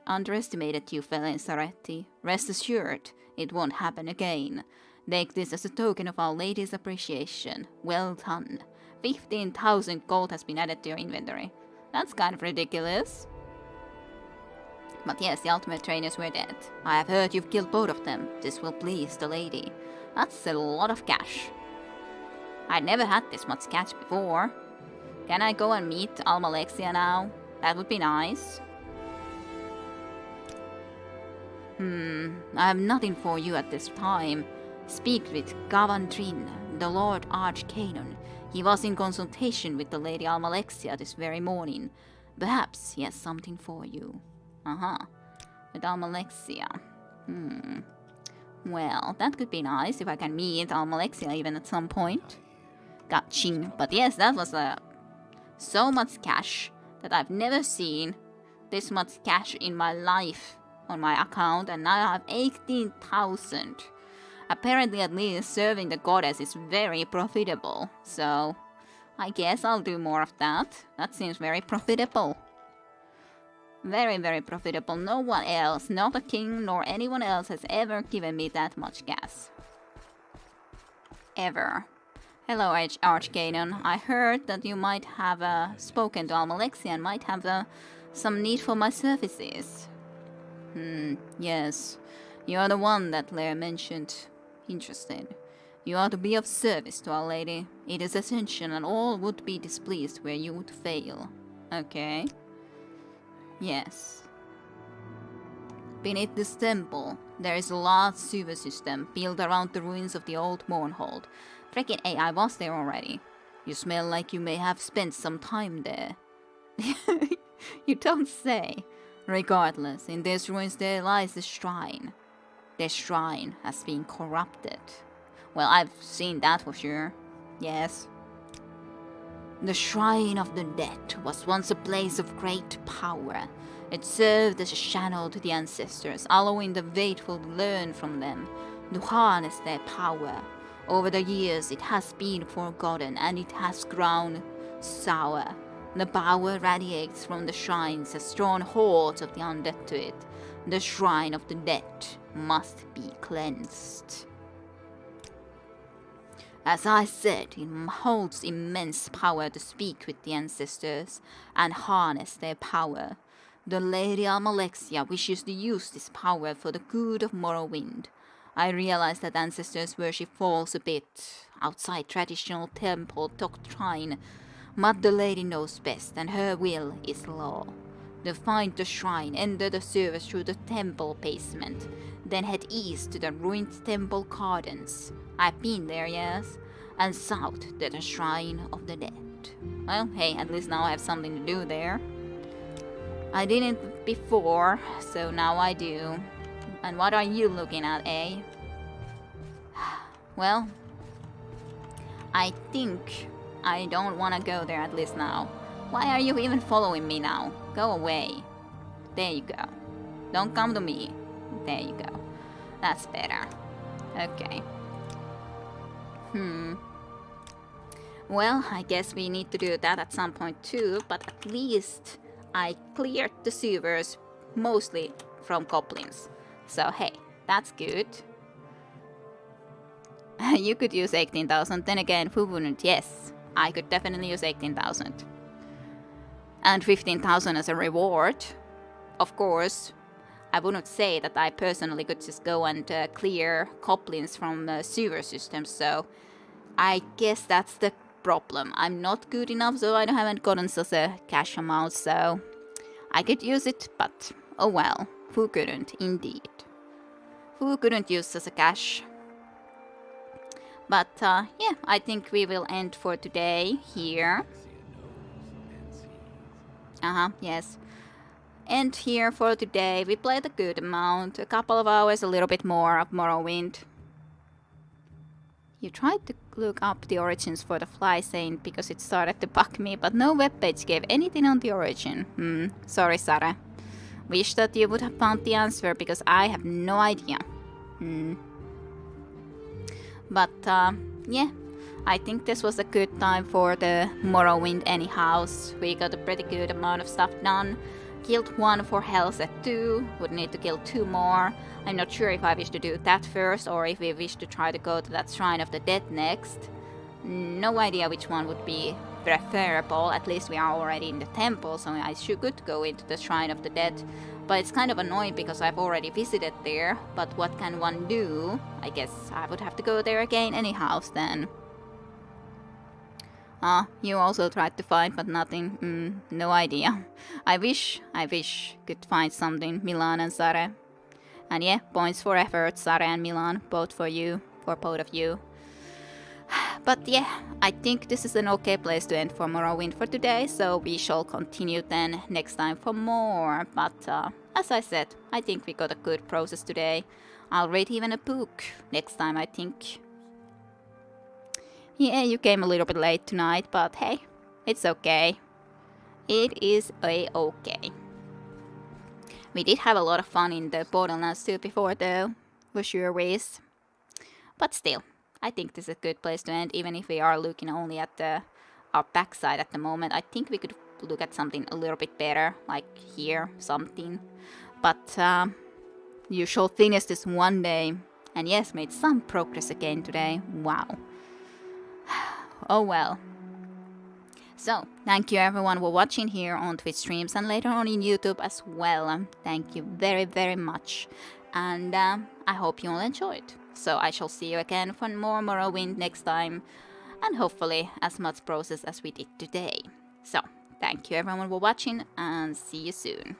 underestimated you, Felin Saretti. Rest assured, it won't happen again. Take this as a token of Our Lady's appreciation. Well done. 15,000 gold has been added to your inventory. That's kind of ridiculous. But yes, the ultimate trainers were dead. I have heard you've killed both of them. This will please the lady. That's a lot of cash. I'd never had this much cash before. Can I go and meet Almalexia now? That would be nice. I have nothing for you at this time. Speak with Gavandrin, the Lord Archcanon. He was in consultation with the Lady Almalexia this very morning. Perhaps he has something for you. With Almalexia. Well, that could be nice if I can meet Almalexia even at some point. Gotching. But yes, that was so much cash that I've never seen this much cash in my life on my account, and now I have 18,000. Apparently, at least serving the goddess is very profitable, so I guess I'll do more of that. That seems very profitable. Very, very profitable. No one else, not a king nor anyone else, has ever given me that much gas. Ever. Hello, Archcanon. I heard that you might have spoken to Almalexia and might have some need for my services. Yes. You are the one that Lair mentioned. Interested. You are to be of service to Our Lady. It is essential and all would be displeased where you would fail. Okay. Yes. Beneath this temple, there is a large sewer system built around the ruins of the old Mourhold. Freaking A, I was there already. You smell like you may have spent some time there. You don't say. Regardless, in these ruins there lies a shrine. This shrine has been corrupted. Well, I've seen that for sure. Yes. The Shrine of the Dead was once a place of great power. It served as a channel to the ancestors, allowing the faithful to learn from them, to harness their power. Over the years it has been forgotten and it has grown sour. The power radiates from the shrines has drawn hordes of the undead to it. The Shrine of the Dead must be cleansed. As I said, it holds immense power to speak with the ancestors and harness their power. The Lady Almalexia wishes to use this power for the good of Morrowind. I realize that ancestors' worship falls a bit outside traditional temple doctrine, but the lady knows best and her will is law. To find the shrine, enter the sewers through the temple basement, then head east to the ruined temple gardens. I've been there, yes, and south to the Shrine of the Dead. Well, hey, at least now I have something to do there. I didn't before, so now I do. And what are you looking at, eh? Well, I think I don't want to go there at least now. Why are you even following me now? Go away. There you go. Don't come to me. There you go. That's better. Okay. Well, I guess we need to do that at some point too, but at least I cleared the sewers mostly from goblins. So hey, that's good. You could use 18,000, then again, who wouldn't? Yes, I could definitely use 18,000. And 15,000 as a reward. Of course, I wouldn't say that I personally could just go and clear goblins from sewer systems, so I guess that's the problem. I'm not good enough, so I haven't gotten such a cash amount, so I could use it, but oh well, who couldn't, indeed. Who couldn't use such a cash? But yeah, I think we will end for today here. Yes. End here for today. We played a good amount, a couple of hours, a little bit more of Morrowind. You tried to look up the origins for the fly saint because it started to bug me, but no webpage gave anything on the origin. Sorry, Sarah. Wish that you would have found the answer because I have no idea. But yeah, I think this was a good time for the Morrowind anyhow. We got a pretty good amount of stuff done. Killed one for Helset 2, would need to kill 2 more. I'm not sure if I wish to do that first or if we wish to try to go to that Shrine of the Dead next. No idea which one would be preferable, at least we are already in the temple, so I could go into the Shrine of the Dead. But it's kind of annoying because I've already visited there, but what can one do? I guess I would have to go there again anyhow then. Ah, you also tried to find, but nothing. No idea. I wish could find something, Milan and Sare. And yeah, points for effort, Sare and Milan, both for you, for both of you. But yeah, I think this is an okay place to end for Morrowind for today, so we shall continue then next time for more. But as I said, I think we got a good process today. I'll read even a book next time, I think. Yeah, you came a little bit late tonight, but hey, it's okay. It is a-okay. We did have a lot of fun in the Borderlands 2 before though, for sure is. But still, I think this is a good place to end, even if we are looking only at our backside at the moment. I think we could look at something a little bit better, like here, something. But you shall finish this one day. And yes, made some progress again today. Wow. Oh well. So, thank you everyone for watching here on Twitch streams and later on in YouTube as well. Thank you very, very much. And I hope you all enjoyed. So I shall see you again for more Morrowind next time. And hopefully as much process as we did today. So, thank you everyone for watching and see you soon.